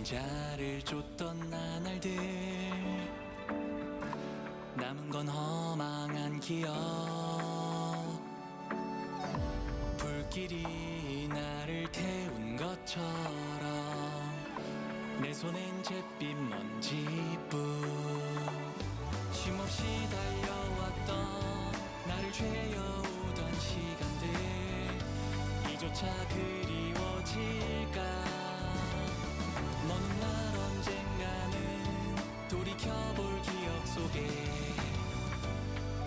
그림자를 쫓던 나날들 남은 건 허망한 기억 불길이 나를 태운 것처럼 내 손엔 잿빛 먼지뿐 쉼없이 달려왔던 나를 죄어오던 시간들 이조차 그리워질까 먼 날 언젠가는 돌이켜볼 기억 속에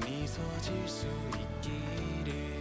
미소 질 수 있기를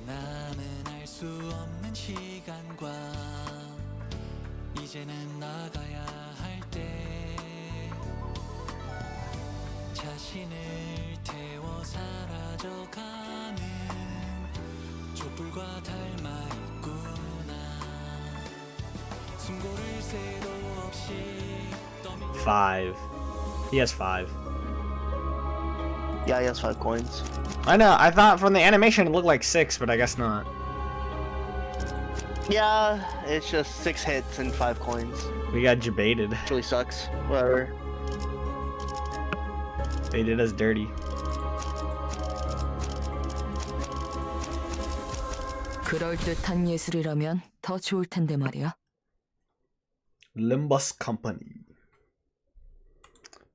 남은 알 수 없는 시간과 이제는 나가야 할 때 자신을 태워 사라져가는 촛불과 닮아 있구나 숨고를 새도 없이 떠밀려 5. He has 5. Yeah, he has 5 coins. I know, I thought from the animation it looked like 6, but I guess not. Yeah, it's just 6 hits and 5 coins. We got debated. Which really sucks. Whatever. They did us dirty. 그럴듯한 예술이라면 더 좋을 텐데 말이야. Limbus Company.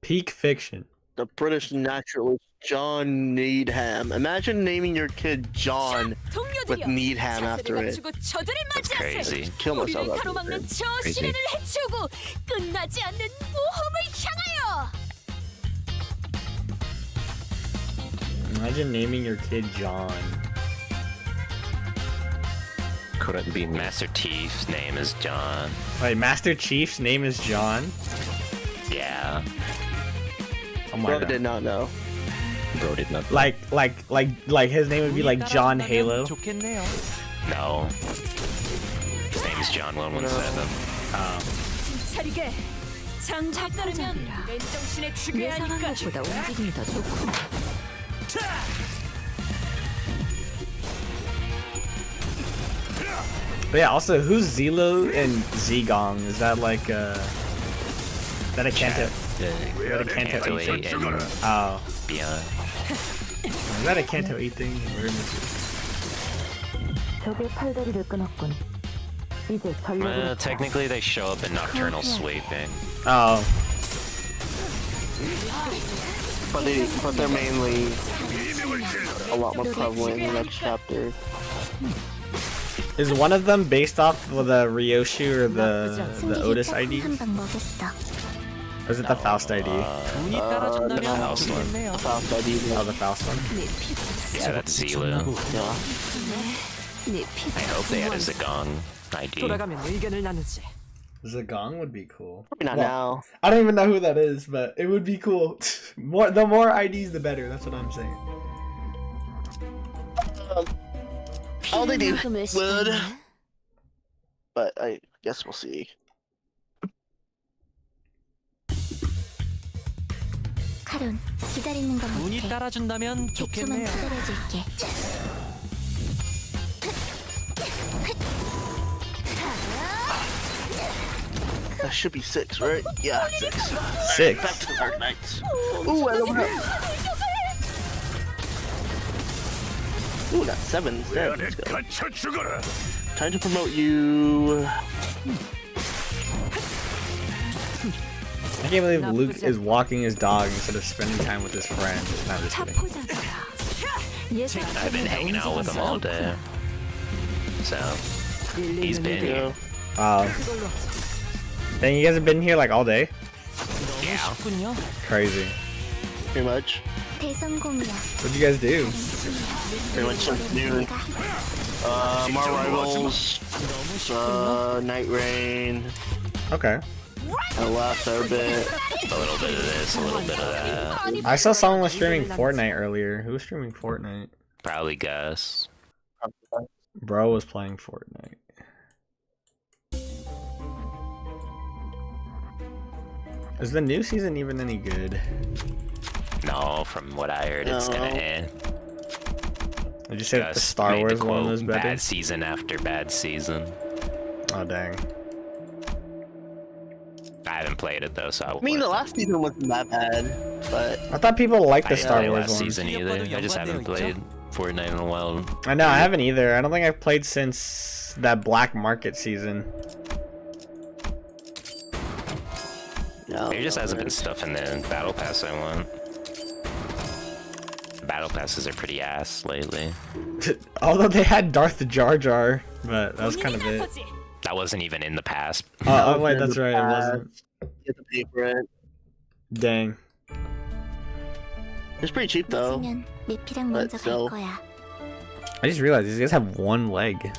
Peak fiction. The British naturalist John Needham. Imagine naming your kid John with Needham after it. That's crazy. Kill myself 우리를 after 가로막는 it. 저 시련을 해치우고 끝나지 않는 모험을 향하여. Imagine naming your kid John. Couldn't be Master Chief's name is John. Wait, Master Chief's name is John? Yeah. Oh my Bro god. did not know. Bro did not. Like his name would be like John Halo. 좋겠네요. No. His name is John 117. 차리게. 장작 따르면 맨정신에 죽여야 예상한 하니까. 것보다 움직임이 더 좋고. But yeah, also who's Zilo and Zigong? Is that like is that a Kanto? Is that a Kanto 8 thing? Oh. Beyond. Is that a Kanto 8 thing? 적의 팔다리를 끊었군. 이제 전력으로 Technically, they show up in Nocturnal Sweeping. Oh. But they're mainly a lot more prevalent in the next chapter. Is one of them based off of the Ryoshu or the Otis ID? Or is it the Faust ID? 운이 따라준다면 Faust one. 좋겠네요. Faust ID. Oh, the Faust one. Yeah, that's Zelu. Yeah. I hope they had a Zagong ID. 돌아가면 의견을 나누지. Zagong would be cool. Probably not now. I don't even know who that is, but it would be cool. The more IDs, the better. That's what I'm saying. All they do would. But I guess we'll see. 카론, 기다리는 건 운이 못해. 따라준다면 1초만 좋겠네요. 기다려줄게. That should be 6, right? Yeah, 6. 6. Back to the Dark Knights. Ooh, I don't know. Ooh, got 7 instead. Let's go. Time to promote you. I can't believe Luke is walking his dog instead of spending time with his friends. Not just kidding. I've been hanging out with him all day. So, he's been here. Dang, you guys have been here like all day? Yeah. 쉽군요. Crazy. Pretty much. 대성공이야. What'd you guys do? Pretty much something new. More rivals. Night Rain. Okay. I laughed there a bit. A little bit of this, a little bit of that. I saw someone was streaming Fortnite earlier. Who was streaming Fortnite? Probably Gus. Bro was playing Fortnite. Is the new season even any good? No, from what I heard, it's gonna No. end. Did you say that the Gus Star made the Wars one quote, was better? bad season after bad season. Oh dang. I haven't played it though, so I mean, the last season wasn't that bad, but I thought people liked I the didn't Star play Wars last one. season either. I just haven't played Fortnite in a while. I know, I haven't either. I don't think I've played since that Black Market season. no, There just hasn't been stuff in the Battle Pass I want. Battle Passes are pretty ass lately. Although they had Darth Jar Jar, but that was kind of it. That wasn't even in the past. Oh wait, that's right, it wasn't. You have to pay for it. Dang. It's pretty cheap though. 늦으면 미피랑 But 먼저 갈 still. 거야. I just realized these guys have one leg.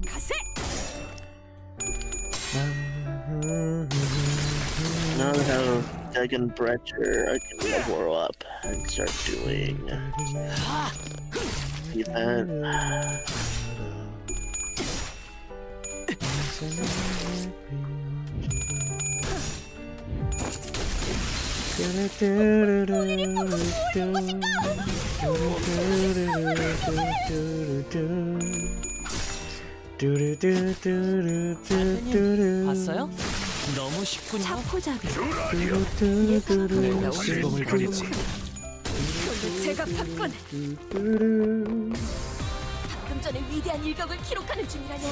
가세. Now I have Dragon Breacher, I can level up and start doing event. 봤어요? 너무 쉽군요. 자포자기. 내가 시범을 보이지. 제가 봤군. 방금 전에 위대한 일격을 기록하는 중이라니.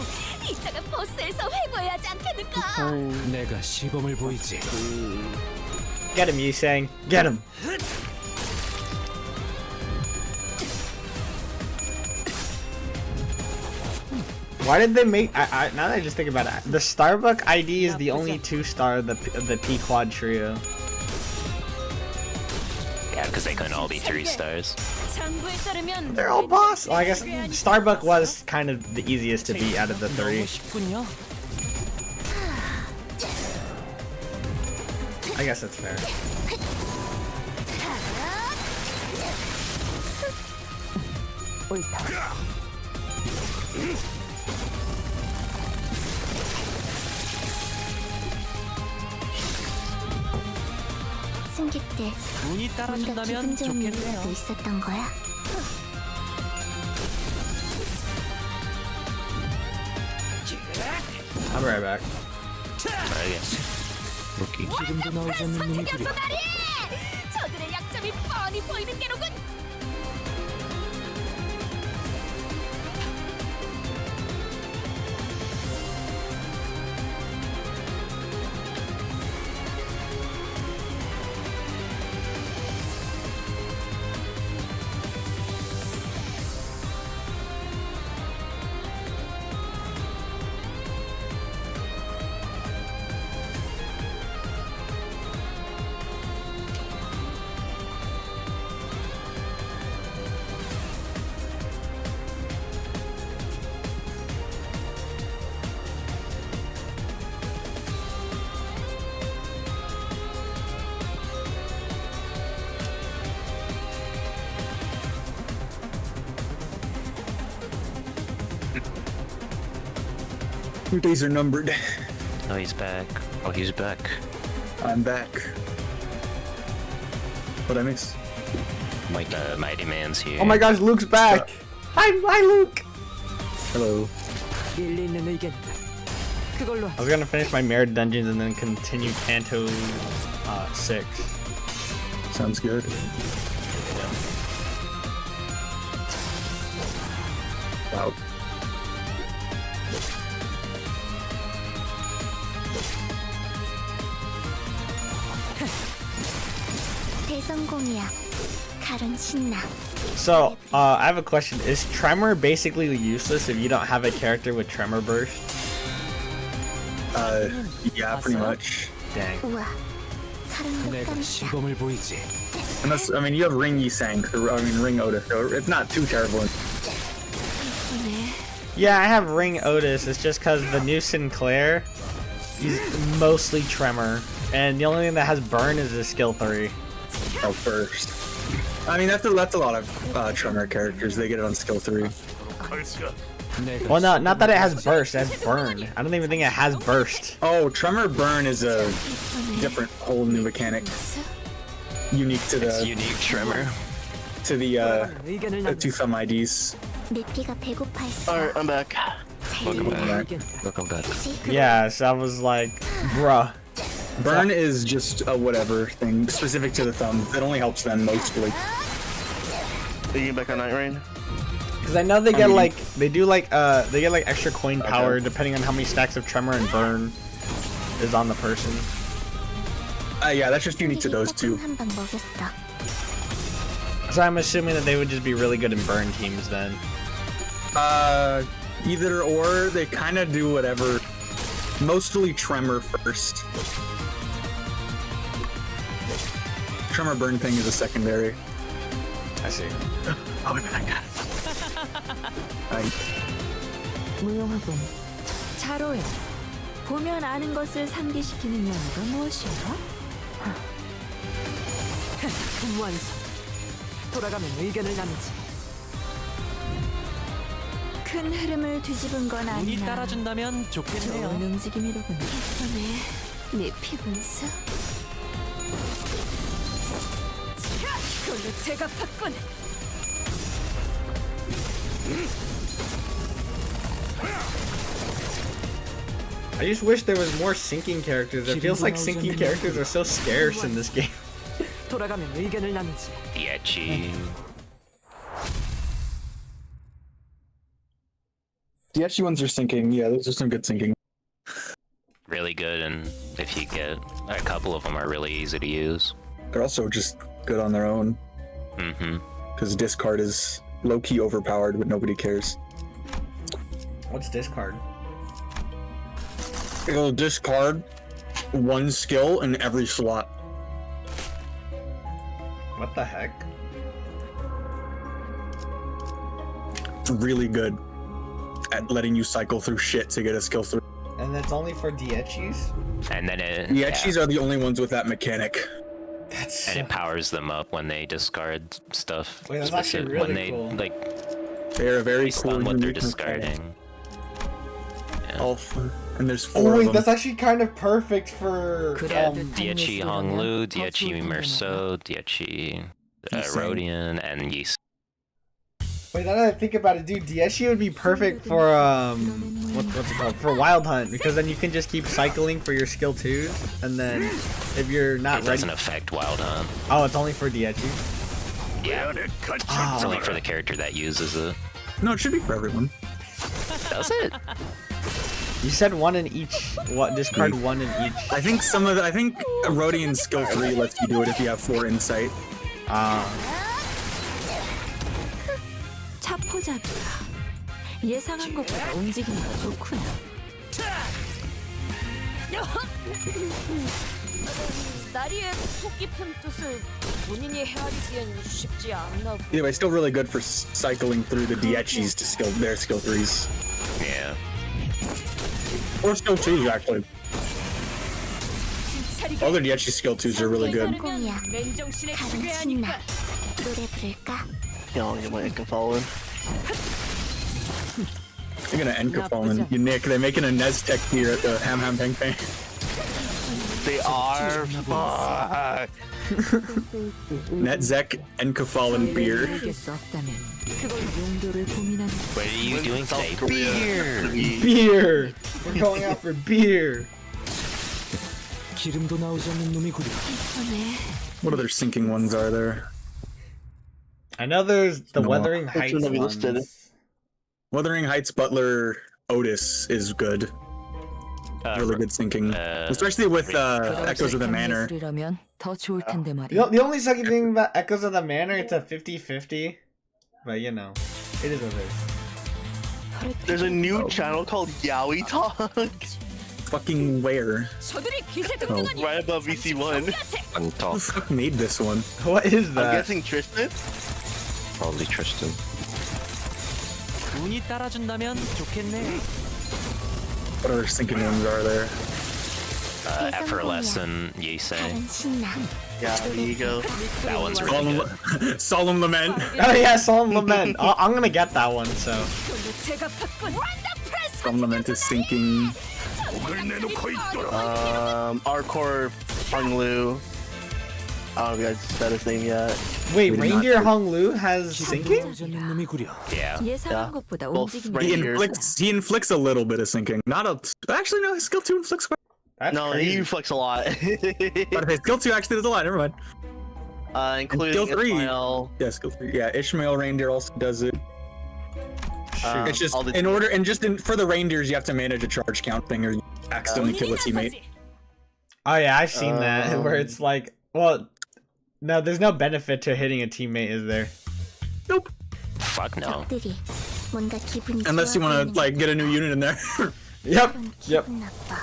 이따가 버스에서 회고해야 하지 않겠는가? 내가 시범을 보이지. Get him, Yusang. Get him. Why did they make? Now that I just think about it, the Starbuck ID is the only 2-star of the P Quad trio. Yeah, because they couldn't all be 3 stars. 장부에 따르면 They're all boss. Well, I guess Starbuck was kind of the easiest to beat out of the 3. 너무 쉽군요. I guess that's fair. 승기 때 운이 뭔가 따라준다면 기분 좋은 일이라도 좋겠네요. 있었던 거야. I'll be right back. Rookie. 지금도 나오지 않는 놈이 두려. 선택했어 말이. 저들의 약점이 뻔히 보이는 게로군. Your days are numbered. Oh, he's back. Oh, he's back. I'm back. What'd I miss? Like the Mighty Man's here. Oh my gosh, Luke's back. Hi, Luke. Hello. 일리 있는 의견. 그걸로 I was gonna finish my Merit Dungeons and then continue Canto 6. Sounds good. Wow. 대성공이야. 달은 신나. So, I have a question. Is Tremor basically useless if you don't have a character with Tremor Burst? Yeah, pretty much. Dang. 우와. 다른 내가 깜짝. 시범을 보이지. Unless, I mean, you have Ring Yisang, or I mean Ring Otis, so it's not too terrible. Yeah, I have Ring Otis. It's just because the new Sinclair, he's mostly Tremor. And the only thing that has Burn is his skill 3. Oh, first. I mean, that's a lot of Tremor characters. They get it on skill 3. 내가 Well, no, not that it has Burst. It has Burn. I don't even think it has Burst. Oh, Tremor Burn is a different, whole new mechanic. Unique to It's the unique Tremor. 의견을 two 나누지. thumb IDs. 미피가 배고파했어. Alright, I'm back. Welcome back. 의견이다. Welcome back. Yeah, so I was like, bruh. Burn is just a whatever thing specific to the thumb. It only helps them mostly. Are you getting back on Night Rain? Because I know they get like, they do like, they get like extra coin power depending on how many stacks of Tremor and Burn is on the person. Yeah, that's just unique to those two. 한방 먹였어. So I'm assuming that they would just be really good in Burn teams then. Either or, they kind of do whatever. Mostly Tremor first. Tremor Burn thing is a secondary. I see. Oh, my God. 무용하군. 자로야. 보면 아는 것을 상기시키는 연어가 무엇인가? 완성. 돌아가면 의견을 나누지. 큰 흐름을 뒤집은 건 운이 아니나 따라준다면 좋겠네요. 좋은 움직임이로군. 이번에 네 피분수. 그걸로 제가 팠군. I just wish there was more sinking characters. It feels like sinking characters are so scarce in this game. 돌아가면 의견을 나누지. Dietchi. The Etchy ones are sinking. Yeah, those are some good sinking. Really good, and if you get a couple of them, are really easy to use. They're also just good on their own. Mm-hmm. Because discard is low-key overpowered, but nobody cares. What's discard? It'll discard one skill in every slot. What the heck? It's really good at letting you cycle through shit to get a skill through. And that's only for Dietchis? And then it The Etchies are the only ones with that mechanic. That's and it powers them up when they discard stuff. Wait, that's actually really when they cool. like They are very based cool. on what they're unique mechanic. discarding. Yeah. Oh, and there's Oh four wait, of them. that's actually kind of perfect for Yeah, um, Dietchi Honglu, Dietchi Merceau, Dietchi Yiseng. Rodian, and Yis. Wait, now that I think about it, dude, Dietchi would be perfect for what's it called? For Wild Hunt, because then you can just keep cycling for your skill 2s, and then if you're not It ready. doesn't affect Wild Hunt. Oh, it's only for Dietchi. Yeah, it's only for the character that uses it. No, it should be for everyone. Does it? You said one in each. What? Discard one in each. I think some of the, I think Rodian skill 3 lets you do it if you have 4 insight. 차포잡이야. 예상한 것보다 움직임이 좋구나. 나리의 속 깊은 뜻을 본인이 헤아리기엔 쉽지 않나. Anyway, still really good for cycling through the Dietchis to skill their skill 3s. Yeah. Or skill 2s, actually. Other Dietchi skill 2s are really good. 공이야. 맨정신에 달은 죽여야 신나. 하니까. 노래 부를까? Y'all get my Inca fallen. You're gonna Enka fallen. You Nick, they're making a Neztec here at the Ham Ham Peng Peng. They are. Fuck. Netzek Enka fallen beer. 이길 수 없다면 그걸 용도를 고민하는. What are you doing today? South Korea. Beer! Beer. We're going out for beer. 기름도 나오지 않는 놈이구려. What other sinking ones are there? I know there's the No. Wuthering Which Heights one have you listed? ones. Wuthering Heights Butler Otis is good. really good syncing, especially with Echoes of the Manor. 예술이라면 더 좋을 텐데 말이야. The only sucky thing about Echoes of the Manor, it's a 50-50. But you know, it is what it is. There's a new channel called Yaoi Talk Fucking where? 저들이 기세 Oh. 등등하니 right above VC1. Who the fuck made this one? What is I'm that? guessing Tristan. Probably Tristan. 운이 따라준다면 좋겠네. What other syncing ones are there? Effortless Yisei. 다른 신나. Yeah, there you go. That one's really good. Solemn Lament. Oh yeah, Solemn Lament. I'm gonna get that one. So 제가 팠군. Solemn Lament is syncing. Arcor Hung Lu. I don't know if you guys said his name yet. wait, We did Reindeer not- Hung Lu has syncing? 없는 놈이구려. Yeah. 예상한 것보다 Both 움직임이 right He here. inflicts a little bit of syncing. Not a actually no, his skill 2 inflicts quite. That's No, crazy. he flicks a lot. But his skill 2 actually does a lot. Never mind. Including skill 3. Ismael. Yeah, skill 3. Yeah, Ishmael Reindeer also does it. It's just all the- in order and just for the reindeers you have to manage a charge count thing or you accidentally kill a teammate. Oh yeah, I've seen that where it's like, well, no, there's no benefit to hitting a teammate, is there? Nope. Fuck no. 적들이 뭔가 기분이 Unless you 좋아 want to like get a new unit in there. Yep. 보이는 Yep. 기분 나빠.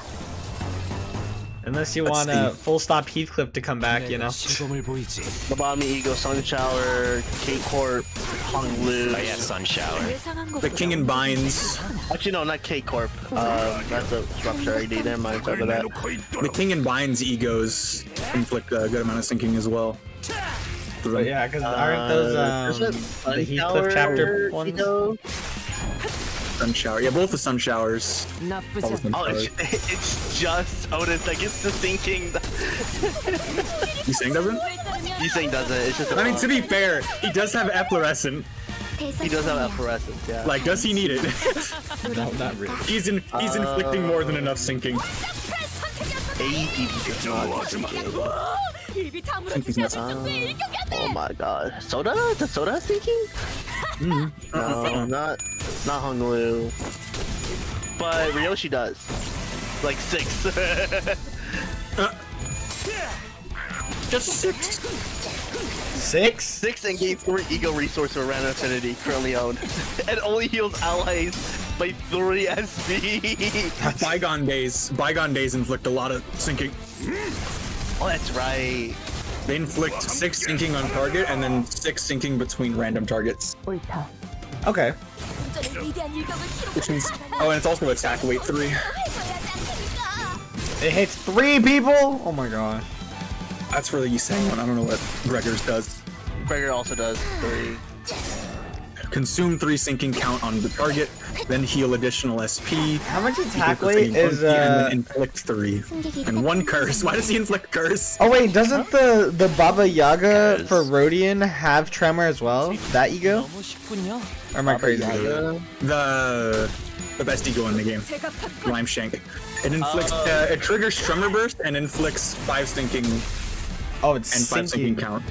Unless you Let's want a full stop Heathcliff to come back, you know. 시범을 보이지. Lobotomy Ego, Sun Shower, Kate Corp, Hung Lu. Oh yeah, Sun Shower. 예상한 The 것보다 King in Binds. Actually, no, not Kate Corp. That's a Rupture ID. Never mind. Sorry about that. The King in Binds egos inflict a good amount of sinking as well. But yeah, because aren't those the Heathcliff chapter ones? Ego? Sun Shower. Yeah, both the Sun Showers. 나쁘지 All of 않아. them Oh, showers. it's just Otis that gets the sinking. You saying doesn't? You saying doesn't. It's just. I mean, to be fair, he does have efflorescent. He does have efflorescence, yeah. Like, does he need it? No, not really. he's inflicting more than enough sinking. ADD does not sinking. 입이 다물어 Sinking's 주셔야 not- 정도의 일격이었네. Oh my god. Soda? Does Soda have sinking? No, not Hung Lu. But Ryoshi does. Like 6. Just 6. 6? 6 and gains 4 ego resource for random affinity, currently owned. And only heals allies by 3 SP. Bygone days inflict a lot of sinking. Oh, that's right. They inflict 6 sinking on target and then 6 sinking between random targets. 옳다. Okay. 운전의 위대한 일격을 Which means, 기록하는 oh, and it's also attack weight 3. 해봐야지 않겠습니까? It hits 3 people? Oh my god. That's for the Yiseng one. I don't know what Gregor's does. Gregor also does 3. Consume 3 sinking count on the target, then heal additional SP. How much attack equal weight to is and then inflict 3. 승객이 And 1 curse. Why does he inflict curse? Oh wait, doesn't the Baba Yaga Yes. for Rodian have Tremor as well? That ego? 너무 쉽군요. Or am I crazy? The best ego in the game. 제가 팠군. Rhyme Shank. It inflicts it triggers Tremor Burst and inflicts 5 sinking and Oh, it's 5 sinking count.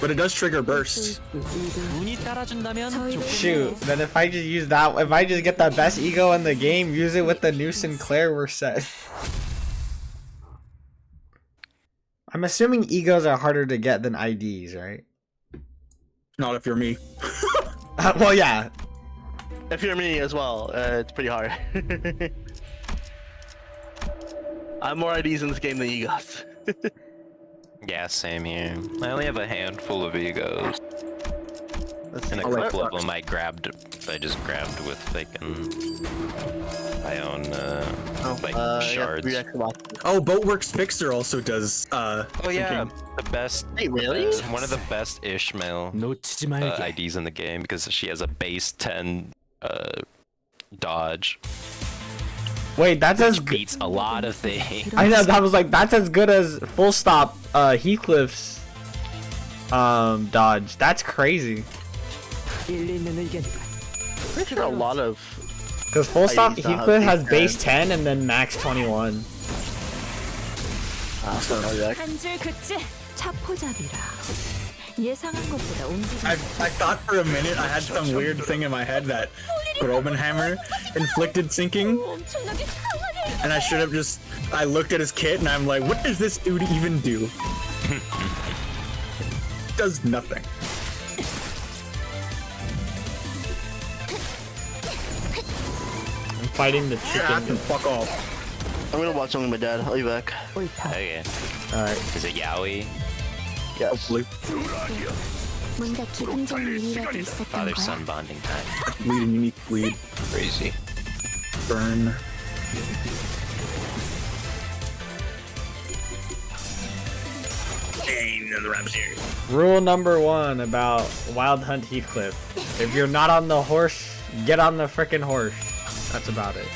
But it does trigger burst. 운이 따라준다면 좋겠네. Shoot, then if I just use that, if I just get the best ego in the game, use it with the new Sinclair, we're set. I'm assuming egos are harder to get than IDs, right? Not if you're me. Well, yeah. If you're me as well, it's pretty hard. I have more IDs in this game than you guys. Yeah, same here. I only have a handful of egos. And a Oh, wait, couple of fuck. them I just grabbed with my own shards. Oh, Boatworks Fixer also does Oh yeah, sinking. the best. Hey, really? One of the best Ishmael 놓치지 말게. IDs in the game because she has a base 10 dodge. Wait, that's as good. Beats a lot of things. I know, that was like, that's as good as full stop Heathcliff's dodge. That's crazy. 일리 있는 의견이다. Pretty sure a lot of. Because full stop used to have Heathcliff has base base 10 and then max 21. 한 줄 긋지 차포잡이라. 예상한 것보다 움직임이 I thought for a minute I had some weird thing in my head that Grobenhammer inflicted sinking, 엄청나게 강하네. And I should have just, I looked at his kit and I'm like, what does this dude even do? Does nothing. I'm fighting the Yeah, chicken. fuck off. I'm gonna watch something with my dad. I'll be back. Okay. Alright. Is it Yaoi? Yes. Hopefully. 뭔가 기분 좋은 일이라도 있었던 Father 거야? son bonding time. Bleed and unique bleed. Crazy. Burn. Rule number 1 about Wild Hunt Heathcliff. If you're not on the horse, get on the frickin' horse. That's about it.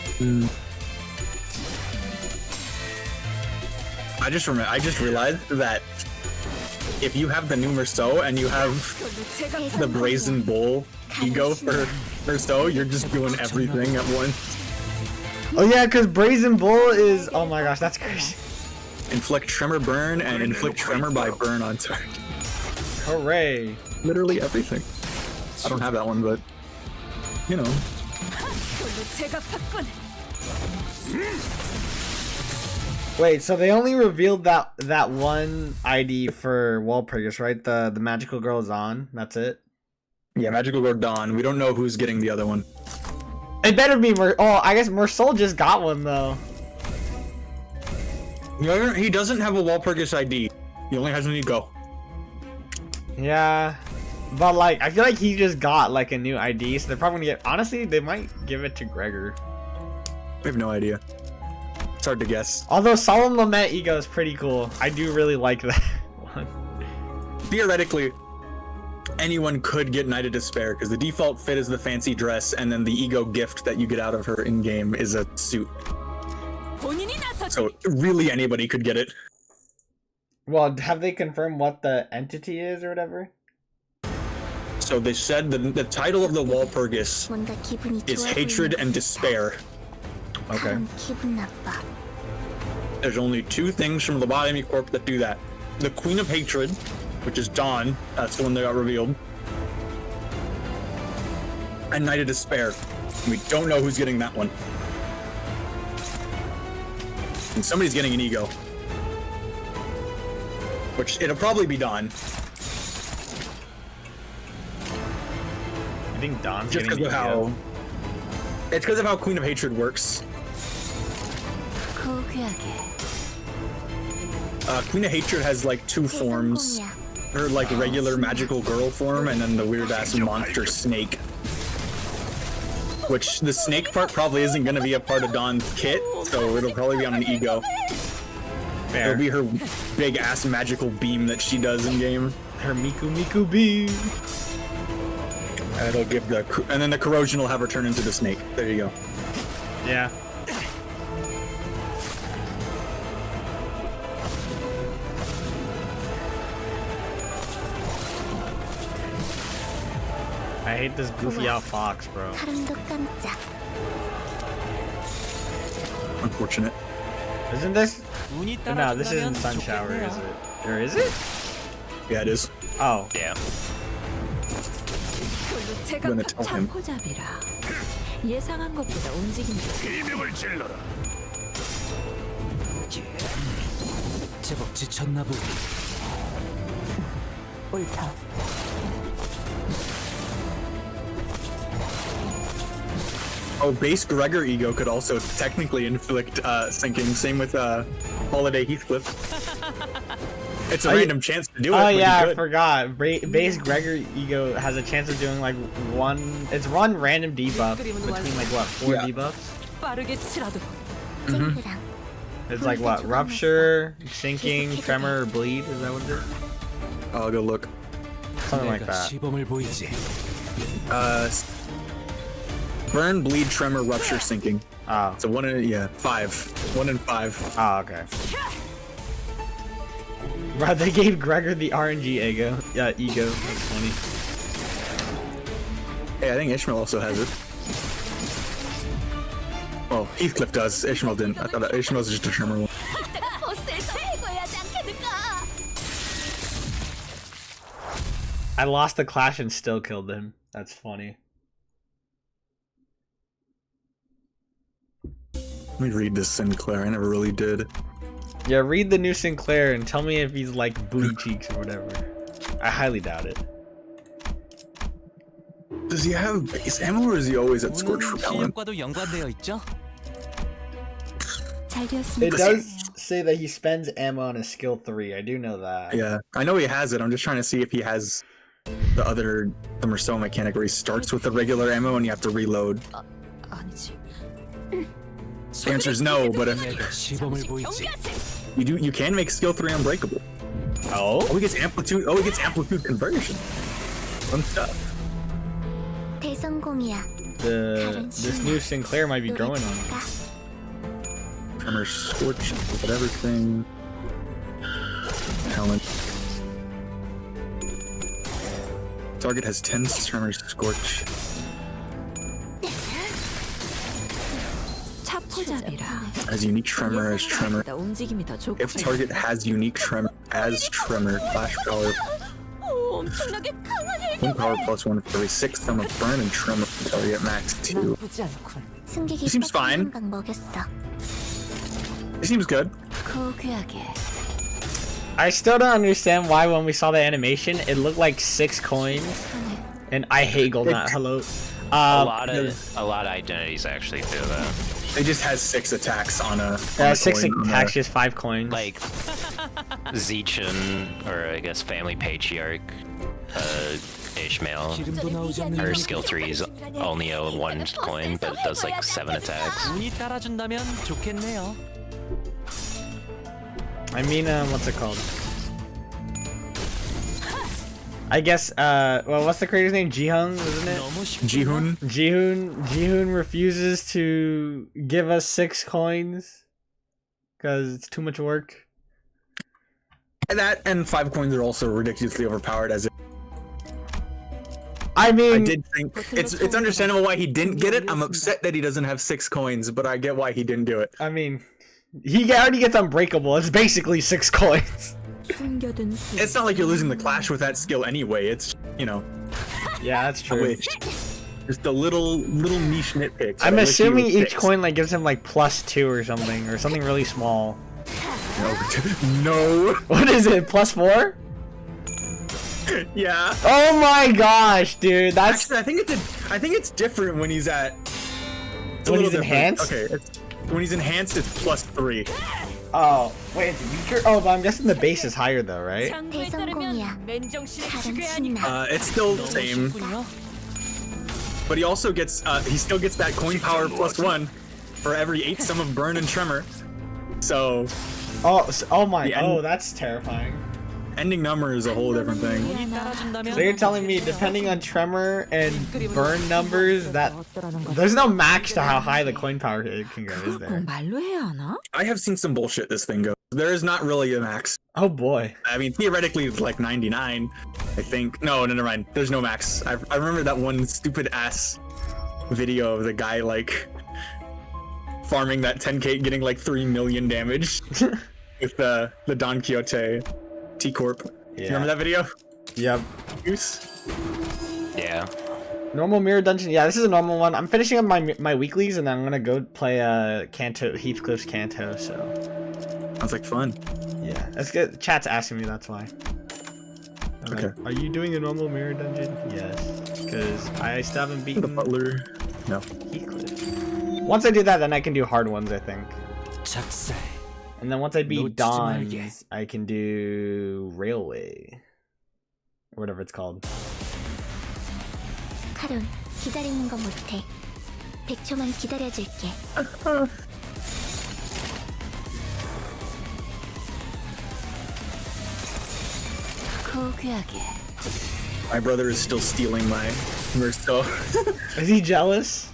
I just realized that if you have the new Merceau and you have the Brazen Bull ego for Merceau, you're just doing everything at once. Oh yeah, because Brazen Bull is... Oh my gosh, that's crazy. Inflict Tremor Burn and Inflict Tremor by Burn on target. Hooray. Literally everything. I don't have that one, but you know. Wait, so they only revealed that one ID for Walpurgis, right? The magical girl is on. That's it. Yeah, Magical Girl Dawn. We don't know who's getting the other one. It better be I guess Mersault just got one though. He doesn't have a Walpurgis ID. He only has an ego. Yeah, but like I feel like he just got like a new ID, so they're probably gonna get. Honestly, they might give it to Gregor. We have no idea. It's hard to guess. Although Solemn Lament ego is pretty cool. I do really like that one. Theoretically, anyone could get Knight of Despair because the default fit is the fancy dress, and then the ego gift that you get out of her in game is a suit. So really, anybody could get it. Well, have they confirmed what the entity is or whatever? So they said the title of the Walpurgis 뭔가 기분이 is 좋아 Hatred 보이는 and Despair. Okay. 그럼 기분 나빠. There's only two things from Lobotomy Corp that do that. The Queen of Hatred, which is Dawn, that's the one that got revealed. And Knight of Despair. We don't know who's getting that one. And somebody's getting an ego. Which, it'll probably be Dawn. I think Don's Just getting because of how... It's because of how Queen of Hatred works. Queen of Hatred has like two forms. Her like regular magical girl form and then the weird ass monster snake. Which the snake part probably isn't gonna be a part of Dawn's kit, so it'll probably be on an ego. Fair. It'll be her big ass magical beam that she does in game. Her Miku beam. And it'll give and then the corrosion will have her turn into the snake. There you go. Yeah. I hate this goofy out fox, bro. 사람도 깜짝. Unfortunate. Isn't this? 운이 No, this isn't 따라준다면 Sun Shower, is 좋겠네요. it? Or is it? Yeah, it is. Oh. Yeah. I'm gonna tell him. 잡이라. 예상한 것보다 움직임이 제법 지쳤나 보군. 옳다. Oh, base Gregor ego could also technically inflict sinking. Same with Holiday Heathcliff. It's a random chance to do it. Oh but yeah, you I could. forgot. Base Gregor ego has a chance of doing like one. It's one random debuff between like what 4 Yeah. debuffs. 빠르게 치라도. 쨍그랑. It's like what rupture, sinking, tremor, or bleed. Is that what it is? I'll go look. Something like 내가 that. 시범을 보이지. Burn, bleed, tremor, rupture, sinking. Oh. So 1 in 5. 1 in 5. Oh, okay. Bro, they gave Gregor the RNG ego. Yeah, ego. That's funny. Hey, I think Ishmael also has it. Well, Heathcliff does. Ishmael didn't. I thought Ishmael's just a tremor one. 이따가 버스에서 해고해야지 않겠는가? I lost the clash and still killed him. That's funny. Let me read this Sinclair. I never really did. Yeah, read the new Sinclair and tell me if he's like booty cheeks or whatever. I highly doubt it. Does he have base ammo or is he always at Scorch Repellent? 실력과도 연관되어 있죠? 잘 It 되었습니다. does say that he spends ammo on his skill 3. I do know that. Yeah, I know he has it. I'm just trying to see if he has the Merceau mechanic where he starts with the regular ammo and you have to reload. 아니지. The answer is no, but if 내가 시범을 보이지. you can make skill 3 unbreakable. Oh? Oh, he gets amplitude. Oh, he gets amplitude conversion. Fun stuff. 대성공이야. This new Sinclair might be growing on him. Tremor Scorch, whatever thing. Talent. Target has 10 Tremor Scorch. 차포잡이라. Has unique tremor as tremor. 움직임이 더 좋고. If target has unique tremor as tremor, flash power, 엄청나게 강한 wind power +1 for every 6 sum of burn and tremor until you get max 2. 나쁘지 않군. 승객이 Seems fine. 방 먹였어. It seems good. 고귀하게. I still don't understand why when we saw the animation, it looked like 6 coins. And I hate gold knot. Hello. A lot of identities actually do that. It just has 6 attacks on a. 6 coin on attacks, a- just 5 coins. Like Zeechin, or I guess Family Patriarch, Ishmael. 기름도 나오지 않는 Her skill 3 is only a 1 coin, but it does like 7 attacks. 운이 따라준다면 좋겠네요. I mean, what's it called? I guess, well, what's the creator's name? Jihung, isn't it? 너무 쉽군요. Jihun refuses to give us 6 coins because it's too much work. That and 5 coins are also ridiculously overpowered as it. I mean, I did think it's understandable why he didn't get it. I'm upset that he doesn't have 6 coins, but I get why he didn't do it. I mean, he already gets unbreakable. It's basically 6 coins. 숨겨둔 수. It's not like you're losing the clash with that skill anyway. It's, you know, Yeah, that's I true. wish. Just a little niche nitpick. I'm I wish he assuming was each 6. coin like gives him like +2 or something really small. No. What is it? +4? Yeah. Oh my gosh, dude, that's Actually, I think it's different when he's at. It's a When little he's different. enhanced? Okay. When he's enhanced, it's +3. oh wait, it's weaker. Oh, but I'm guessing the base is higher though, right? 장부에 따르면 맨정신에 다른 죽여야 하니까. 신나. It's still the 너무 same, 쉽군요. but he also gets he still gets that coin power +1 for every 8 sum of burn and tremor. So Oh my, Yeah, oh, that's terrifying. ending number is a whole different thing. 운이 따라준다면 So you're telling me, depending on tremor and burn numbers, that 어떠라는 거. there's no max to how high the coin power it can go, is there? 말로 해야 하나? I have seen some bullshit this thing goes. There is not really a max. Oh boy. I mean, theoretically, it's like 99, I think. No, never mind. There's no max. I remember that one stupid ass video of the guy like farming that 10k, getting like 3 million damage with the Don Quixote T-Corp. You remember that video? Yep. Goose? Yeah. Normal mirror dungeon. Yeah, this is a normal one. I'm finishing up my weeklies, and then I'm gonna go play Kanto, Heathcliff's Kanto. So Sounds like fun. yeah, that's good. Chat's asking me. That's why. I'm like, Okay. are you doing a normal mirror dungeon? Yes, because I still haven't The beaten butler. No. Heathcliff. Once I do that, then I can do hard ones, I think. 작살. And then once I beat 놓치지 Dawn's, 말게. I can do Railway. Or whatever it's called. 카론, 기다리는 거 못해. 100초만 기다려줄게. 고귀하게. My brother is still stealing my Merceau. Is he jealous?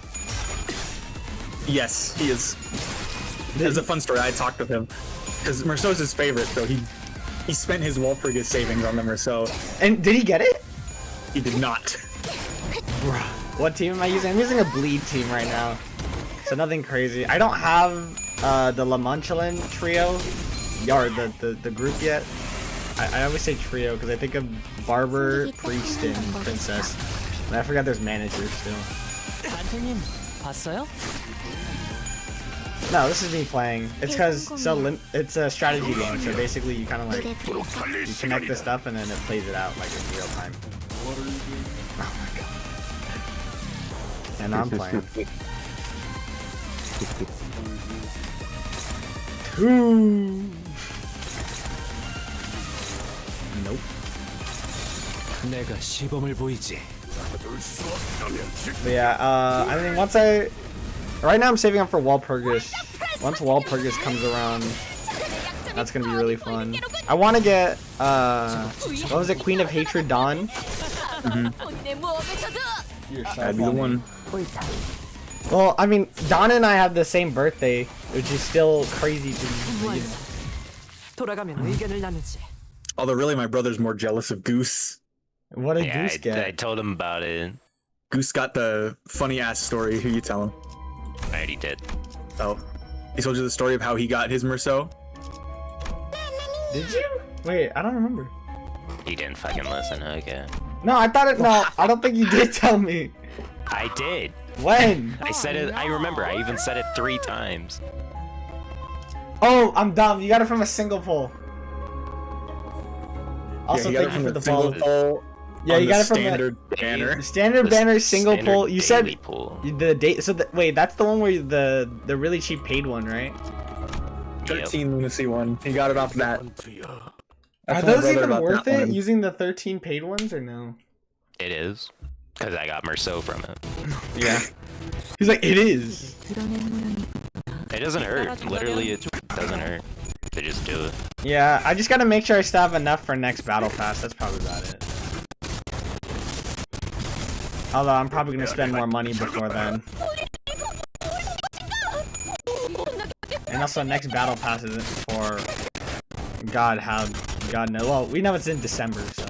Yes, he is. There's a fun story. I talked with him because Merceau's his favorite, so he spent his Walpurgis savings on the Merceau. And did he get it? He did not. What team am I using? I'm using a bleed team right now. So nothing crazy. I don't have the La Manchelan trio, or the group yet. I always say trio because I think of Barber, Priest, and Princess. And I forgot there's managers still. 단테님 봤어요? No, this is me playing. It's because it's a strategy game, so basically you kind of like you connect the stuff and then it plays it out like in real time. Oh my god! And I'm playing. Two. Nope. 내가 시범을 보이지. But yeah, I mean right now I'm saving up for Walpurgis. Once Walpurgis comes around, that's gonna be really fun. I want to get what was it, Queen of Hatred Dawn? That'd be the one. Well, I mean, Dawn and I have the same birthday, which is still crazy to me. 돌아가면 의견을 나누지. Although really, my brother's more jealous of Goose. What did Yeah, Goose get? I told him about it. Goose got the funny ass story. Who you tell him? I already did. Oh, he told you the story of how he got his Merceau. Did you? Wait, I don't remember. He didn't fucking listen. Okay. No, I thought it. No, I don't think you did tell me. I did. When? I said it. I remember. I even said it 3 times. Oh, I'm dumb. You got it from a single pull. Also, Yeah, he got thank it you for from the a single follow. pull. Yeah, on you the got it from standard the banner. standard The banner single standard pull. You said daily pull. the date. So wait, that's the one where the really cheap paid one, right? 13 lunacy one. He got it off that. Are those even worth it? Using the 13 paid ones or no? It is. Because I got Merceau from it. Yeah. He's like, it is. It doesn't hurt. Literally, it doesn't hurt. They just do it. Yeah, I just gotta make sure I still have enough for next battle pass. That's probably about it. Although I'm probably gonna spend more money before then. And also, next battle pass isn't for God knows. Well, we know it's in December, so.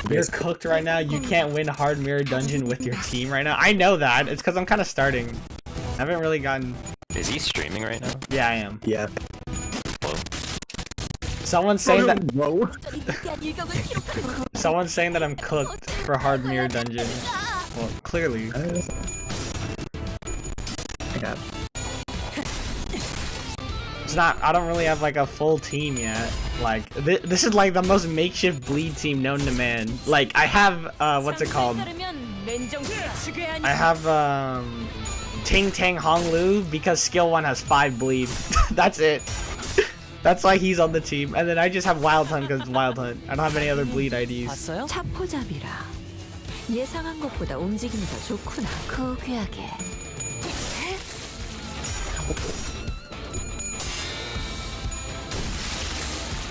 You're cooked right now. You can't win hard mirror dungeon with your team right now. I know that. It's because I'm kind of starting. I haven't really gotten. Is he streaming right now? Yeah, I am. Yeah. Whoa. Someone's saying that. Whoa. Someone's saying that I'm cooked for hard mirror dungeon. Well, clearly. Yeah. It's not. I don't really have like a full team yet. Like this is like the most makeshift bleed team known to man. Like I have what's it called? I have Ting Tang Hong Lu because skill 1 has 5 bleed. That's it. That's why he's on the team. And then I just have Wild Hunt because it's Wild Hunt. I don't have any other bleed IDs. 봤어요? 차포잡이라 예상한 것보다 움직임이 더 좋구나. 고귀하게.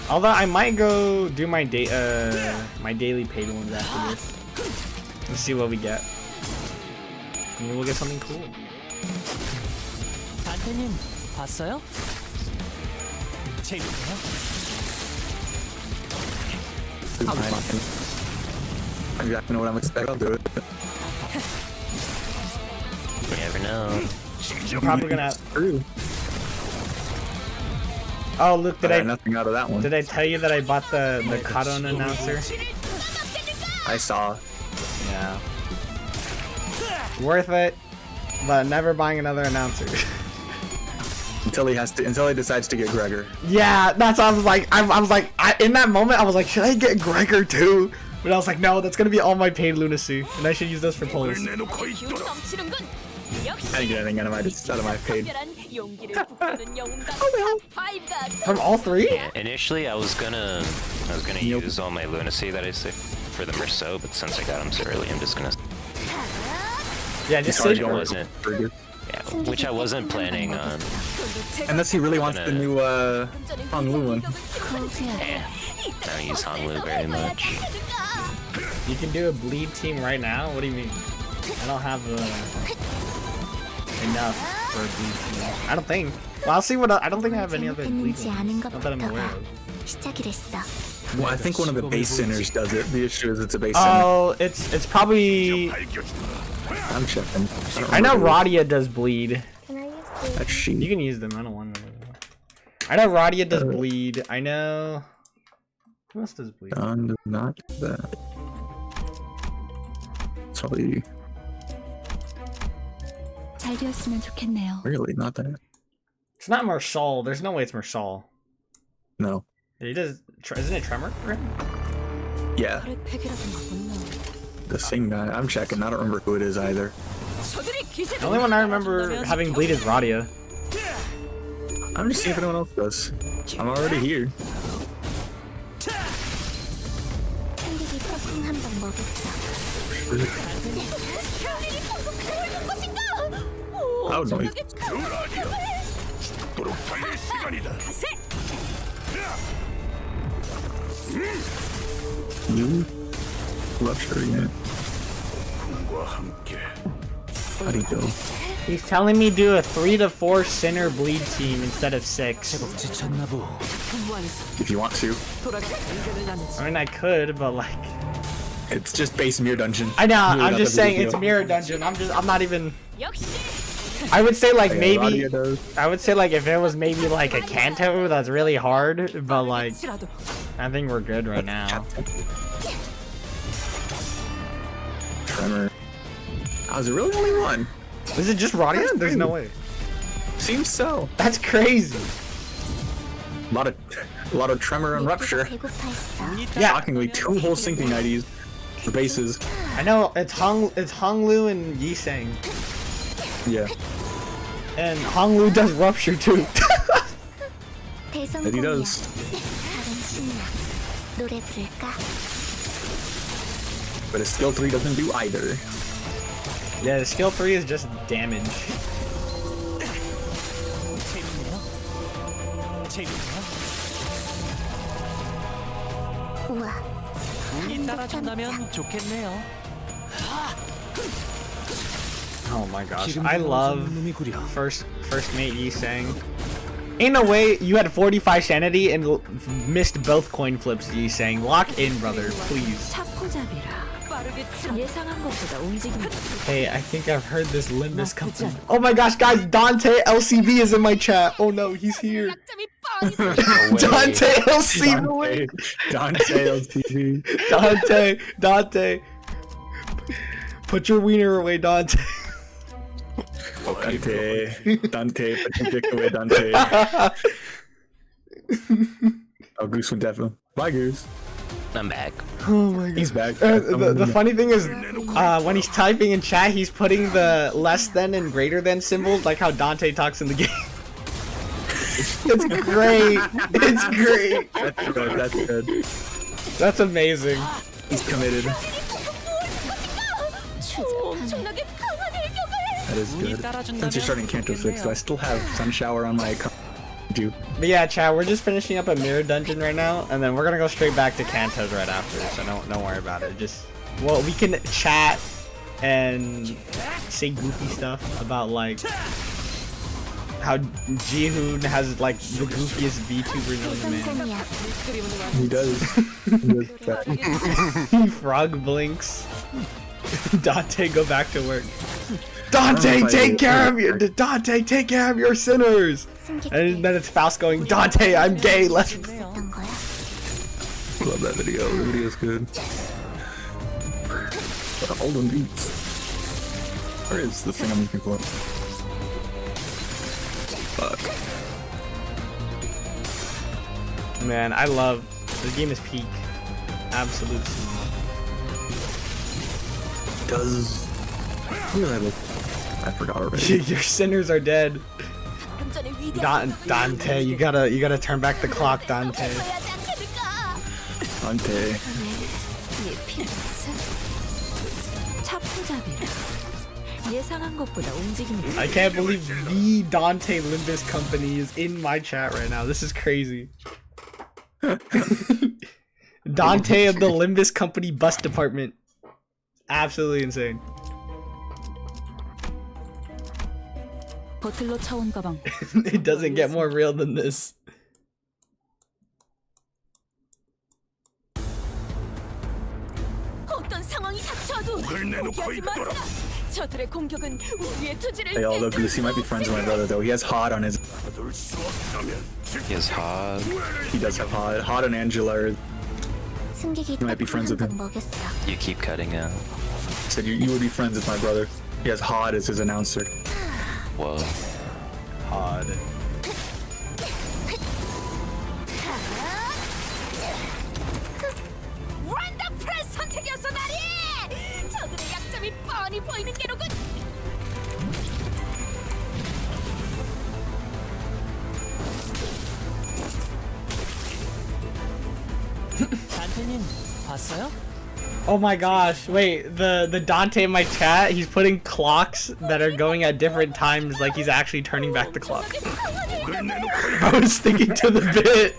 Although I might go do my my daily paid ones after this. Let's see what we get. Maybe we'll get something cool. 단테님 봤어요? 재밌네요. I exactly know what I'm expecting. I'll do it. You never know. We're probably gonna. True. Oh look, I got nothing out of that one. did I tell you that I bought the Karon announcer? I saw. Yeah. Worth it, but never buying another announcer. Until he decides to get Gregor. Yeah, that's what I was like. In that moment, I was like, should I get Gregor too? But I was like, no, that's gonna be all my paid lunacy, and I should use those for pulls. I didn't get anything out of my paid. From all 3? Yeah, initially I was gonna use all my lunacy that I saved for the Merceau, but since I got him so early, I'm just gonna. Yeah, just Sorry, save don't yours. Wasn't. Yeah, which I wasn't planning on. Unless he really wants the new Hong Lu one. Yeah, I don't use Honglu very much. You can do a bleed team right now? What do you mean? I don't have enough for a bleed team. I don't think. Well, I'll see what I don't think I have any other bleed ones. Not that I'm aware of. Well, I think one of the base sinners does it. The issue is it's a base sinner. Oh, it's probably. I'm checking. I know Radia does bleed. That's she. You can use them. I don't want them. I know Radia does bleed. I know. Who else does bleed? Don does not do that. It's probably. 잘 되었으면 좋겠네요. Really, not that. It's not Marsal. There's no way it's Marsal. No. He does. Isn't it Tremor for him? Yeah, 발의 팩이라든가 못 나와. the same guy. I'm checking. I don't remember who it is either. 저들의 기세를 The only one I remember having bleed is Radia. I'm just seeing if anyone else does. I'm already here. 생기기 팝콘 한번 먹였어. 별일이 방금 그럴 것인가? 오, Loud noise. 가세! You? Luxury, yeah. How'd he go? He's telling me do a 3 to 4 Sinner bleed team instead of 6. 제법 지쳤나 보. If you want to. 돌아가면 의견을 나누지. I mean, I could, but like, It's just base mirror dungeon. I know. Really I'm not just that big a saying it's deal. mirror dungeon. I'm not even. 역시 I would say like Yeah, maybe. Radia does. I would say like if it was maybe like a Kanto that's really hard, but like 치라도. I think we're good right now. Tremor. Oh, is it really only one? Is it just Radia? There's no way. Seems so. That's crazy. A lot of tremor and rupture. 배고파했어. Yeah, Shockingly, 2 whole syncing IDs for bases. I know. It's Honglu and Yiseng, Yeah, and Honglu does rupture too. that he does. 다른 신나. 노래 부를까? But his skill 3 doesn't do either. Yeah, the skill 3 is just damage. 재밌네요. 재밌네요. 우와. 운이 따라준다면 좋겠네요. Oh my gosh, 기름 I love 놈이 구려. first mate Yiseng. Ain't no way you had 45 sanity and missed both coin flips, Yiseng. Lock in, brother, please. 차포잡이라 빠르게 예상한 것보다 움직임이 Hey, I think I've heard this Limbus company. Oh my gosh, guys, Dante LCV is in my chat. Oh no, he's here. 약점이 뻔히 Dante LCV. Dante LTV. Dante. Put your wiener away, Dante. Dante, put your dick away, Dante. Oh, Goose went deaf. Bye, Goose. I'm back. Oh my god. He's back. The funny thing is, when he's typing in chat, he's putting the less than and greater than symbols, like how Dante talks in the game. It's great. It's great. That's good. That's good. That's amazing. He's committed. 엄청나게 강한 일격을 That is good. Since you're starting Canto 6, I still have Sun Shower on my account. Do. But yeah, chat, we're just finishing up a mirror dungeon right now, and then we're gonna go straight back to Kantos right after, so don't worry about it. Well, we can chat and say goofy stuff about like how Jihoon has like the goofiest VTuber known to man. 선생이야. He does. He does that. He frog blinks. Dante, go back to work. Dante, take care of your sinners. And then it's Faust going, Dante, I'm gay. Let's. 어떤 거야? Love that video. The video's good. But hold on beats. Where is the thing I'm looking for? Fuck. Man, I love this game is peak. Absolute. Does. Who did I look? I forgot already. Your sinners are dead. 전에 위대한 Dante, you gotta turn back the clock, Dante. 해야지 않겠는가? Dante. 네 필수 차포잡이라 예상한 것보다 움직임이 I can't believe the Dante Limbus company is in my chat right now. This is crazy. Dante of the Limbus company bus department. Absolutely insane. 버틀러 차원 가방. It doesn't get more real than this. 어떤 상황이 닥쳐도 포기하지 마세요. 저들의 공격은 우리의 투지를 Hey, although Goose, he might be friends with my brother though. He has Hod on his. He is hot. He does have Hod. Hod and Angela are. 숨기기 You might be friends with him. 한번 먹였어. You keep cutting out. Said you would be friends with my brother. He has Hod as his announcer. Whoa. Odd. 완더 프레스 선택이었어 나리! 저들의 약점이 뻔히 보이는 게로군! 단테님 봤어요? Oh my gosh, wait, the Dante in my chat, he's putting clocks that are going at different times like he's actually turning back the clock. Bro is sticking to the bit.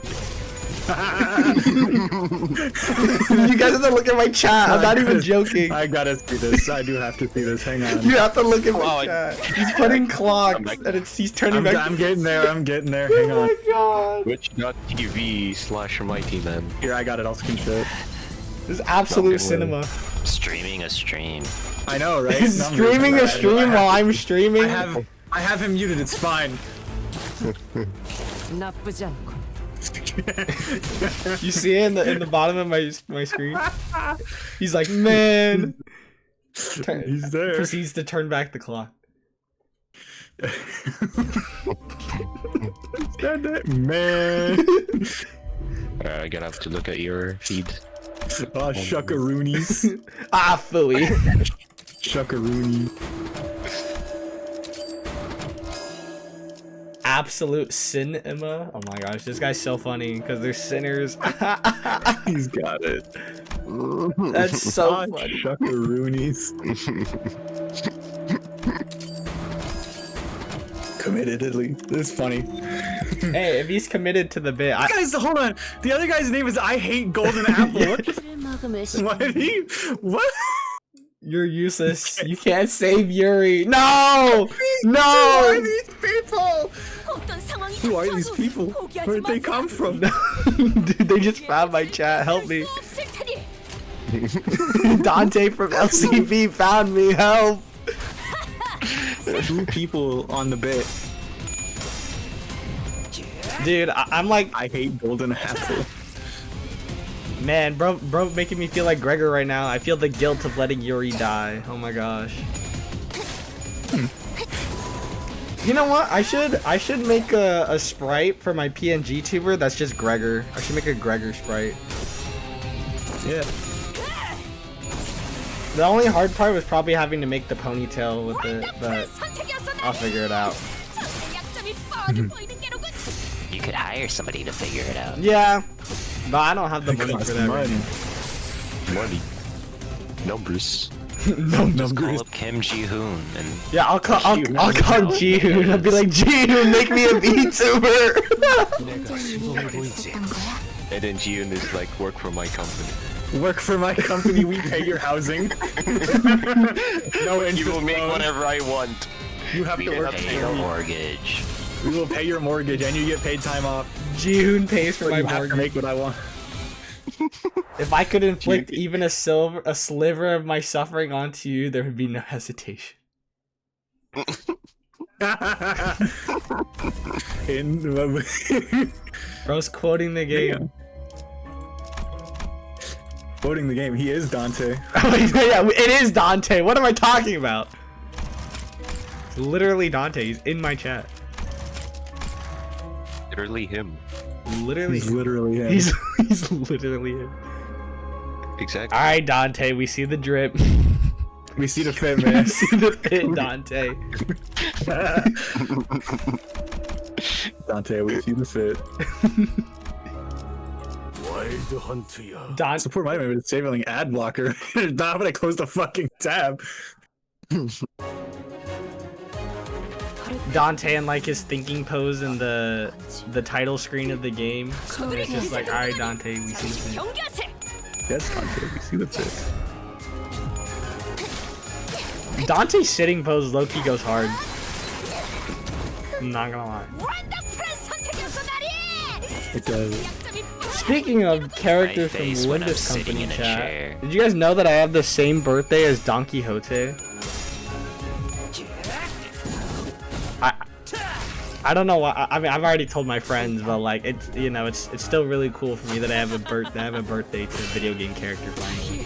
You guys have to look at my chat, I'm not even joking. I gotta see this. I do have to see this. Hang on. You have to look at my chat. He's putting clocks and he's turning back. I'm getting there. I'm getting there. Hang Oh on. my god. Twitch.tv/mighty man. Here, I got it. I'll screenshot it. This is absolute cinema. Streaming a stream. I know, right? He's streaming a stream while I'm streaming. I have him muted. It's fine. 나쁘지 않고. You see it in the bottom of my screen? He's like, man. He's there. Proceeds to turn back the clock. Man. I'm gonna have to look at your feed. Oh, shuckaroonies. Ah, Philly. Shuckaroony. Absolute cinema. Oh my gosh, this guy's so funny because they're sinners. He's got it. That's so funny. Shuckaroonies. Committedly. This is funny. Hey, if he's committed to the bit, Guys, hold on. The other guy's name is I Hate Golden Apple. What? What? You're useless. You can't save Yuri. No! No! These people? Who are these people? Where'd they come from? Dude, they just found my chat. Help me. Dante from LCB found me. Help. 2 people on the bit. Dude, I'm like, I hate Golden Apple. man, bro making me feel like Gregor right now. I feel the guilt of letting Yuri die. Oh my gosh. You know what? I should make a sprite for my PNG tuber that's just Gregor. I should make a Gregor sprite. Yeah. The only hard part was probably having to make the ponytail with it, but I'll figure it out. You could hire somebody to figure it out. Yeah, but I don't have the money for that right now. Money. Numbers. No, Just call up Kim Ji-hoon and yeah, I'll call Jihoon. I'll be like, Jihoon, make me a VTuber. and then Ji-hoon is like, work for my company. Work for my company, we pay your housing. No interest. You will make loan. whatever I want. You have We to will work pay for your me. mortgage. We will pay your mortgage and you get paid time off. Jihoon pays for But my you have to mortgage. make what I want. If I could inflict even a sliver of my suffering onto you, there would be no hesitation. Bro's quoting the game. Quoting the game, he is Dante. Yeah, it is Dante. What am I talking about? It's literally Dante. He's in my chat. Literally him. Literally. He's literally him. He's literally him. Exactly. All right, Dante. We see the drip. We see the fit, We man. see the fit, Dante. Dante, we see the fit. Dante. Support my name is disabling ad blocker. Not when I close the fucking tab. Dante and like his thinking pose in the title screen of the game. It's just like, all right, Dante. We see the fit. Yes, Dante, we see the fit. Dante's sitting pose low-key goes hard. I'm not gonna lie. It does. Speaking of characters from face when I'm Windows sitting Company in a chat, chair. did you guys know that I have the same birthday as Don Quixote? I don't know why. I mean, I've already told my friends, but like, it's, you know, it's still really cool for me that I have a birthday to a video game character playing.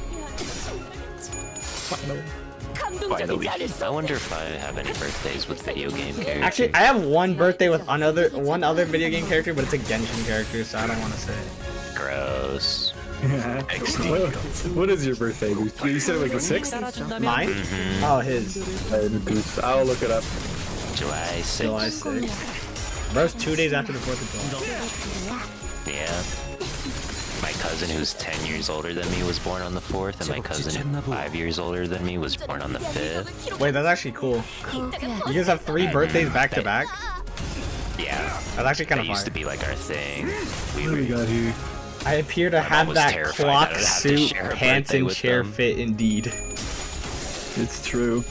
Finally. I wonder if I have any birthdays with video game characters. Actually, I have one birthday with one other video game character, but it's a Genshin character, so I don't want to say it. Gross. What is your birthday, Goose? You said it was the 6th? Mine? Oh, his. Goose. I'll look it up. July 6th. July 6th. Bro's 2 days after the 4th of July. Yeah. My cousin, who's 10 years older than me, was born on the 4th, and my cousin, 5 years older than me, was born on the 5th. Wait, that's actually cool. You guys have 3 birthdays back to back? Yeah. That's actually kind That of used to fire. be like our thing. What do we got here? I appear to mom have was that terrified clock that I'd have to suit, share a pants, birthday and with chair them. fit indeed. It's true.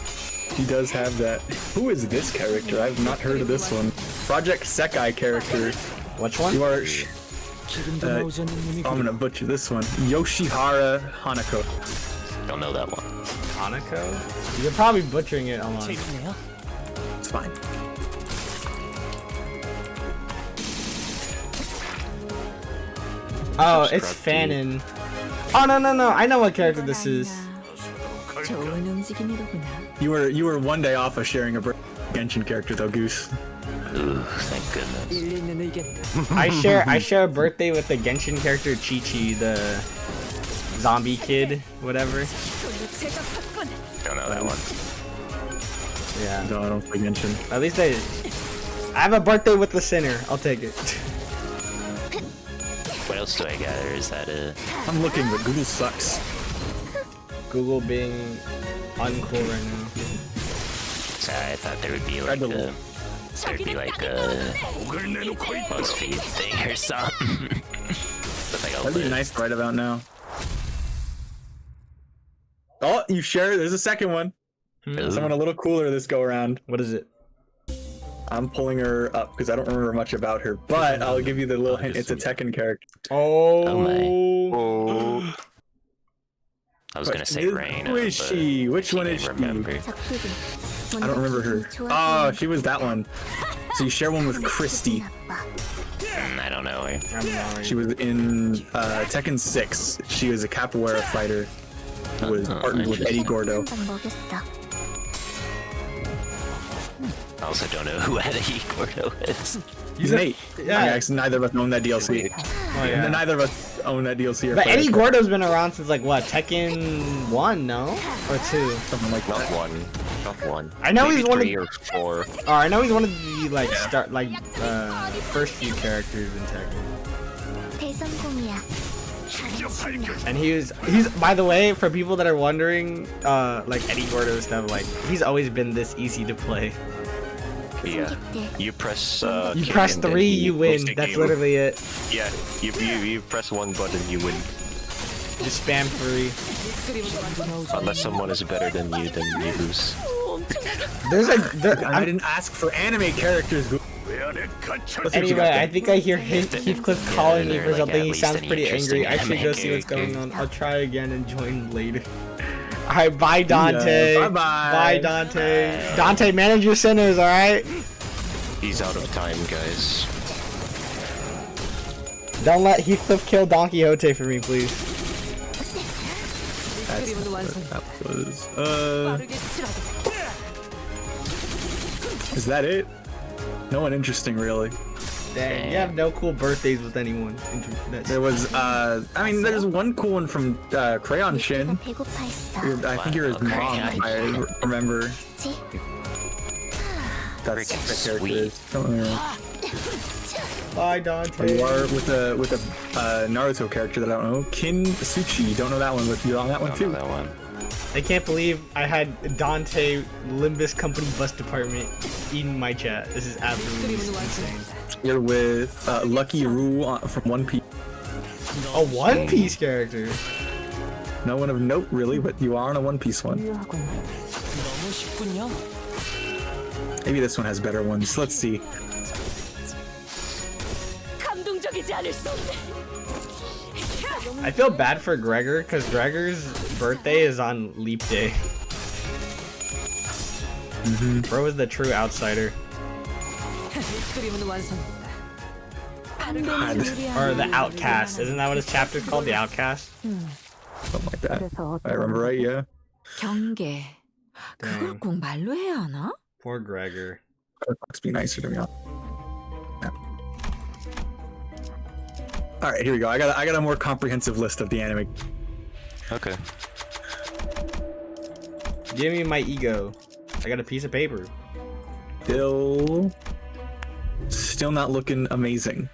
He does have that. Who is this character? I've not heard of this one. Project Sekai character. Which one? You are. I'm gonna butcher this one. Yoshihara Hanako. Don't know that one. Hanako? You're probably butchering it online. 재밌네요. It's fine. Oh, it's Fanon. Oh, no. I know what character this is. 좋은 움직임이로구나. You were one day off of sharing a Genshin character though, Goose. Ooh, thank goodness. 일리 있는 의견. I share a birthday with the Genshin character Chi-Chi, the zombie kid, whatever. Don't know that one. Yeah. No, I don't play Genshin. At least I have a birthday with the sinner. I'll take it. What else do I gather? Is that a... I'm looking, but Google sucks. Google being uncool right now. Sorry, I thought there would be like a... There'd be like a BuzzFeed thing or something. With like a That'd be list. nice right about now. Oh, you share. There's a second one. Ooh. Someone a little cooler this go around. What is it? I'm pulling her up because I don't remember much about her, but I'll give you the little hint. It's a Tekken character. Oh Oh. Oh. I was gonna say Rain. Who is she? Which one is she? Remember. I don't remember her. Oh, she was that one. So you share one with Christy. I don't know her. I'm sorry. She was in Tekken 6. She was a capoeira fighter who was partnered with Eddie Gordo. I also don't know who Eddie Gordo is. He's Nate. Yeah. I mean, neither of us own that DLC. Oh, yeah. Neither of us own that DLC. Or But play Eddie it. Gordo's been around since like what, Tekken 1, no? Or 2? Something like Not that. one. Not one. I know Maybe he's one of 3 or 4. Oh, I know he's one of the like start like first few characters in Tekken. And he's by the way, for people that are wondering, like Eddie Gordo stuff, like he's always been this easy to play. Yeah. You press. You kick press and then 3, he you win. posts the That's game. literally it. Yeah. You press one button, you win. Just spam 3. Unless someone is better than you, then you lose. There's I didn't ask for anime characters. Let's see what you Anyway, got I there. think I hear Heathcliff Yeah, calling me they're, for like, something. at He least sounds an pretty angry. I should interesting go see what's anime going on. I'll try again and join later. Alright, bye Dante. Yeah, bye-bye. Bye Dante. Dante, manage your sinners, alright? He's out of time, guys. Don't let Heathcliff kill Don Quixote for me, please. That was. Is that it? No one interesting, really. Dang, you have no cool birthdays with anyone. There was, I mean, there's one cool one from Crayon Shin. I think you're his Wow, mom, if I Crayon remember. That's Freaking the character. sweet. is. Don't know. Bye Or Dante. you are with a Naruto character that I don't know. Kin Suchi. Don't know that one, but you're on that one Don't too. know that one. I can't believe I had Dante Limbus Company Bus Department in my chat. This is absolutely insane. You're with Lucky Roo from One Piece. A One Piece character. No one of note really, but you are on a One Piece one. 너무 쉽군요. Maybe this one has better ones. Let's see. 감동적이지 않을 수 없네. I feel bad for Gregor because Gregor's birthday is on Leap Day. Bro is the true outsider. 그림은 완성됐다. Or the outcast. Isn't that what his chapter's called? The outcast? Something like that. I remember right, yeah. 경계. 그걸 꼭 말로 해야 하나? Poor Gregor. Fox be nicer to me. Yeah. All right, here we go. I got a more comprehensive list of the anime. Okay. Give me my ego. I got a piece of paper. Still not looking amazing.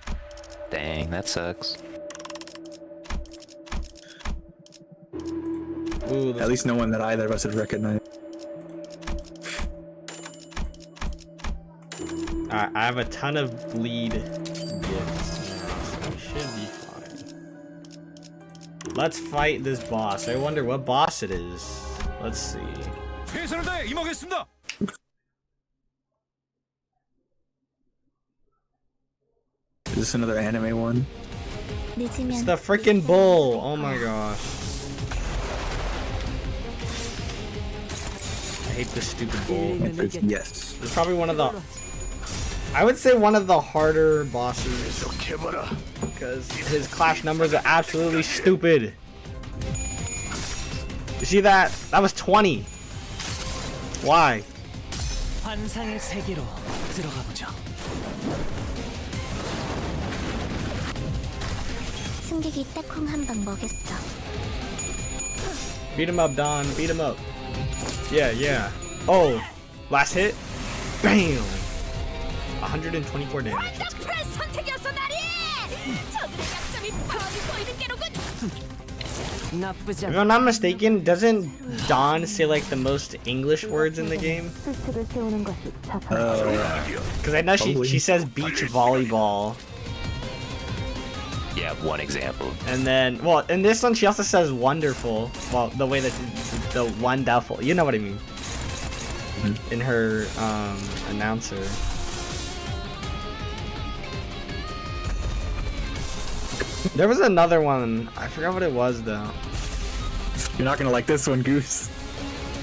Dang, that sucks. Ooh, At least no one that either of us have recognized. Alright, I have a ton of bleed gifts now, so we should be fine. Let's fight this boss. I wonder what boss it is. Let's see. Is this another anime one? It's 늦으면 the freaking bull! Oh my gosh. I hate this stupid bull. Yes. It's probably one of the... I would say one of the harder bosses. Because his clash numbers are absolutely stupid. You see that? That was 20. Why? 환상의 세계로 들어가 보죠. 승객이 딱콩 한 방 먹였어. Beat him up, Don. Beat him up. Yeah, yeah. Oh, last hit. Bam. 124 damage. That's good. 선택이었어, 나리! 저들의 약점이 뻔히 보이는 게로군. 나쁘지 If 않아. I'm not mistaken, doesn't Don say like the most English words in the game? Because I know she says beach volleyball. Yeah, one example. And then, well, in this one, she also says wonderful. Well, the way that the wonderful, you know what I mean. In her announcer. There was another one. I forgot what it was though. You're not gonna like this one, Goose.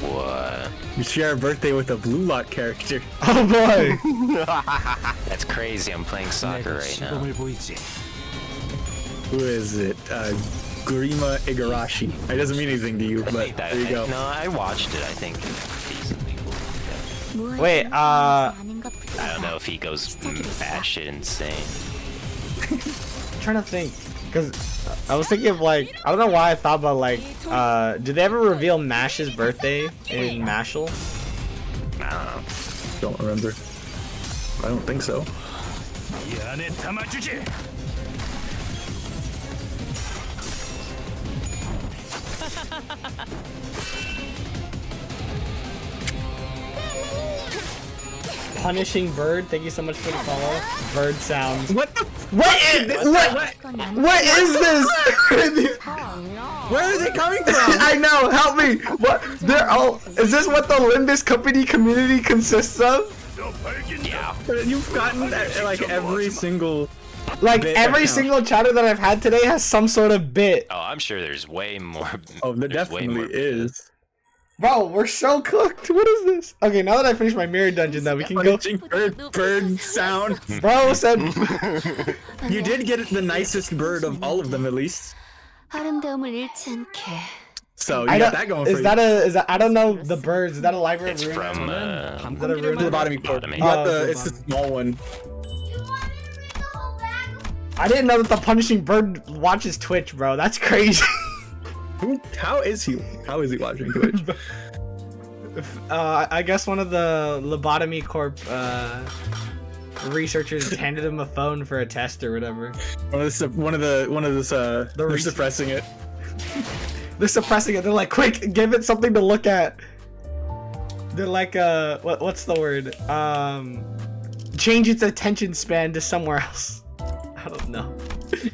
What? You share a birthday with a Blue Lock character. Oh boy! That's crazy. I'm playing soccer right now. 시범을 보이지. Who is it? Gurima Igarashi. It doesn't mean anything to you, but there you go. No, I watched it. I think decently cool. Yeah. Wait, I don't know if he goes batshit insane. I'm trying to think. Because I was thinking of like, I don't know why I thought about like, did they ever reveal Mash's birthday in Mashal? I Don't remember. I don't think so. Punishing Bird, thank you so much for the follow. Bird sounds. What the? What is this? What is this? Where are they coming from? I know, help me! What? They're all. Is this what the Limbus Company community consists of? Yeah. You've gotten like every single. Like Bit every account. single chatter that I've had today has some sort of bit. Oh, I'm sure there's way more. Oh, there there's way definitely more. is. Bro, we're so cooked. What is this? Okay, now that I finished my mirror dungeon, though, we can go. Punching bird sound. Bro said. You did get the nicest bird of all of them, at least. 아름다움을 잃지 않게. So you I got don't. that going Is for that a? Is that? I don't know the birds. Is that a library? It's room? from. Is that a room? Phlebotomy corp. Phlebotomy. You got Oh, the. It's the small one. I didn't know that the punishing bird watches Twitch, bro. That's crazy. How is he? How is he watching Twitch? I guess one of the Lobotomy Corp researchers handed him a phone for a test or whatever. They're suppressing it. They're suppressing it. They're like, quick, give it something to look at. They're like, what's the word? Change its attention span to somewhere else. I don't know.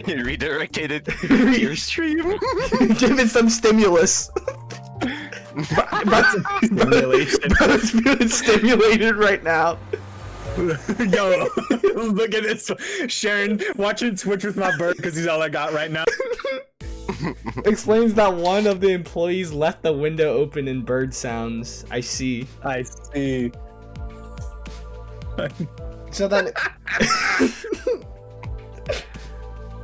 You redirected it to your stream. Give it some stimulus. Bro's feeling stimulated right now. Yo, look at this. Sharon watching Twitch with my bird because he's all I got right now. Explains that one of the employees left the window open in bird sounds. I see. I see. So then...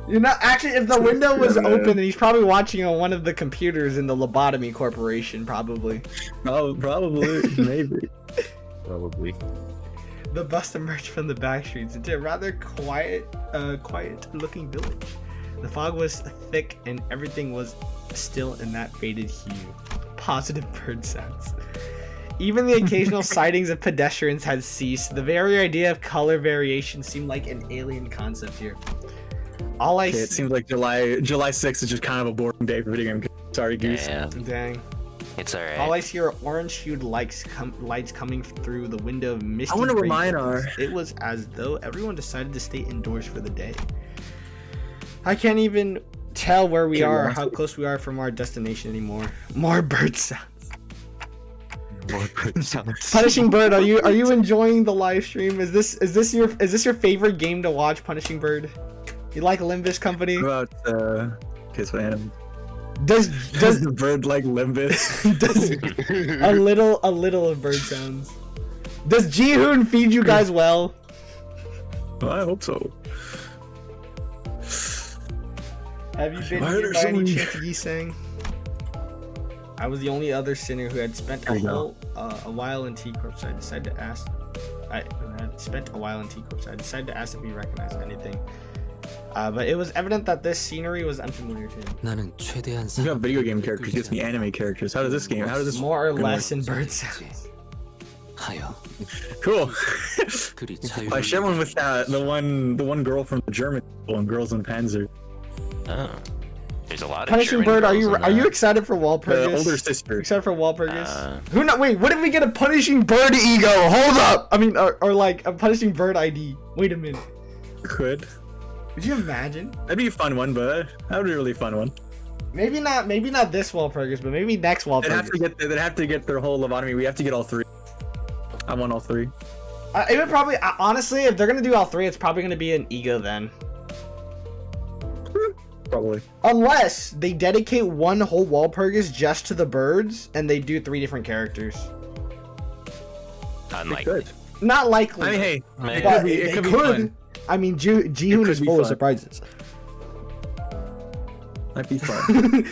You're not actually. If the window was open, then he's probably watching on one of the computers in the lobotomy corporation. Probably. Oh, probably, maybe. Probably. The bus emerged from the back streets into a rather quiet looking village. The fog was thick and everything was still in that faded hue. Positive bird sounds. Even the occasional sightings of pedestrians had ceased. The very idea of color variation seemed like an alien concept here. It seems like July 6th is just kind of a boring day for video game. Sorry, Goose. Yeah, Dang. it's alright. All I see are orange-hued lights coming through the window of misty. I wonder where gray mine curtains. are. It was as though everyone decided to stay indoors for the day. I can't even tell where we are or how close we are from our destination anymore. More bird sounds. Punishing Bird, are you enjoying the live stream? Is this your favorite game to watch, Punishing Bird? You like Limbus Company? What about Kiss Fan? Does the bird like Limbus? does a little of bird sounds? Does Jihoon feed you guys well? Well, I hope so. Have you been Why here are by so any many- chance, Yi-sang? I was the only other sinner who had spent a while in T Corps. So I decided to ask. I had spent a while in T Corps. So I decided to ask if he recognized anything. But it was evident that this scenery was unfamiliar to him. 나는 최대한 You got video game characters, you get the anime characters. How does this game? How does this? More or gonna less work? in bird sounds. 하여 Cool. 그리 I share 자유로운 one with the one girl from the German school and Girls in Panzer. Oh. There's a lot of Punishing German Bird, are girls you in are you that. excited for The Walpurgis? older sister. Excited for Walpurgis? Uh, Wait, what if we get a Punishing Bird ego? Hold up! I mean, or like a Punishing Bird ID. Wait a minute. Could. Could you imagine? That'd be a fun one, but that would be a really fun one. Maybe not this Walpurgis, but maybe next They'd have to Walpurgis. get their whole lobotomy. We have to get all three. I want all three. It would probably, honestly, if they're gonna do all three, it's probably gonna be an ego then. Probably. Unless they dedicate one whole Walpurgis just to the birds, and they do 3 different characters. unlikely. Good. Not likely. I mean, hey, Man. it but could be. It they could be fun. I mean, Jihoon could is be full of fun. surprises. Might be fun.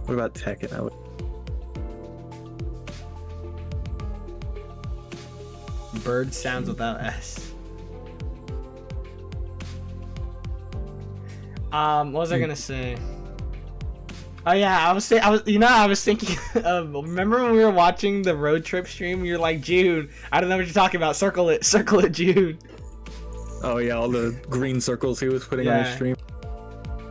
What about Tekken? Bird sounds without S. What was I gonna say? Oh yeah, I was thinking of, remember when we were watching the road trip stream? You're like, June, I don't know what you're talking about. Circle it, June. Oh yeah, all the green circles he was putting on his Yeah. stream.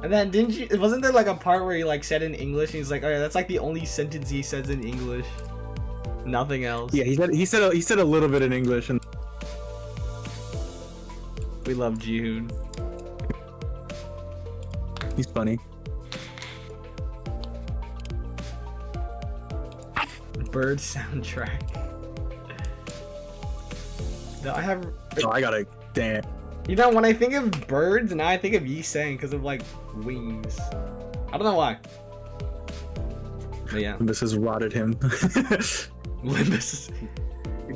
And then wasn't there like a part where he like said in English? And he's like, oh yeah, that's like the only sentence he says in English. Nothing else. Yeah, he said a little bit in English, and We love Jihoon. he's funny. Bird soundtrack. No, I have. Oh, I gotta. Damn. You know, when I think of birds, now I think of Yi-sang because of like wings. I don't know why. But yeah, This has rotted him. Limbus.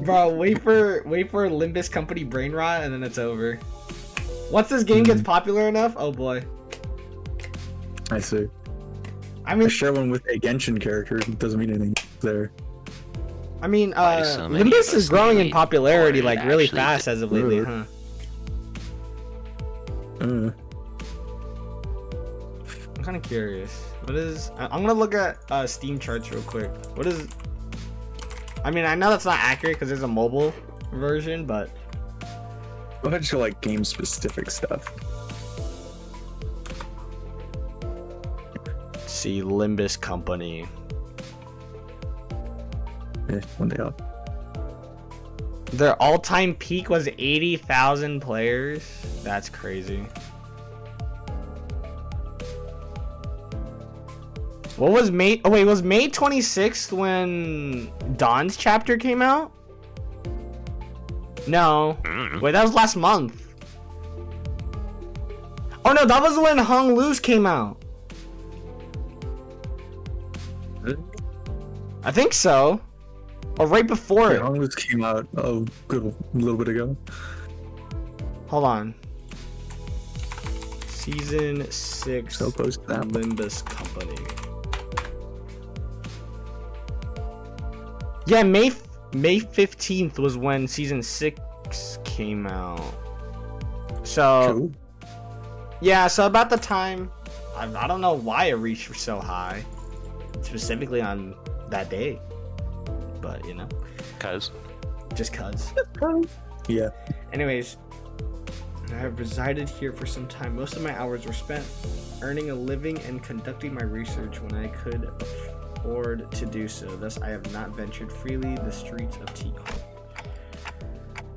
Bro, wait for Limbus Company brain rot, and then it's over. Once this game gets popular enough, oh boy. I see. I I mean, share one with a Genshin character. It doesn't mean anything there. Why do so many of Limbus is us growing in need popularity more like really actually fast as of lately, Ooh. huh? I'm kind of curious. What is? I'm gonna look at Steam charts real quick. What is? I mean, I know that's not accurate because there's a mobile version, but Go ahead and show like game specific stuff. let's see, Limbus Company. One day off. Their all-time peak was 80,000 players. That's crazy. What was May? Oh wait, was May 26th when Don's chapter came out? No. Wait, that was last month. Oh no, that was when Hung Loose came out. I think so. Or right before it. This came out a little bit ago. Hold on. Season 6. So close to that. Linda's Company. Yeah, May 15th was when season 6 came out. So Cool. yeah, so about the time, I don't know why it reached so high, specifically on that day, but you know, just cuz. Yeah. Anyways, I have resided here for some time. Most of my hours were spent earning a living and conducting my research when I could afford to do so. Thus, I have not ventured freely the streets of T-Corp.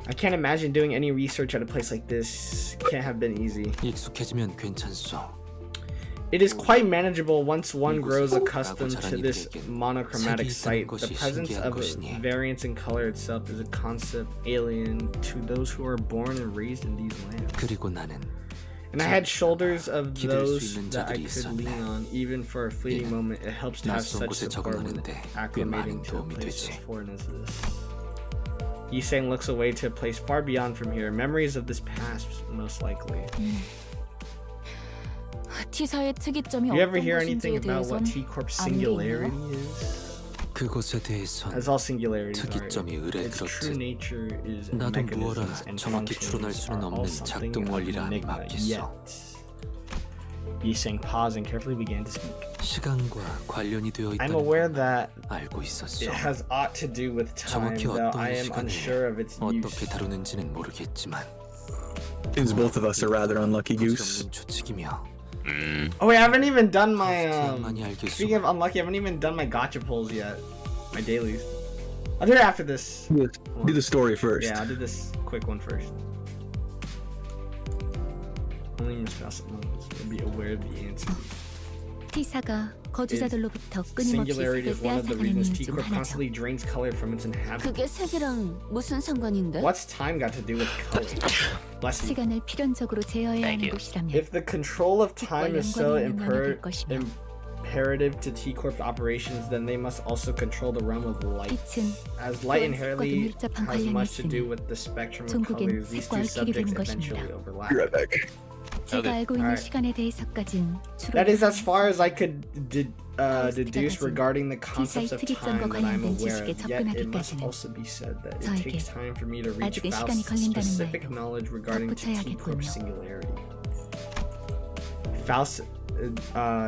I can't imagine doing any research at a place like this. Can't have been easy. 익숙해지면 괜찮소. It is quite manageable once one grows accustomed to this monochromatic sight. The presence of variance in color itself is a concept alien to those who are born and raised in these lands. 그리고 나는 And I had shoulders of 기댈 수 those 있는 that I 자들이 could lean 있었네. on, even for a fleeting moment. It helps to have 낯선 such 곳에 support when 적응하는데 꽤 acclimating 많은 to a 도움이 place as 되지. foreign as this. Yiseng looks away to a place far beyond from here. Memories of this past, most likely. T사의 특이점이 Do you ever 어떤 hear anything 것인지에 about what 대해선 T-Corp 아는 게 singularity 있나요? is? 그곳에 대해선 As all singularities are, 특이점이 의뢰 its true 그렇듯 nature is 나도 무어라 mechanisms and 정확히 functions 추론할 수는 are all 없는 something 작동 of an 원리라 함이 enigma. 맡겼어. Yet, Yiseng paused and carefully began to speak. 시간과 관련이 되어 I'm 있다는 aware 것만 that 알고 있었어. it has aught to do with time, 정확히 though 어떤 I am 시간에 unsure of its use. 어떻게 다루는지는 모르겠지만 Seems both of us are rather unlucky goose. 부질없는 추측이며 Oh wait, I haven't even done my 많이 알겠소. speaking of unlucky, I haven't even done my gotcha pulls yet. My dailies. I'll do it after this. Do the story first. Yeah, I'll do this quick one first. Only Miss Fawcett will be aware of the answer. T사가 거주자들로부터 끊임없이 Singularity 색을 is one of the 빼앗아가는 reasons 이유 중 T-Corp 하나죠. constantly drains color from its inhabitants. 그게 색이랑 무슨 상관인데? What's time got to do with color? Bless you. 시간을 필연적으로 제어해야 Thank 하는 you. 곳이라면 If the control of time is so 연관이 있는 면이 될 것이며 imperative to T-Corp operations, then they must also control the realm of light. 빛은 As light 또한 inherently 색과도 밀접한 has 관련이 much to do 있으니 with the spectrum of 종국엔 colors, these 색과 two 얽히게 subjects 되는 eventually 것입니다. overlap. Be right back. 제가 알고 있는 Alright. 시간에 대해서까진 주로 That is as far as I could deduce regarding the concepts of 특이점과 time that I'm 관련된 aware 지식에 of. Yet it must 접근하기까지는 also be said that it 저에게 takes time for me to reach 아직은 시간이 Faust's 걸린다는 specific 말도 knowledge regarding to 덧붙여야 T-Corp 하겠군요. singularity. Faust,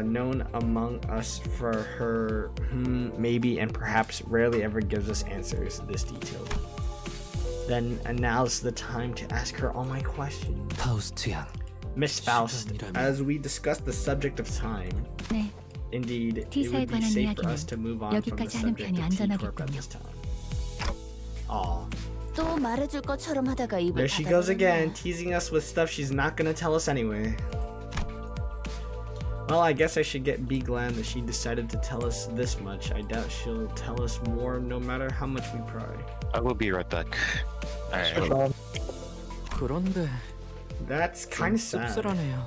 known among us for her maybe and perhaps rarely ever gives us answers this detailed. Then and now's the time to ask her all my questions. 파우스트 양 Miss Faust, 시간이라면 as we discuss the subject of time, 네, indeed, it T사에 would be 관한 safe for 이야기는 us to move on from the 여기까지 하는 subject 편이 of T-Corp at 안전하겠군요. this time. Aw, 또 말해줄 것처럼 하다가 입을 there she goes again, 닫아버렸네. teasing us with stuff she's not gonna tell us anyway. Well, I guess I should be glad that she decided to tell us this much. I doubt she'll tell us more no matter how much we pry. I will be right back. Alright. 그런데 That's kind of sad. 씁쓸하네요.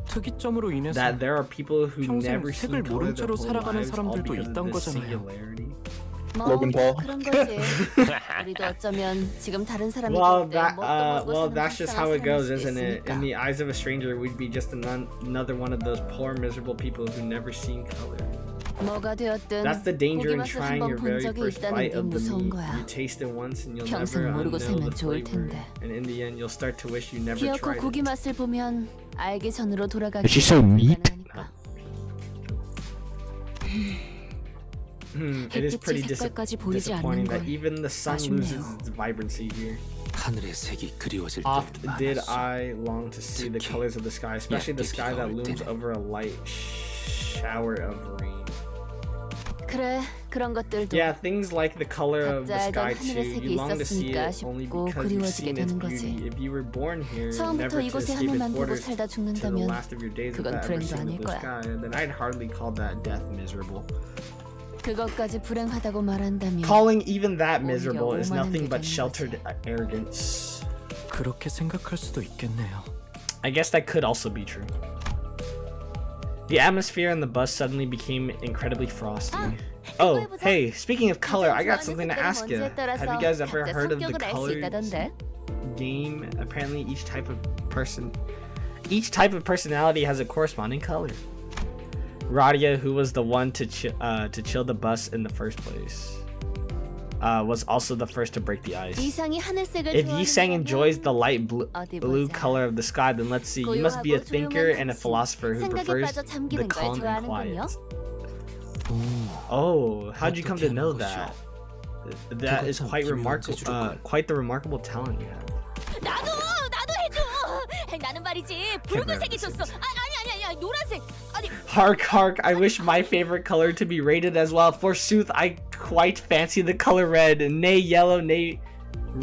특이점으로 인해서 That there are people who 평생 never see 색을 color 모른 their 채로 whole 살아가는 lives all 사람들도 because of 있단 this 거잖아요. singularity. 뭐 Logan Paul. 그런 거지. 우리도 어쩌면 지금 다른 사람이 Well, 볼 때 that 뭣도 모르고 well, 사는 that's just 불쌍한 how it goes, 사람일 수도 isn't it? In 있으니까. the eyes of a stranger, we'd be just another one of those poor, miserable people who never seen color. 뭐가 되었든 That's the danger in 고기 맛을 trying your 한번 본 very 적이 first 있다는 bite 게 of the 무서운 meat. 거야. You taste it once and you'll 평생 never 모르고 unknow 살면 the 좋을 flavor. 텐데. And in the end, you'll start to wish you never 기어코 tried 고기 it. 맛을 보면 알기 전으로 돌아가기 Is she so meek? 불가능하니까. It is pretty 햇빛의 색깔까지 보이지 disappointing 않는 that 건 even the sun loses 아쉽네요. its vibrancy here. 하늘의 색이 그리워질 Oft 때는 did 많았어. I long to see the 특히 colors of the sky, especially the 얇게 sky 비가 that 올 looms 때는. over a light shower of rain. 그래 그런 것들도 Yeah, things like the color of the 각자 sky 알던 too. 하늘의 색이 You long to see 있었으니까 it only 아쉽고 because you've 그리워지게 seen its 되는 beauty. 거지. If you were born here, 처음부터 never to 이곳의 escape its 하늘만 보고 borders 살다 to the 죽는다면 last of your days 그건 without ever 불행도 seeing the 아닐 blue 거야. sky, then I'd hardly call that death miserable. 그것까지 불행하다고 말한다면 Calling even that 오히려 miserable is 오만한 nothing 게 but 되는 sheltered 거지. arrogance. 그렇게 생각할 수도 있겠네요. I guess that could also be true. The atmosphere on the bus suddenly became incredibly frosty. Oh, hey, speaking of color, I got something to ask you. Have you guys ever heard of the colors game? Apparently each type of person Each type of personality has a corresponding color. Radia, who was the one to chill the bus in the first place, was also the first to break the ice. 이상이 하늘색을 If 좋아하는 Yisang enjoys the light 어디 blue 보자. color of the sky, then let's see. You must be a 고요하고 thinker 조용한 and a 당신. philosopher who 생각에 prefers 빠져 the 잠기는 걸 calm and 좋아하는군요. quiet. Oh, how'd you come to know that? That is quite remarkable. Quite the remarkable talent you have. 나도 해줘. 나는 말이지 붉은색이 좋어. 아니 노란색. 아니 Hark, hark! I wish my favorite color to be rated as well. Forsooth, I quite fancy the color red. Nay yellow, nay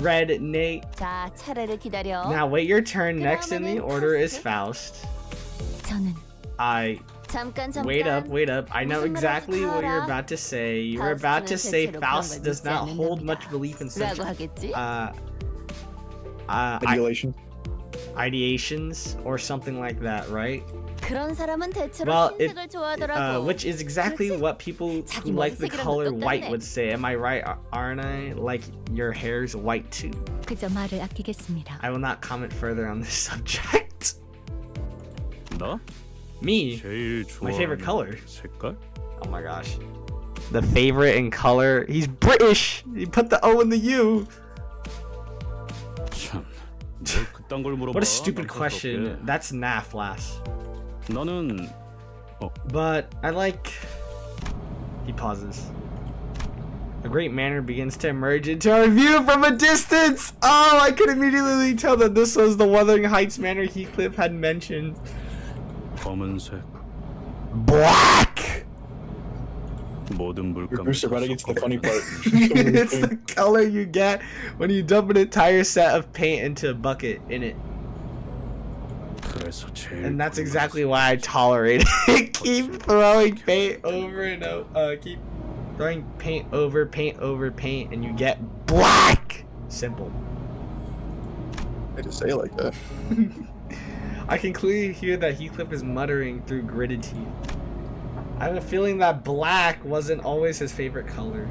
red, nay. 자 차례를 기다려. Now wait your turn. Next in the order is Faust. 저는 잠깐. Wait up. I know 무슨 말인지 exactly what you're 알아? about to say. You were about to say 대체로 Faust 그런 걸 does 믿지 not hold 않는답니다. much belief in such 라고 하겠지? Manipulation. ideations or something like that, right? 그런 사람은 대체로 Well, 흰색을 좋아하더라고. which is exactly 그렇지? what people who 자기 like the 머리색이랑 color 똑같네. white would say. Am I right, aren't I? Like, your hair's white too. 그저 말을 아끼겠습니다. I will not comment further on this subject. 나? Me? 제일 My favorite 좋아하는 color. 색깔? Oh my gosh. The favorite in color. He's British! He put the O in the U! 참, 뭘 그딴 걸 물어봐. What a stupid question. 남사스럽게. That's naff, Lass. 나는 But I like... He pauses. A great manner begins to emerge into our view from a distance! Oh, I could immediately tell that this was the Wuthering Heights manor Heathcliff had mentioned. 검은색. Black! 모든 물감. Bruce, about to get to the funny part. It's the color you get when you dump an entire set of paint into a bucket in it. 그래서 제일 And that's exactly why I tolerate it. Keep throwing paint over and over. Keep throwing paint over paint, and you get black. Simple. I just say it like that. I can clearly hear that Heathcliff is muttering through gritted teeth. I have a feeling that black wasn't always his favorite color.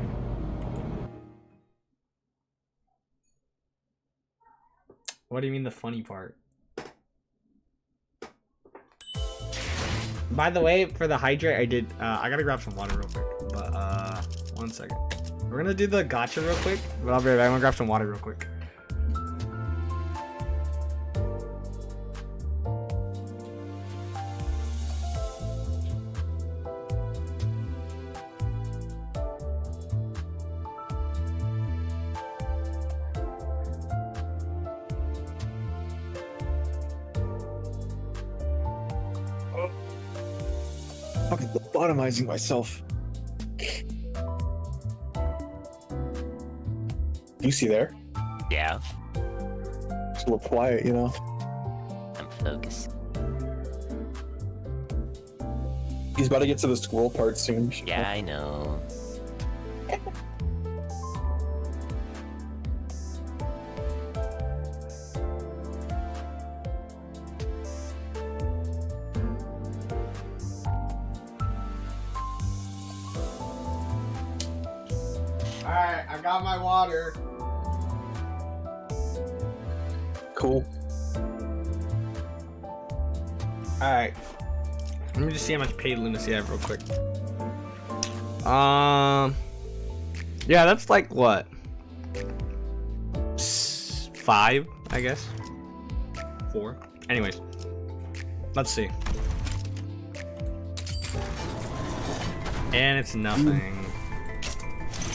What do you mean the funny part? By the way, for the hydrate, I gotta grab some water real quick. But, 1 second. We're gonna do the gacha real quick, but I'll be right back. I'm gonna grab some water real quick. I'm lobotomizing myself. You see there? Yeah, It's a little quiet, you know? I'm focused. He's about to get to the squirrel part soon. Yeah, I know. Alright, I got my water. Cool. Alright. Let me just see how much paid lunacy I have real quick. Yeah, that's like what? 5, I guess. 4. Anyways. Let's see. And it's nothing.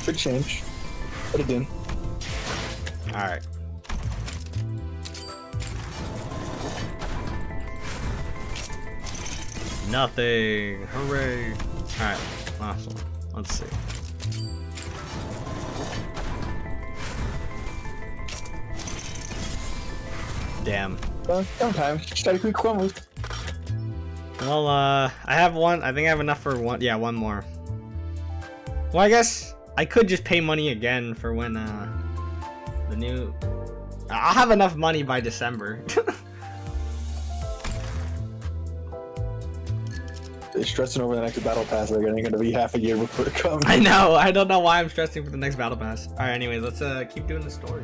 Could change. But it didn't. Alright. Nothing. Hooray. Alright. Last one. Let's see. Damn. Sometimes. Just try to quick crumbles. Well, I have one. I think I have enough for one. Yeah, one more. Well, I guess I could just pay money again for when, the new... I'll have enough money by December. They're stressing over the next battle pass. They're going to be half a year before it comes. I know. I don't know why I'm stressing for the next battle pass. All right. Anyways, let's keep doing the story.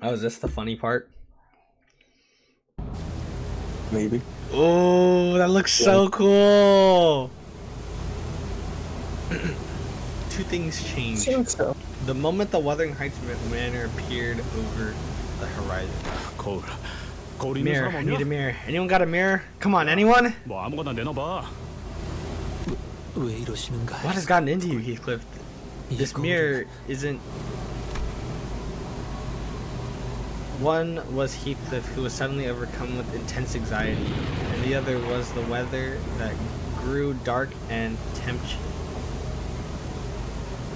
Oh, is this the funny part? Maybe. Oh, that looks so cool. Two things changed. Seems so. The moment the Wuthering Heights manor appeared over the horizon. 거울. 거울 있는 Mirror, 사람 I need a 없냐? mirror. Anyone got a mirror? Come on, anyone? 뭐 아무거나 내놔봐. What has gotten into you, Heathcliff? This mirror isn't... One was Heathcliff, who was suddenly overcome with intense anxiety, and the other was the weather that grew dark and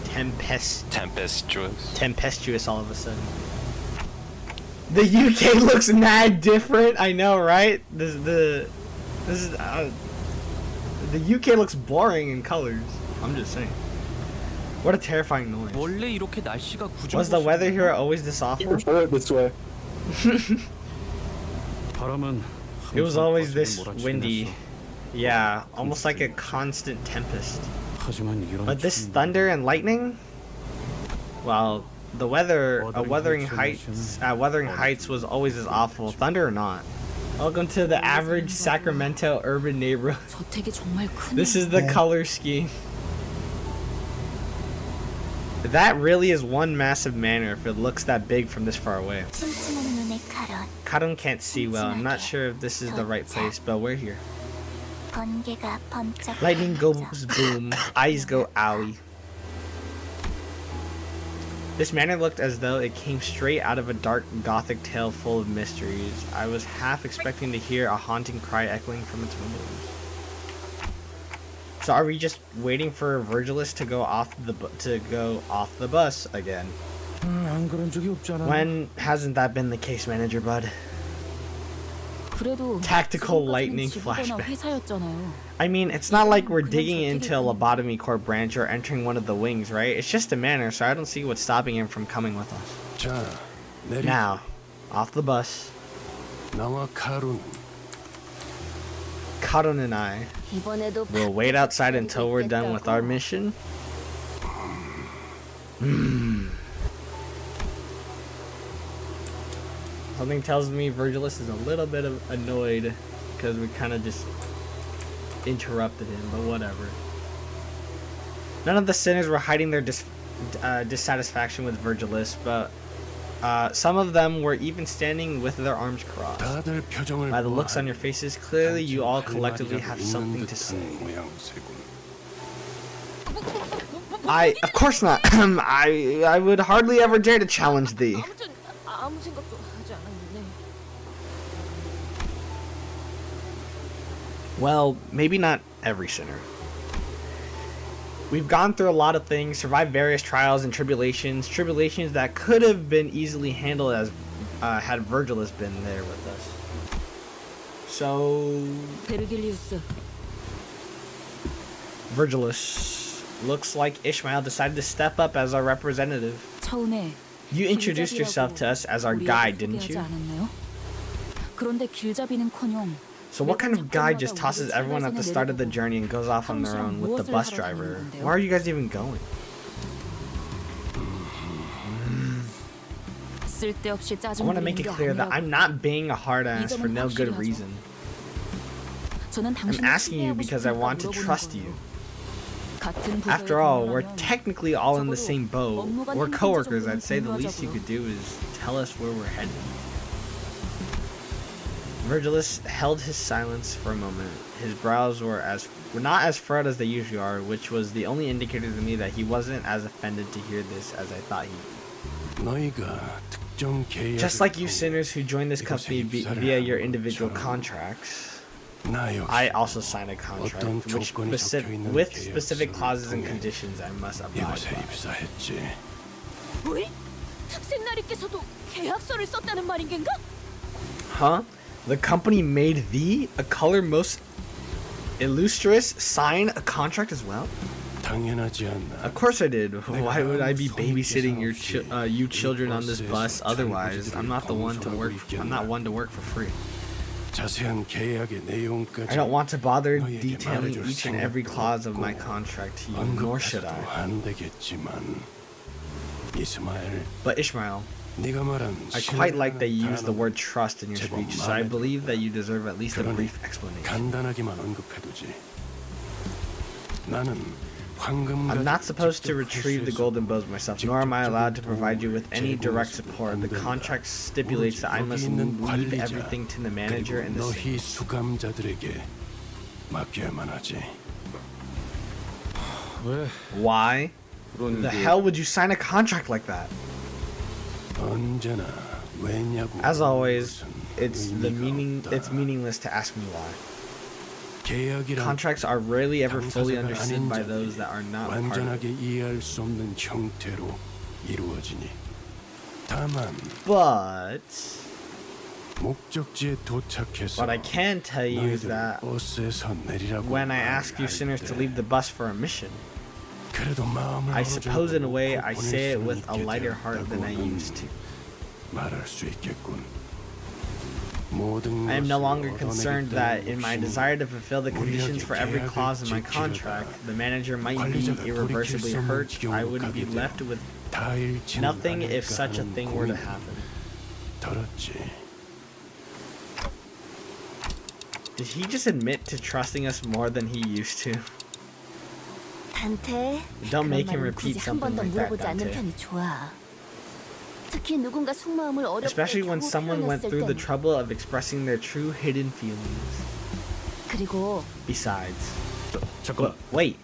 tempestuous all of a sudden. The UK looks mad different. I know, right? The UK looks boring in colors. I'm just saying. What a terrifying noise. Was the weather here always this awful? Prefer it this way. 바람은 It was 항상 always 거칠게 this 몰아치긴 windy. 했어. Yeah, almost like a constant tempest. 하지만 이런 But this 춤- thunder and lightning? Well, the weather at Wuthering Heights was always as awful, thunder or not. Welcome to the average Sacramento urban neighborhood. 저택이 정말 큰. This is the color scheme. That really is one massive manor if it looks that big from this far away. 침침한 눈의 가론, Karun can't see well. I'm not sure if this is the right place, but we're here. 번개가 번쩍 Lightning goes boom, eyes go owie. This manor looked as though it came straight out of a dark gothic tale full of mysteries. I was half expecting to hear a haunting cry echoing from its windows. So are we just waiting for Virgilus to go off the bus again? 안 그런 적이 없잖아. When hasn't that been the case, Manager Bud? 그래도 Tactical lightning 지붕거나 flashback. 회사였잖아요. I mean, it's not like we're digging into a lobotomy core branch or entering one of the wings, right? It's just a manor, so I don't see what's stopping him from coming with us. 자, 내리. Now, off the bus, 나와 카루는 Karun and I 이번에도 will wait outside until we're done with our mission. Something tells me Virgilus is a little bit annoyed because we kind of just interrupted him, but whatever. None of the sinners were hiding their dissatisfaction with Virgilus, but some of them were even standing with their arms crossed. 다들 표정을 By the looks on 보아하니 your faces, clearly you all collectively have 할 말이라도 something 있는 to say. 듯한 모양새군. Of course not. I would hardly ever dare to challenge thee. 아무튼 아무 생각도 하지 않았는데. Well, maybe not every sinner. We've gone through a lot of things, survived various trials and tribulations that could have been easily handled as had Virgilus been there with us. So, 베르길리우스, Virgilus, looks like Ishmael decided to step up as our representative. 처음에 You introduced yourself to us as our guide, didn't you? 않았나요? 그런데 길잡이는커녕 So what kind of guy just tosses everyone at the start of the journey and goes off on their own with the bus driver? Where are you guys even going? 쓸데없이 I 짜증 want to make it clear that I'm not being a hard ass for no good reason. I'm asking you because I want to trust you. After all, we're technically all in the same boat. We're coworkers. I'd say the least you could do is tell us where we're headed. Virgilus held his silence for a moment. His brows were not as furrowed as they usually are, which was the only indicator to me that he wasn't as offended to hear this as I thought he would. 너희가 특정 계약을 Just like you 통해 sinners who joined this company 이곳에 입사를 via 한 your individual 것처럼 contracts, 나 역시 I also signed a contract 어떤 which 조건이 적혀있는 with specific 계약서를 clauses and 통해 conditions I must abide 이곳에 by. 입사했지. 왜? 특색나리께서도 계약서를 썼다는 말인 겐가? Huh? The company made thee, a color most illustrious, sign a contract as well? 당연하지 않나. Of course I did. Why would I be babysitting you children on this bus otherwise? I'm not one to work for free. 자세한 계약의 내용까지 I don't want to bother 너희에게 detailing 말해줄 each and every 생각도 clause of my 없고 contract to you, nor should 언급해서도 I. 안 되겠지만 이스마엘 But Ishmael, 네가 말한 I quite like that you use the word trust in your speech, so I believe that you deserve at least a brief explanation. 간단하게만 언급해두지. 나는 황금. I'm not supposed to retrieve the golden bows myself, nor am I allowed to provide you with any direct support. The contract stipulates that I must leave everything to the manager and the 너희 수감자들에게 맡겨야만 하지. 왜? Why the hell would you sign a contract like that? 언제나 왜냐고. As always, it's meaningless to ask me why. Contracts are rarely ever fully understood by those that are not part of it. 완전하게 이해할 수 없는 형태로 이루어지니. 다만 But 목적지에 도착해서 what I can tell you is that 버스에서 내리라고 when I ask you sinners to leave the bus for a mission, 그래도 마음을 I suppose in a way I 보낼 say it 수는 with a 있게 lighter heart than I 되었다고는 used to. 말할 수 있겠군. I am no longer concerned that in my desire to fulfill the conditions for every clause in my contract, the manager might be irreversibly hurt. I would be left with nothing if such a thing were to happen. Did he just admit to trusting us more than he used to? 단테, Don't make him 그런 말은 repeat 굳이 한 번 something 더 like that, 물어보지 않는 Dante. 편이 좋아. 특히 누군가 속마음을 어렵게 Especially when 겨우 someone went through the 표현했을 땐. trouble of expressing their true hidden feelings. 그리고 Besides, 잠깐. wait,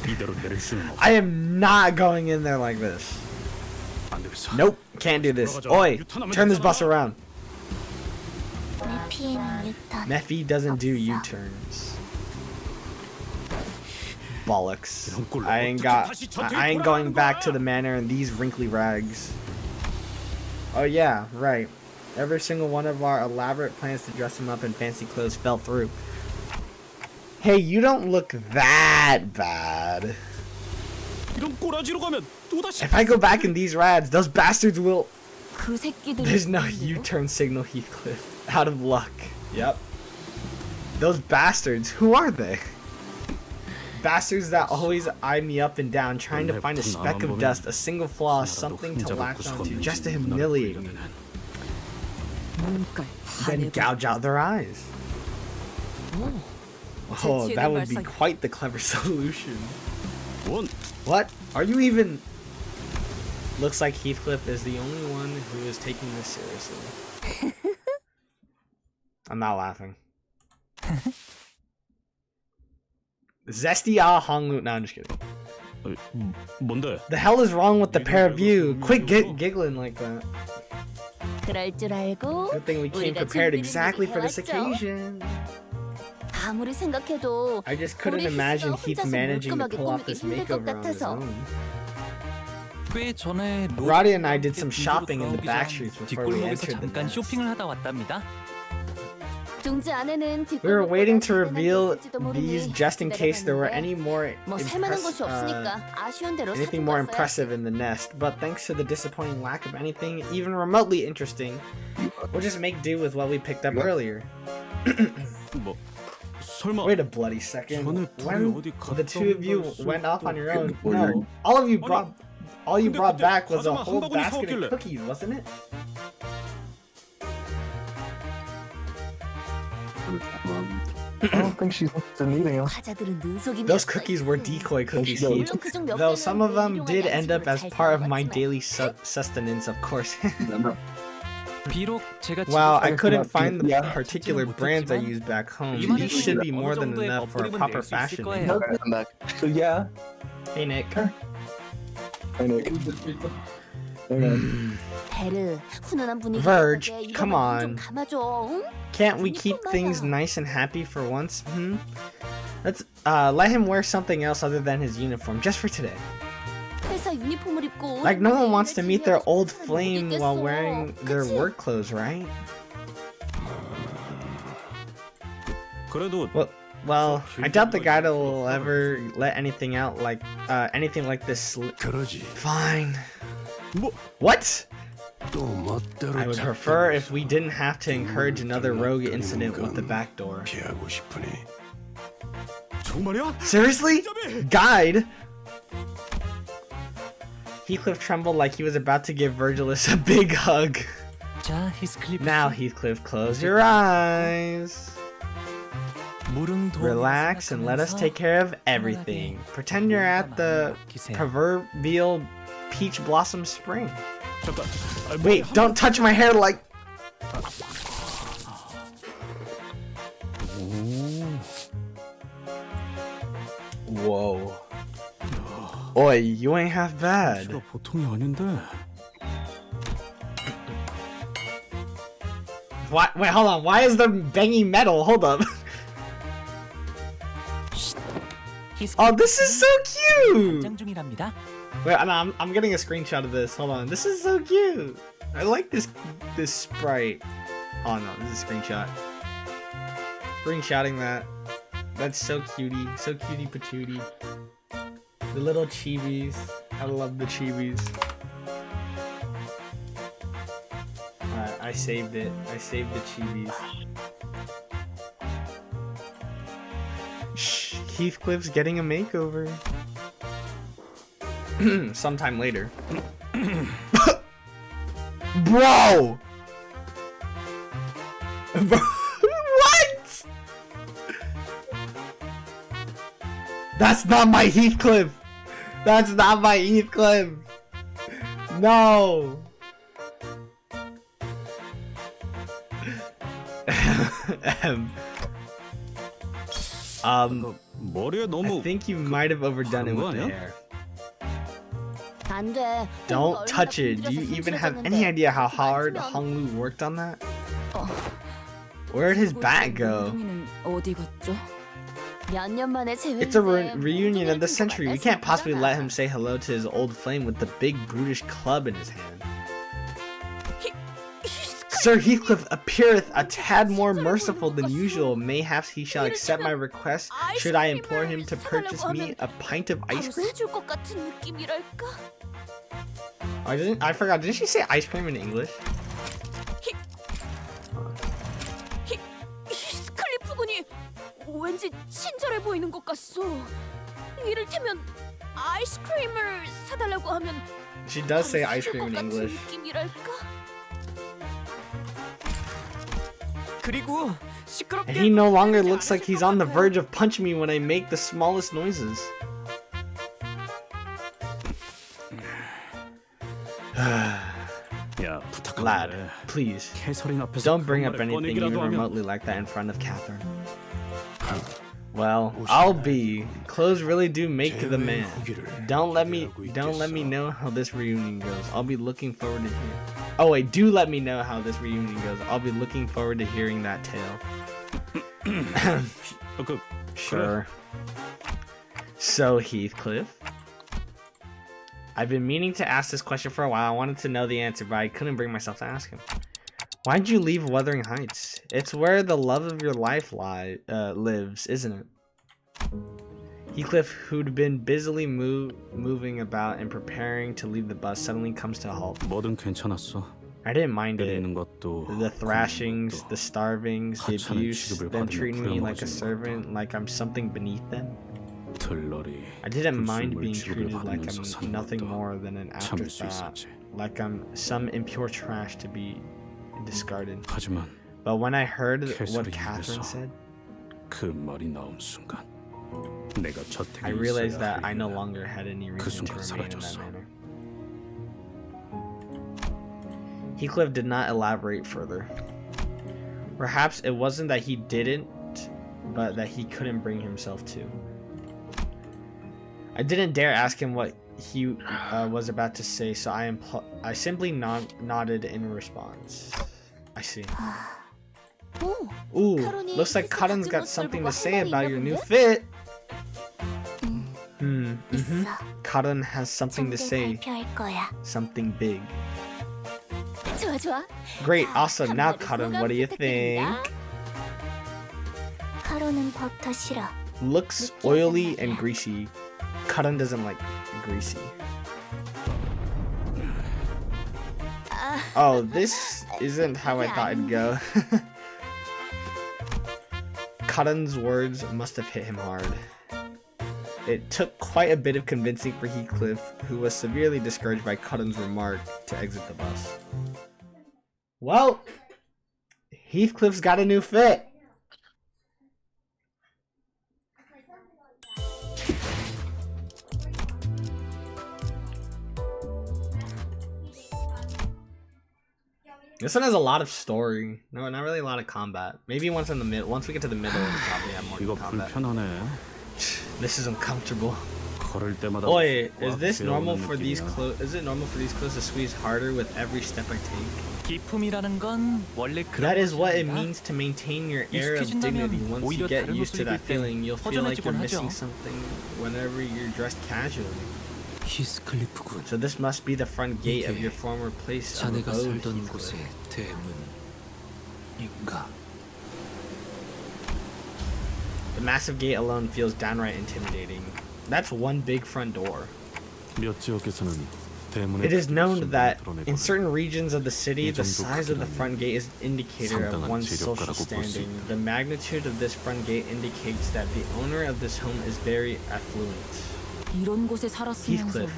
이대로 내릴 수는 없어. I am not going in there like this. 안 되겠어. Nope, can't do this. Oi, turn this bus around. 내 피해는 유턴. Nephi doesn't do U-turns. Bollocks. I ain't going back to the manor in these wrinkly rags. Oh yeah, right. Every single one of our elaborate plans to dress him up in fancy clothes fell through. Hey, you don't look that bad. 이런 꼬라지로 가면 또다시. If I go back in these rags, those bastards will... 그 새끼들. There's no U-turn signal, Heathcliff. Out of luck. Yep. Those bastards, who are they? Bastards that always eye me up and down, trying to find a speck of dust, a single flaw, something to latch onto, just to humiliate me. Then gouge out their eyes. Oh, that would be quite the clever solution. What? Are you even... Looks like Heathcliff is the only one who is taking this seriously. I'm not laughing. Zesty ah Honglu. No, I'm just kidding. 뭔데? The hell is wrong with the pair of you? Quit giggling like that. 그럴 줄 알고. Good thing we came prepared exactly for this occasion. 아무리 생각해도 I just couldn't imagine Heath managing to pull off this makeover on his own. 꽤 전에 Roddy and I did some shopping in the back streets before we 뒷골목에서 entered the 잠깐 nest. 쇼핑을 하다 왔답니다. 둥지 안에는 We were waiting to reveal 있을지도 모르니 these just in case there were any more 뭐 살만한 곳이 없으니까 아쉬운 대로 anything 사두고 more 왔어요. impressive in the nest, but thanks to the disappointing lack of anything even remotely interesting, we'll just make do with what we picked up earlier. 뭐 설마? Wait a bloody second. 전에 When 둘이 어디 the two of you 갔다 went off on your own, 뭘- no, all you brought 근데 back was a 과자만 whole 한 바구니 basket 사왔길래. of cookies, wasn't it? I don't think she's interested in eating them. 과자들은 눈속임이 Those cookies were decoy cookies, Heath. Though some of them did end up as part of my daily sustenance, of course. 비록 제가 Wow, I 집에서 couldn't find the Yeah. particular brands I used back home. 이번에도 These should be 어느 more than 정도의 enough for a 멋부림은 proper 낼 수 있을 fashion. 거예요. name. Okay, I'm back. So yeah, Hey Nick. Hey, Nick. 베르, 훈훈한 분위기 Verge, 속에 come 이거 on. 좀 감아줘. 응? Can't we keep things nice and happy for once? Let's let him wear something else other than his uniform just for today. 회사 유니폼을 입고 Like no one wants to meet their old 준비하고 flame 싶으면 while 못 wearing 있겠어. their 그치? work clothes, right? 그래도 Well, I doubt the guy will ever let anything out like anything like this. 그러지. Fine. What? 또 멋대로 I would 작전을 prefer if we 해서 didn't have to encourage another rogue incident with the back door. 피하고 싶으니. 정말이야? Seriously? Guide? Heathcliff trembled like he was about to give Virgilus a big hug. 자, 히스클리프. Now, Heathcliff, close your eyes. Relax and let us take care of everything. Pretend you're at the proverbial peach blossom spring. 잠깐. 아, Wait, don't touch my hair like... Whoa. Oi, you ain't half bad. 이거 보통이 아닌데. What? Wait, hold on. Why is there banging metal? Hold up. Oh, this is so cute. 장 중이랍니다. Wait, I'm getting a screenshot of this. Hold on. This is so cute. I like this sprite. Oh no, this is a screenshot. Screenshotting that. That's so cutie. So cutie patootie. The little chibis. I love the chibis. Alright, I saved it. I saved the chibis. Shh, Heathcliff's getting a makeover. Sometime later. Bro! What? That's not my Heathcliff! That's not my Heathcliff! No! 머리에 너무 I think you might have overdone it with the 아니야? hair. 안 돼. Don't touch it. Do you even have any idea how hard Hong Lu worked on that? Where'd his bat go? 어디 갔죠? 몇 년 만에 It's a reunion of the century. We can't possibly let him say hello to his old flame with the big brutish club in his hand. Sir Heathcliff appeareth a tad more merciful than usual. Mayhaps he shall accept my request should I implore him to purchase me a pint of ice cream? 사줄 것 같은 느낌이랄까? I forgot. Didn't she say ice cream in English? 히스클리프 군이 왠지 친절해 보이는 것 같소. 이를테면 아이스크림을 사달라고 하면 She does say ice cream in English. 느낌이랄까? 그리고 And 시끄럽게 he no longer looks like he's on the verge of punching me when I make the smallest noises. 야, 부탁하는데. Lad, please, 캐서린 앞에서 don't bring 그런 up 말을 anything 꺼내기라도 even 하면 remotely like that in front of Catherine. Well, I'll be. Clothes really do make the man. Don't let me know how this reunion goes. I'll be looking forward to hearing. Oh wait, do let me know how this reunion goes. I'll be looking forward to hearing that tale. Sure. So Heathcliff, I've been meaning to ask this question for a while. I wanted to know the answer, but I couldn't bring myself to ask him. Why'd you leave Wuthering Heights? It's where the love of your life lives, isn't it? Heathcliff, who'd been busily moving about and preparing to leave the bus, suddenly comes to a halt. 뭐든 괜찮았어. I didn't mind it. 때리는 것도 The thrashings, the starvings, the 하찮은 abuse, 취급을 them 받으며 treating me like a 부려먹어지는 servant, like I'm something beneath them. 들러리. I didn't mind 불순물 being 취급을 treated like 받으면서 I'm 사는 nothing 것도 more than an 참을 수 afterthought, 있었지. like I'm some impure trash to be discarded. 하지만 But when I heard what 캐서린 Catherine 입에서 said, 그 말이 나온 순간 내가 저택에 I realized 있어야 that I no 할 longer had any 그 reason to 순간 remain in that 사라졌어. manner. Heathcliff did not elaborate further. Perhaps it wasn't that he didn't, but that he couldn't bring himself to. I didn't dare ask him what he was about to say, so I simply nodded in response. I see. Ooh, looks like Cotton's got something to say about your new fit. Cotton has something to say. Something big. 좋아 좋아. Great, awesome. Now, Cotton, what do you think? 카로는 버터 싫어. Looks oily and greasy. Cotton doesn't like greasy. Oh, this isn't how I thought it'd go. Cotton's words must have hit him hard. It took quite a bit of convincing for Heathcliff, who was severely discouraged by Cutham's remark, to exit the bus. Well, Heathcliff's got a new fit. This one has a lot of story. No, not really a lot of combat. Maybe once in the mid. Once we get to the middle, we'll probably have more 이거 combat. 불편하네. This is uncomfortable. 걸을 때마다 Oi, is this normal 괴로운 for these 느낌이야. clothes? Is it normal for these clothes to squeeze harder with every step I take? 기품이라는 건 원래 그런 That is what it 것입니다. means to maintain your air of 익숙해진다면 dignity. Once you 오히려 get 다른 used to 옷을 that 입을 때 feeling, you'll feel like you're 허전해지곤 missing 하죠. something whenever you're dressed casually. 히스클리프군. So this must be the front gate of your former place of 자네가 abode, 살던 Heathcliff. 곳의 대문인가? The massive gate alone feels downright intimidating. That's one big front door. 몇 지역에서는 대문의 It is known that 드러내거나 in certain regions of the city, the 이 정도 size of the 크기라면 front gate is an indicator of 상당한 one's social 재력가라고 볼 수 standing. 있다. The magnitude of this front gate indicates that the owner of this home is very affluent. 이런 곳에 살았으면서 Heathcliff,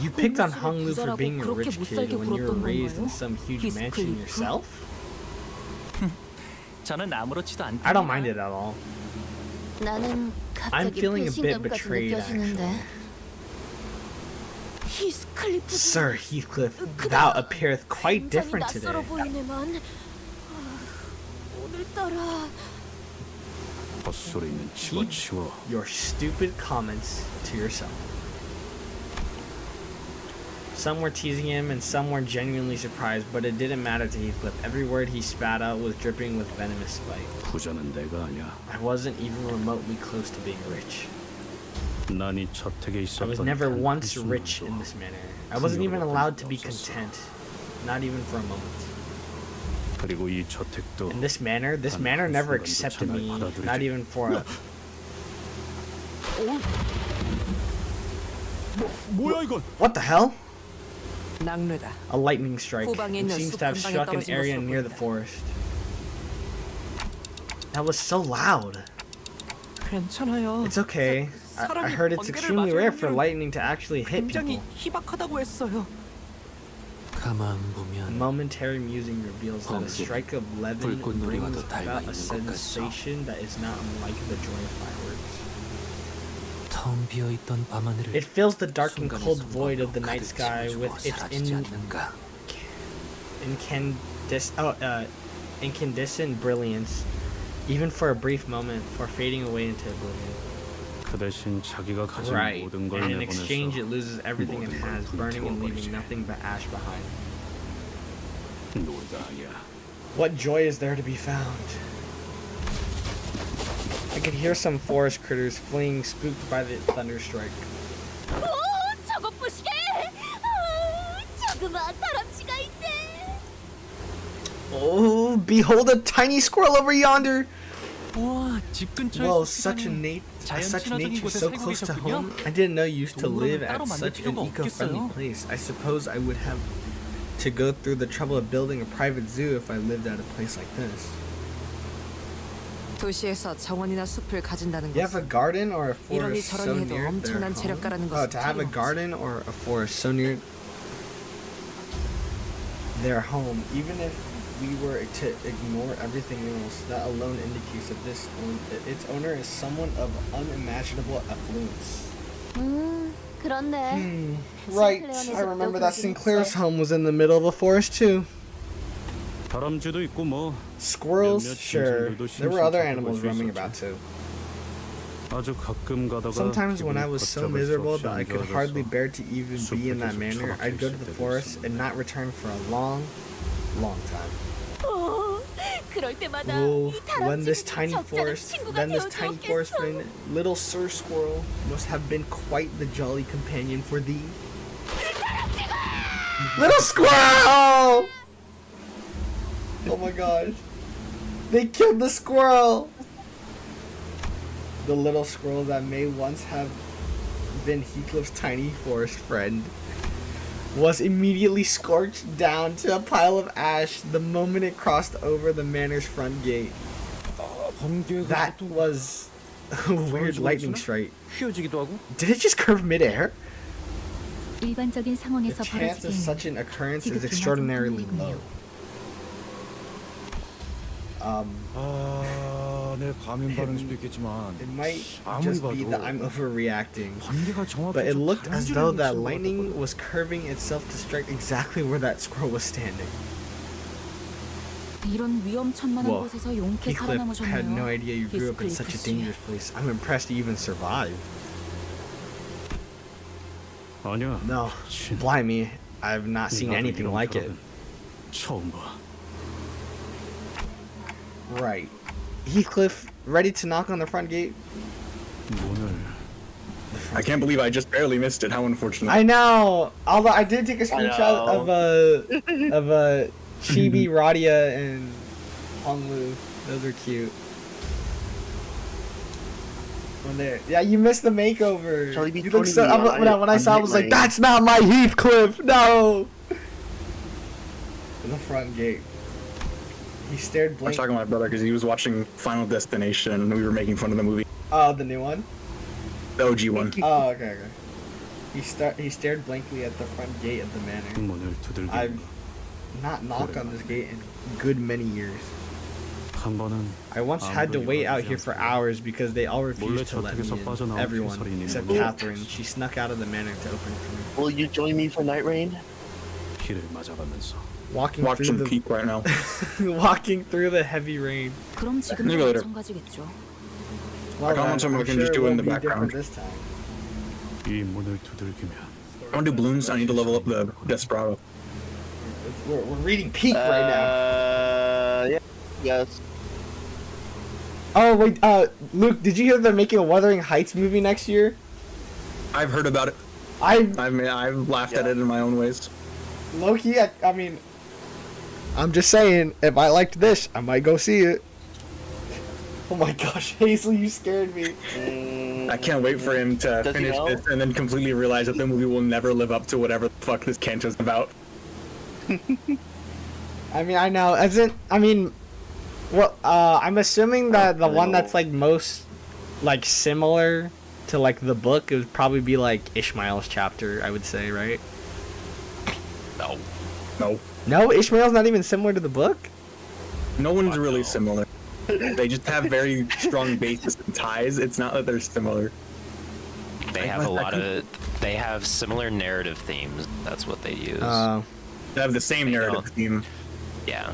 you picked on Hung Lu for 부자라고 being a 그렇게 rich 못 kid 살게 when you were 굴었던 raised in 건가요? some huge mansion Heathcliff? yourself? 저는 아무렇지도 않다. I don't mind it at all. 나는 I'm 갑자기 feeling a bit 배신감까지 betrayed, 느껴지는데. 히스클리프. Sir Heathcliff, thou appeareth quite different today. 낯설어 보이네만. 오늘따라 헛소리는 집어치워. Your stupid comments to yourself. Some were teasing him and some were genuinely surprised, but it didn't matter to Heathcliff. Every word he spat out was dripping with venomous spite. 부자는 내가 아니야. I wasn't even remotely close to being rich. 난 이 저택에 I was 있었던 never 단 once 한순간도 rich in this manner. I wasn't even allowed to be content. Not even for a moment. 그리고 이 저택도 In this manner never accepted me. Not even for a... 뭐야 이건? What the hell? 낙뢰다. A lightning strike. 후방에 It 있는 seems 숲 to have 근방에 struck an 떨어진 area 것으로 near the 보인다. forest. That was so loud. 괜찮아요. It's okay. I heard it's extremely rare for lightning to actually hit 굉장히 people. 희박하다고 했어요. 가만 A 보면 momentary musing reveals that a strike of levin 불꽃놀이와도 brings 닮아 about a 있는 것 같소. sensation that is not unlike the joy of fireworks. 텅 비어 있던 밤하늘을 It fills the dark and cold 순간의 void of the 순간으로 night 가득 sky 채워주고 with its 사라지지 않는가? incandescent brilliance, even for a brief moment, for fading away into oblivion. 그 대신 자기가 가진 Right, 모든 걸 and in exchange it 내보내서 loses everything it 모든 걸 has, burning and leaving 불태워버리지. nothing but ash behind. 놀다야. What joy is there to be found? I could hear some forest critters fleeing, spooked by the thunderstrike. 오, 저것 보시게. 조그마한 다람쥐가 있네. Oh, behold a tiny squirrel over yonder! 우와, 집 근처에 Well, 숲이라니. such 자연 친화적인 nature 곳에 so 살고 close to 계셨군요. home. I didn't know you used to live 동물원을 따로 at 만들 such an 필요가 eco-friendly 없겠어요. place. I suppose I would have to go through the trouble of building a private zoo if I lived at a place like this. 도시에서 정원이나 숲을 가진다는 You have a 것은 garden or a 이러니 forest so 저러니 해도 near their 엄청난 home? 재력가라는 Oh, 것은 to have a 틀림없지. garden or a forest so near their home, even if we were to ignore everything else, that alone indicates that its owner is someone of unimaginable affluence. 그렇네. Right, I remember that Sinclair's home was in the middle of a forest too. 다람쥐도 있고 뭐 Squirrels, 몇몇 sure. 짐승들도 There were other 심심찮게 animals 볼수 roaming 있었지. about too. 아주 가끔 가다가 Sometimes when 기분이 I was so 걷잡을 수 miserable 없이 that I could 안좋아져서 hardly bear to even be in that 숲에 계속 manner, I'd go to the 처박혀 forest 있을 and not return for a long time. 오, 그럴 때마다 Oh, 이 when this 다람쥐는 tiny 적잖은 forest, 친구가 then this tiny forest 되어주었겠어. friend, little Sir Squirrel, must have been quite the jolly companion for thee. Little squirrel! Oh my gosh. They killed the squirrel! The little squirrel that may once have been Heathcliff's tiny forest friend was immediately scorched down to a pile of ash the moment it crossed over the manor's front gate. That was Weird lightning strike. 휘어지기도 하고. Did it just curve midair? 일반적인 The 상황에서 chance of 벌어지기에는 such an occurrence is 지극히 extraordinarily 낮은 low. 내 과민 반응일 수도 있겠지만 It might 아무리 just be 봐도 that I'm overreacting. 번개가 정확히 But it 저 looked as 다람쥐를 though that 놓친 것 lightning 같았거든. was curving itself to strike exactly where that squirrel was standing. 이런 위험천만한 Whoa. 곳에서 용케 Heathcliff had no 살아남으셨네요. idea you grew up in such a dangerous place. I'm impressed you even survived. 아니야. No, blimey, I've not seen 나도 anything 이런 like it. 벼락은 처음 봐. Right. Heathcliff, ready to knock on the front gate? 문을 I can't believe I just barely missed it. How unfortunate. I know. Although I did take a screenshot of Chibi, Radia, and Honglu. Those are cute. When they, yeah, you missed the makeover. Charlie B. You look so. Tony, When I saw, it, I was like, Nightmare. "That's not my Heathcliff." No. In the front gate. He stared I was blank. talking to my brother because he was watching Final Destination and we were making fun of the movie. Oh, the new one. The OG one. Oh, okay. He stared blankly at the front gate of the manor. 문을 두들겨. I've not knocked on this gate in a good many years. 한 번은 I once had to wait out here for hours because they all refused to let me in. Everyone, except Catherine. She snuck out of the manor to open it for me. Will you join me for Night Rain? 피를 맞아가면서 Walking Watch through him the peek right now. walking through the heavy rain. 그럼 지금도 Maybe later. 마찬가지겠죠. Well, got one something we can just do it in the won't be background. different this time. 이 문을 두들기면 I want to do balloons. I need to level up the Desperado. We're reading Peak right now. Yeah. Yes. Oh wait, Luke, did you hear they're making a Wuthering Heights movie next year? I've heard about it. I've I've laughed at it in my own ways. low-key, I mean, I'm just saying, if I liked this, I might go see it. Oh my gosh, Hazel, you scared me. I can't wait for him to Does he finish know? this and then completely realize that the movie will never live up to whatever the fuck this Kanto's about. I mean, I know, well, I'm assuming that the one that's like most, like, similar to like the book, it would probably be like Ishmael's chapter, I would say, right? No. No. No, Ishmael's not even similar to the book? No one's really similar. They just have very strong bases and ties. It's not that they're similar. They have a lot of. They have similar narrative themes. That's what they use. They have the same narrative theme. Yeah.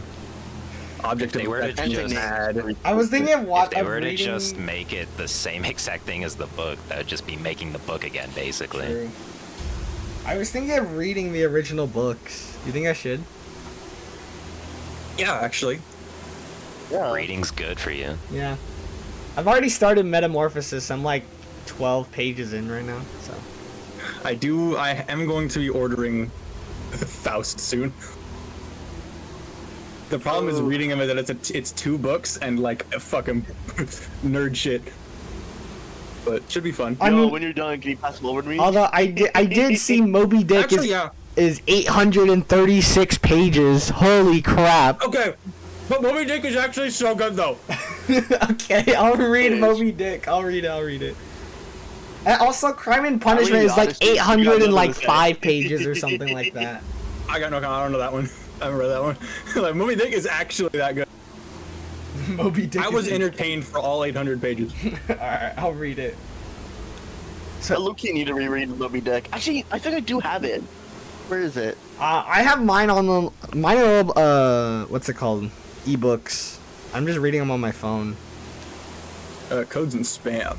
Object If they of were to affection, just- mad. I was thinking of If they were to just make it the same exact thing as the book, that would just be making the book again, basically. True. I was thinking of reading the original books. You think I should? Yeah, actually. Yeah. Reading's good for you. Yeah. I've already started Metamorphosis. I'm like 12 pages in right now, so. I am going to be ordering Faust soon. The problem is reading them is that it's 2 books and like fucking nerd shit. But should be fun. I Yo, mean- when you're done, can you pass them over to me? Although I did see Moby Dick Actually, yeah. is 836 pages. Holy crap. Okay, but Moby Dick is actually so good though. Okay, I'll read It is. Moby Dick. I'll read it. And also, Crime and Punishment read is like Odyssey. You got 800 and nothing like to say. 5 pages or something like that. I got no comment. I don't know that one. I haven't read that one. Like Moby Dick is actually that good. Moby Dick. I was entertained for all 800 pages. Alright, I'll read it. I low-key need to reread Moby Dick. Actually, I think I do have it. Where is it? I have mine on the what's it called? Ebooks. I'm just reading them on my phone. Codes and spam.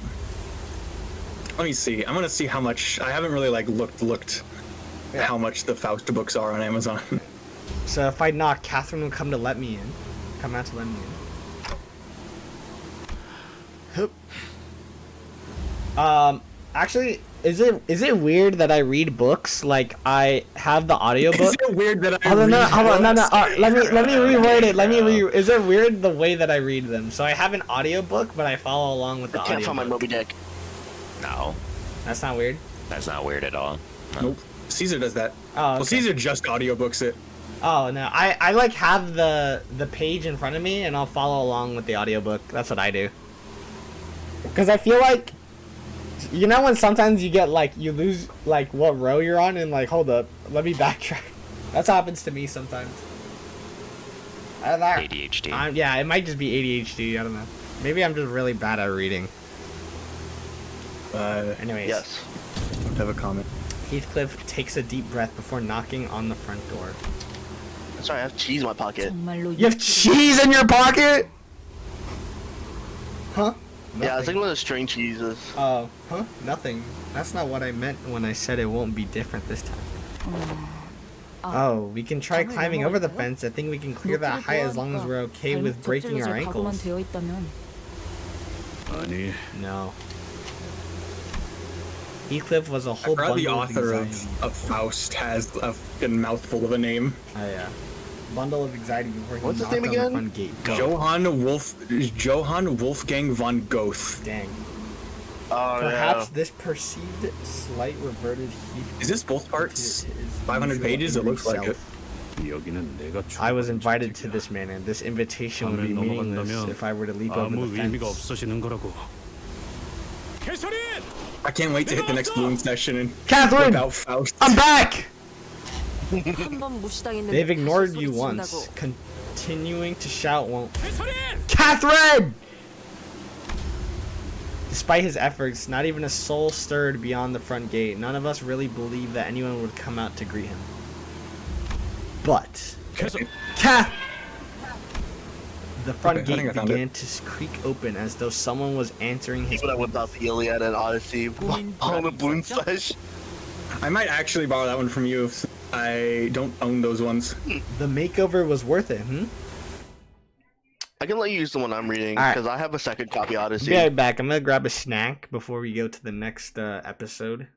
Let me see. I'm gonna see how much. I haven't really like looked Yeah. how much the Faust books are on Amazon. So if I knock, Catherine will come to let me in. Come out to let me in. Hup. Actually, is it weird that I read books? Like I have the audiobook. Is it weird that I Hold on, read hold on, no. books? Let me reword it. Is it weird the way that I read them? So I have an audiobook, but I follow along with the I can't find my audiobook. Moby Dick. No, That's not weird. that's not weird at all. No. Nope. Caesar does that. Oh, Well, okay. Caesar just audiobooks it. Oh no, I like have the page in front of me and I'll follow along with the audiobook. That's what I do. Because I feel like, you know when sometimes you get like, you lose like what row you're on and like, hold up, let me backtrack. That's what happens to me sometimes. ADHD. Yeah, it might just be ADHD, I don't know. Maybe I'm just really bad at reading. Anyways. Yes. I have a comment. Heathcliff takes a deep breath before knocking on the front door. Sorry, I have cheese in my pocket. You have cheese in your pocket? Huh? Yeah, it's like one of those string cheeses. Oh, huh? Nothing. That's not what I meant when I said it won't be different this time. Oh, we can try climbing over the fence. I think we can clear that height as long as we're okay with breaking our ankles. 아니, No. Heathcliff was a whole bundle the of author anxiety. of Faust has a fucking mouthful of a name. Oh yeah. Bundle of anxiety before he What's his knocked name on the again? front gate. Johann Wolfgang von Goethe. Dang. Oh, Perhaps this perceived slight reverted Heathcliff. Is this both parts? to his 500 usual pages? It angry looks like it. self. 여기는 내가 I was 주도하는 invited to 조직이야. this manor. This invitation would be 밤에 meaningless 넘어간다면 if I were to leap over 아무 the 의미가 fence. 없어지는 거라고. 캐서린! I can't wait to hit the next balloon session and Catherine! whip out Faust. I'm back! 한번 무시당했는데 They've ignored 다시 you 소리 once. 친다고. Continuing to shout won't. 캐서린! Catherine! Despite his efforts, not even a soul stirred beyond the front gate. None of us really believed that anyone would come out to greet him. But 캐서 the front Okay, I think gate I found began to creak open as though someone was answering his. When I whipped out the Iliad and Odyssey on the balloon slash. I might actually borrow that one from you if I don't own those ones. The makeover was worth it, I can let you use the one I'm reading Alright. because I have a second copy Odyssey. Be right back. I'm gonna grab a snack before we go to the next episode.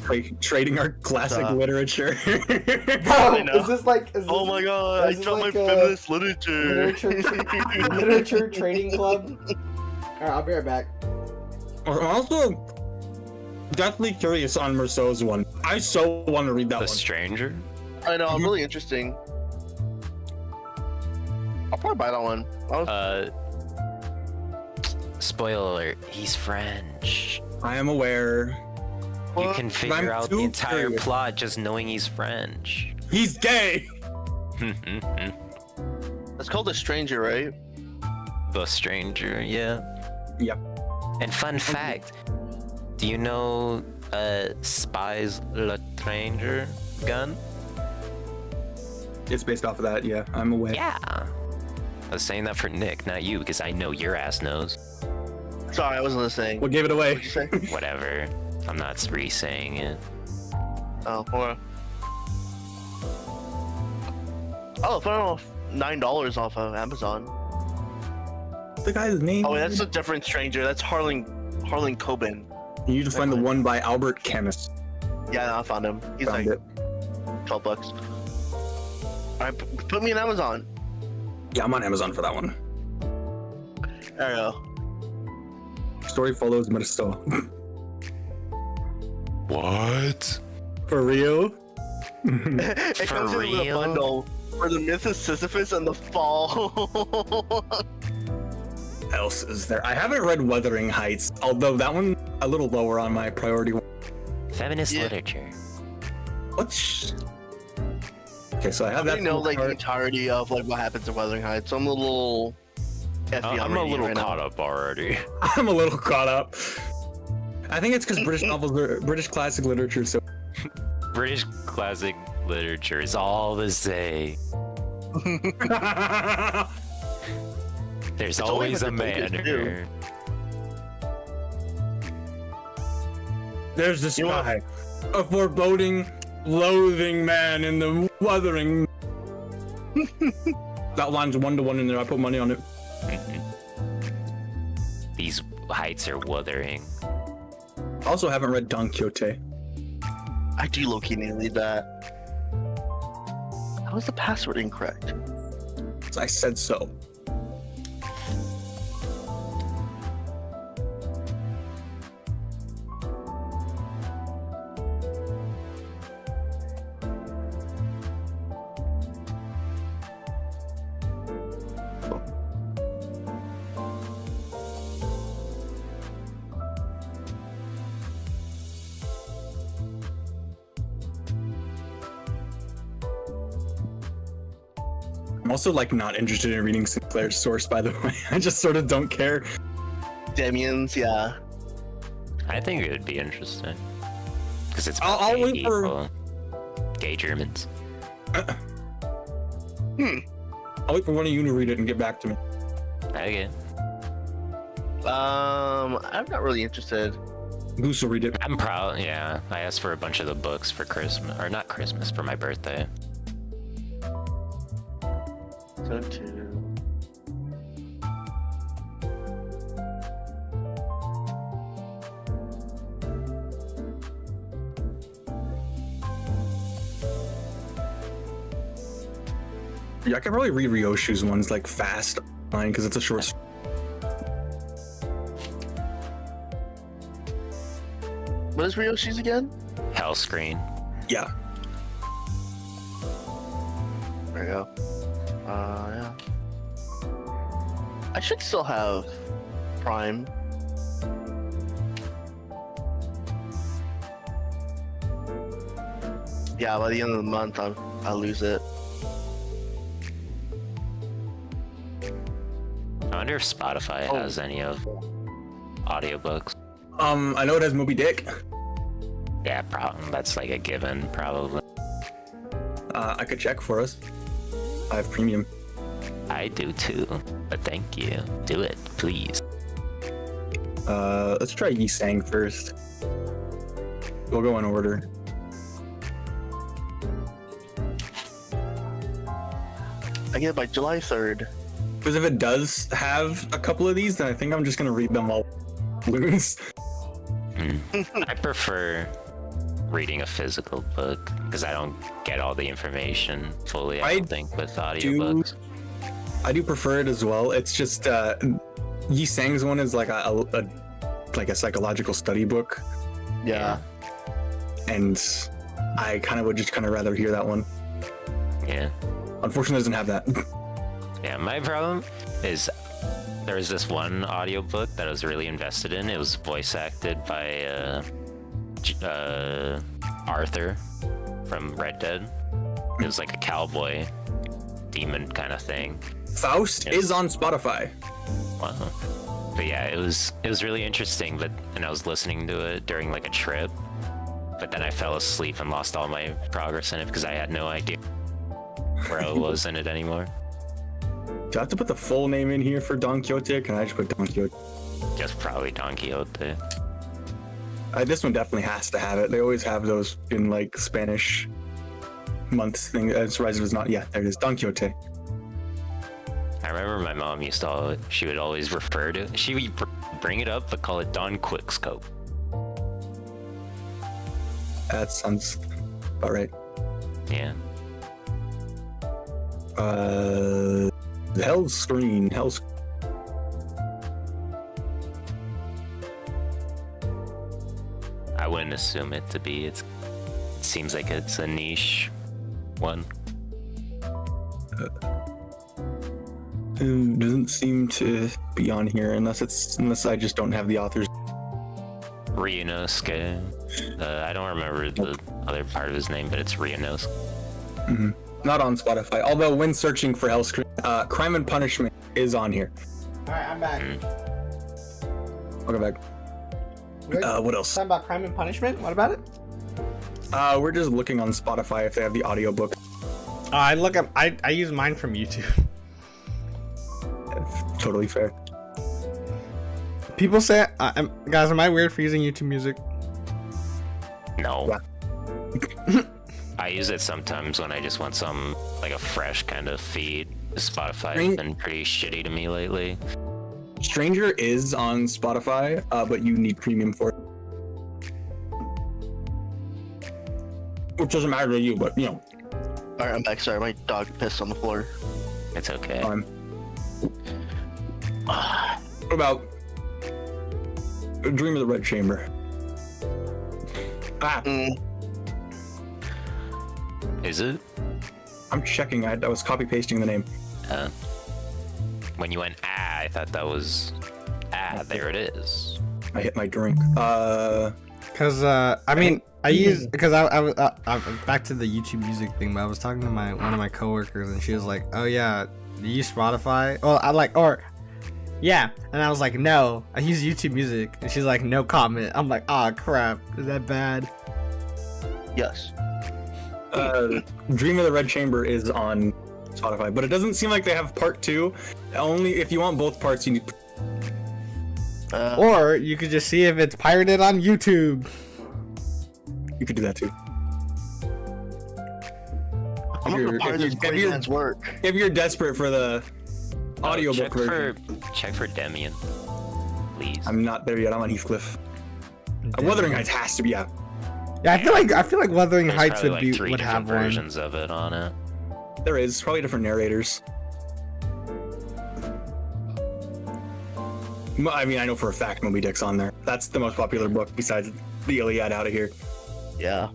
Like, trading our classic literature. I know. Is this like? Is Oh this- my god, I is this dropped like my a feminist literature. literature trading club? Alright, I'll be right back. I'm also deathly curious on Merceau's one. I so want to read that The one. Stranger? I know, I'm really interesting. I'll probably buy that one. Spoiler alert, he's French. I am aware. You can figure I'm out the too entire curious. plot just knowing he's French. He's gay! It's called The Stranger, right? The Stranger, yeah. Yep. And fun fact, do you know Spy's Le Stranger gun? It's based off of that, yeah. I'm aware. Yeah. I was saying that for Nick, not you, because I know your ass knows. Sorry, I wasn't listening. What gave it away? What'd you say? Whatever. I'm not re-saying it. Oh, hold on. Oh, I found $9 off of Amazon. What's the guy's name? Oh, that's a different stranger. That's Harlan Coben. You need to find the one by Albert Camus. Yeah, no, I found him. He's Found like it. $12. Alright, put me on Amazon. Yeah, I'm on Amazon for that one. There you go. Story follows Merceau. What? For real? It For comes in with a real? bundle for the myth of Sisyphus and the fall. What else is there? I haven't read Wuthering Heights, although that one a little lower on my priority. Feminist Yeah. literature. What? Okay, so I have I that. know from like the cart- entirety of like what happens in Wuthering Heights. So I'm a little. iffy on I'm a reading little right now. caught up already. I'm a little caught up. I think it's because British novels are British classic literature. So British classic literature is all the same. There's always always a like a man focus, here. there's this guy, a foreboding, loathing man in the Wuthering. That line's 1-to-1 in there. I put money on it. These heights are wuthering. I also haven't read Don Quixote. I do low-key need that. How is the password incorrect? So I said so. I'm also like not interested in reading Sinclair's source, by the way. I just sort of don't care. Damien's, yeah. I think it would be interesting. Because it's I'll gay wait for- people. Gay Germans. I'll wait for one of you to read it and get back to me. Okay. I'm not really interested. Goose will read it. I'm proud, yeah. I asked for a bunch of the books for Christmas, or not Christmas, for my birthday. So too. Yeah, I can probably read Ryoshu's ones like fast line because it's a short. What is Ryoshi's again? Hell Screen. Yeah. There we go. Yeah. I should still have Prime. Yeah, by the end of the month, I'll lose it. I wonder if Spotify has any of audiobooks. I know it has Moby Dick. Yeah, that's like a given, probably. I could check for us. I have premium. I do too, but thank you. Do it, please. Let's try Yi Sang first. We'll go in order. I get it by July 3rd. Because if it does have a couple of these, then I think I'm just gonna read them all balloons. I prefer reading a physical book because I don't get all the information fully. I don't think with audiobooks. I do prefer it as well. It's just Yi Sang's one is like a psychological study book. Yeah. And I would just rather hear that one. Yeah. Unfortunately, it doesn't have that. Yeah, my problem is there was this one audiobook that I was really invested in. It was voice acted by Arthur from Red Dead. It was like a cowboy demon kind of thing. Faust is on Spotify. Wow. But yeah, it was really interesting. And I was listening to it during like a trip, but then I fell asleep and lost all my progress in it because I had no idea where I was in it anymore. Do I have to put the full name in here for Don Quixote? Can I just put Don Quixote? Just probably Don Quixote. This one definitely has to have it. They always have those in like Spanish months thing. It's surprised it was not. Yeah, there it is. Don Quixote. I remember my mom used to she would always refer to, she would bring it up, but call it Don Quickscope. That sounds about right. Yeah. Hell's Screen. I wouldn't assume it to be. It seems like it's a niche one. Doesn't seem to be on here unless I just don't have the authors. Ryunosuke. I don't remember the other part of his name, but it's Ryunosuke. Mm-hmm. Not on Spotify. Although when searching for Hell's Screen, Crime and Punishment is on here. Alright, I'm back. I'll go back. What else? Talking about Crime and Punishment? What about it? We're just looking on Spotify if they have the audiobook. I use mine from YouTube. Totally fair. People say, guys, am I weird for using YouTube Music? No. Yeah. I use it sometimes when I just want some, like a fresh kind of feed. Spotify has been pretty shitty to me lately. Stranger is on Spotify, but you need premium for it. Which doesn't matter to you, but you know. Alright, I'm back. Sorry, my dog pissed on the floor. It's okay. What about Dream of the Red Chamber? Is it? I'm checking. I was copy pasting the name. When you went I thought that was there it is. I hit my drink. Can Cause I mean I use because I back to the YouTube music thing, but I was talking to one of my coworkers and she was like, "Oh yeah, do you use Spotify?" Well, yeah, and I was like, "No, I use YouTube Music," and she's like, "No comment." I'm like, "Ah, crap, is that bad?" Yes. Dream of the Red Chamber is on Spotify, but it doesn't seem like they have part 2. Only if you want both parts, you need. Or you could just see if it's pirated on YouTube. You could do that too. I'm gonna pirate this great man's work. If you're desperate for the audiobook version. Check for Demian, please. I'm not there yet. I'm on Heathcliff. Wuthering Heights has to be out. Yeah, I feel like Wuthering There's Heights probably like 3 would different have one. versions of it on it. There is probably different narrators. I mean, I know for a fact Moby Dick's on there. That's the most popular book besides the Iliad out of here. Yeah.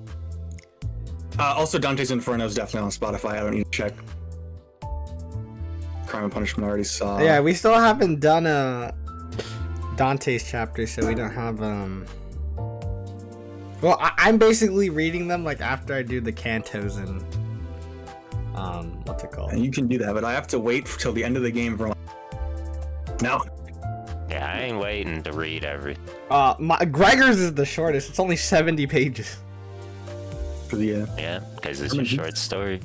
Also, Dante's Inferno is definitely on Spotify. I don't need to check. Crime and Punishment I already saw. Yeah, we still haven't done Dante's chapter, so we don't have Well, I'm basically reading them like after I do the cantos and what's it called? And you can do that, but I have to wait till the end of the game for. No. Yeah, I ain't waiting to read everything. Gregor's is the shortest. It's only 70 pages. For the Yeah, because it's a short story.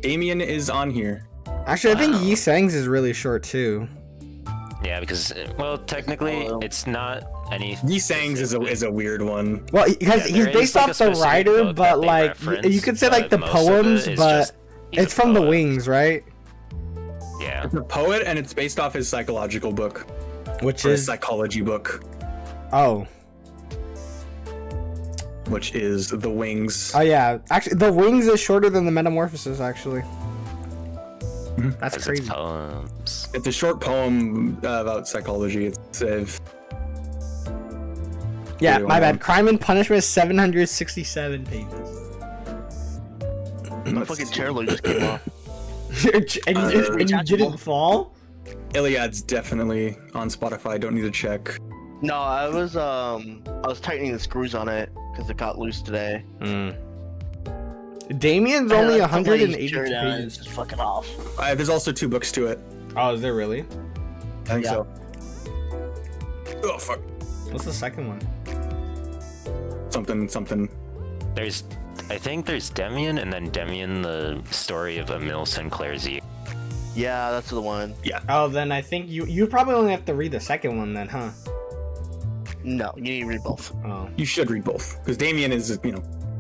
Damien is on here. Actually, I think Yi Sang's is really short too. Yeah, because well, technically, it's not any. Yi Sang's is a weird one. Well, because he's based off the writer, but like you could say like the poems, but it's from the Wings, right? Yeah. It's a poet, and it's based off his psychological book, which is a psychology book. Oh. Which is the Wings. Oh yeah, actually, the Wings is shorter than the Metamorphosis. Actually, that's crazy. It's poems. It's a short poem about psychology. It's yeah, my bad. Crime and Punishment is 767 pages. My fucking chairload just came off. and you didn't fall? Iliad's definitely on Spotify. Don't need to check. No, I was tightening the screws on it because it got loose today. Damien's only 180 pages. Just fucking off. There's also 2 books to it. Oh, is there really? I think so. Oh fuck. What's the second one? Something. I think there's Demian, and then Demian, the story of Emil Sinclair's year. Yeah, that's the one. Yeah. Oh, then I think you probably only have to read the second one then, huh? No, you need to read both. Oh. You should read both because Damien is,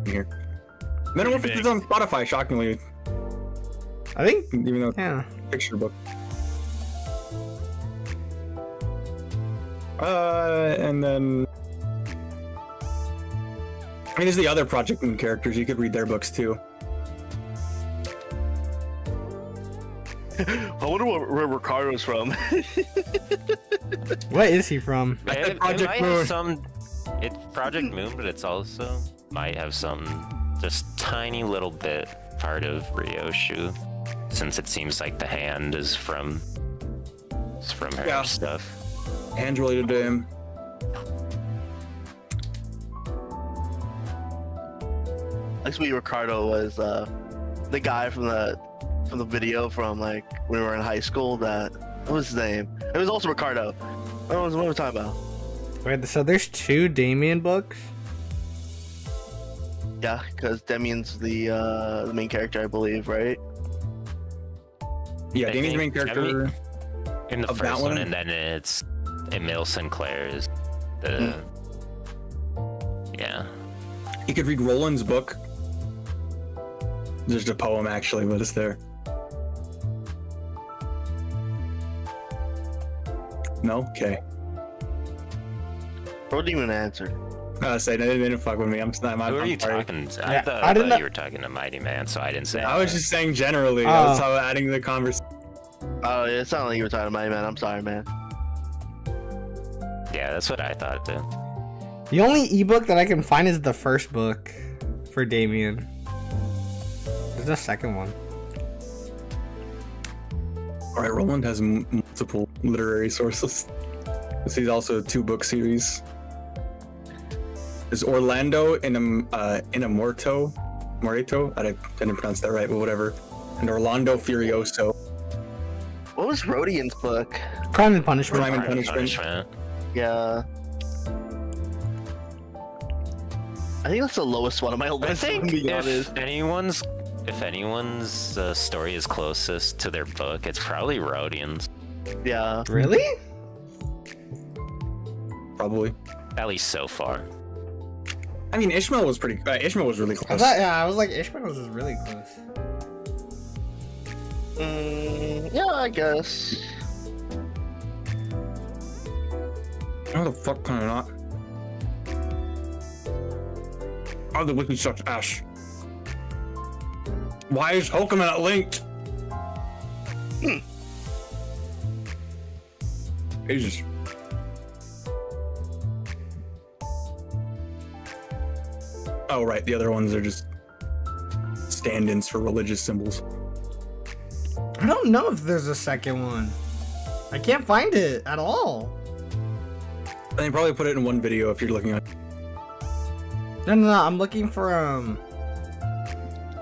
here. Metamorphosis is on Spotify, shockingly. I think. Even though yeah. Picture book. And then. I mean, there's the other Project Moon characters. You could read their books too. I wonder where Ricardo's from. What is he from? It might have some. It's Project Moon, but it's also might have some just tiny little bit part of Ryoshu, since it seems like the hand is from her stuff. Hand related to him. Actually, Ricardo was the guy from the video from like when we were in high school. What was his name? It was also Ricardo. What was we talking about? Wait, so there's 2 Damien books? Yeah, because Demian's the main character, I believe, right? Yeah, Damien's the main character in the first one, and then it's Emil Sinclair's yeah. You could read Roland's book. There's a poem actually, but it's there. No? Okay. What didn't even answer? They didn't fuck with me. I'm Who are you sorry. talking to? Yeah, I thought you were talking to Mighty Man, so I didn't say I was just saying generally. Oh. That's how adding to the conversation. Oh, it sounded like you were talking about me, man. I'm sorry, man. Yeah, that's what I thought too. The only ebook that I can find is the first book for Damien. There's a second one. Alright, Roland has multiple literary sources. This is also a 2-book series. There's Orlando Moreto. I didn't pronounce that right, but whatever. And Orlando Furioso. What was Rodian's book? Crime and Punishment. Crime and Punishment. Yeah. I think that's the lowest one on my list. I think to be if honest. anyone's story is closest to their book, it's probably Rodian's. Yeah. Really? Probably. At least so far. I mean, Ishmael was really close. I was like, Ishmael was really close. Yeah, I guess. How the fuck can I not? Oh, the wiki sucks ass. Why is Pokemon not linked? Jesus. Oh, right. The other ones are just stand-ins for religious symbols. I don't know if there's a second one. I can't find it at all. And they probably put it in one video if you're looking at. No. I'm looking for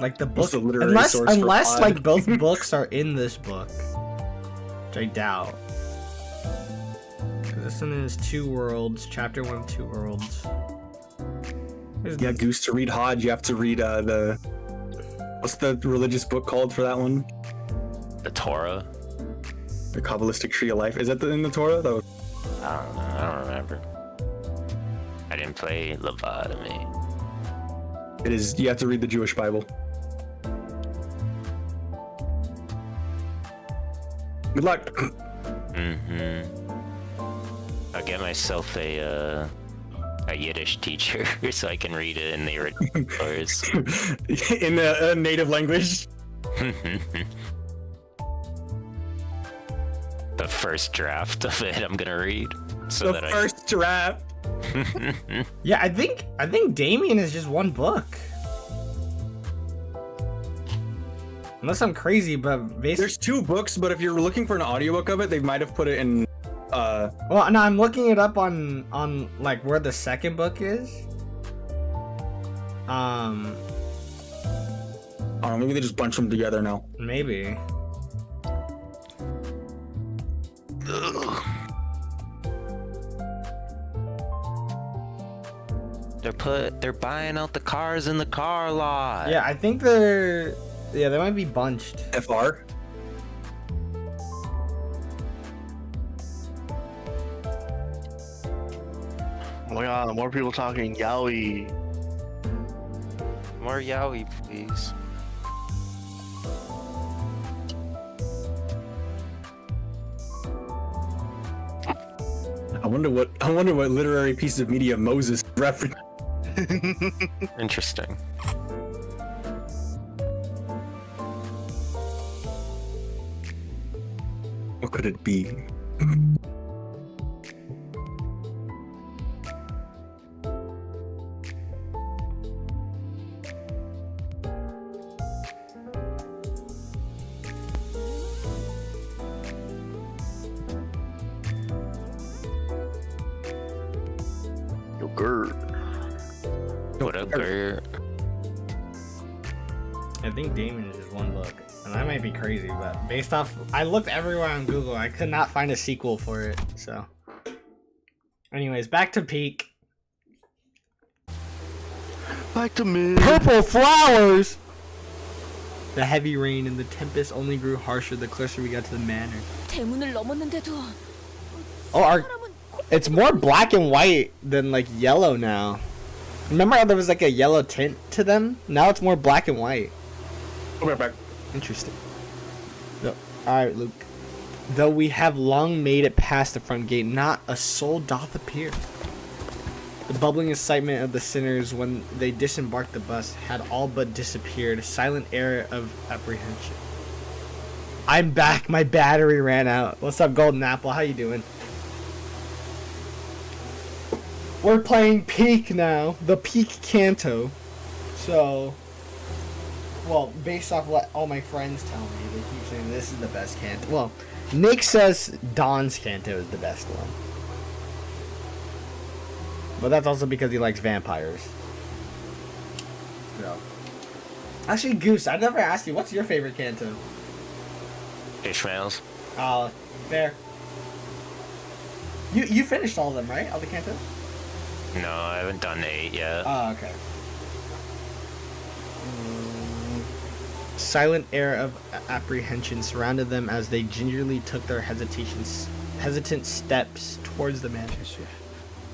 like the book. What's the literary source for Unless pod? like both books are in this book, which I doubt. This one is Two Worlds, Chapter 1 of Two Worlds. Yeah, Goose, to read Hodge, you have to read what's the religious book called for that one? The Torah? The Kabbalistic Tree of Life. Is that in the Torah? That was... I don't know. I don't remember. I didn't play Lobotomy. It is. You have to read the Jewish Bible. Good luck. I'll get myself a Yiddish teacher so I can read it in the original course. In a native language. The first draft of it I'm gonna read. So The first draft. Yeah, I think Damien is just one book. Unless I'm crazy, but basically There's two books, but if you're looking for an audiobook of it, they might have put it in well, no, I'm looking it up on like where the second book is. I don't know, maybe they just bunch them together now. Maybe. They're buying out the cars in the car lot. Yeah, I think they might be bunched. FR? Oh my god, more people talking yaoi. More yaoi, please. I wonder what literary piece of media Moses referenced. Interesting. What could it be? What up, Gert? I think Damien is just one book. And I might be crazy, but based off I looked everywhere on Google, I could not find a sequel for it, so. Anyways, back to Peak. Back to me. Purple flowers! The heavy rain and the tempest only grew harsher the closer we got to the manor. 대문을 넘었는데도 Oh, it's more black and white than like yellow now. Remember how there was like a yellow tint to them? Now it's more black and white. I'll be right back. Interesting. Alright, Luke. Though we have long made it past the front gate, not a soul doth appear. The bubbling excitement of the sinners when they disembarked the bus had all but disappeared, a silent air of apprehension. I'm back, my battery ran out. What's up, Golden Apple? How you doing? We're playing Peak now, the Peak Canto. So, well, based off what all my friends tell me, they keep saying this is the best Canto. Well, Nick says Don's Canto is the best one. But that's also because he likes vampires. No. Actually, Goose, I never asked you, what's your favorite Kanto? Ishmael's. Oh, fair. You finished all of them, right? All the Kantos? No, I haven't done 8 yet. Oh, okay. Silent air of apprehension surrounded them as they gingerly took their hesitant steps towards the manor.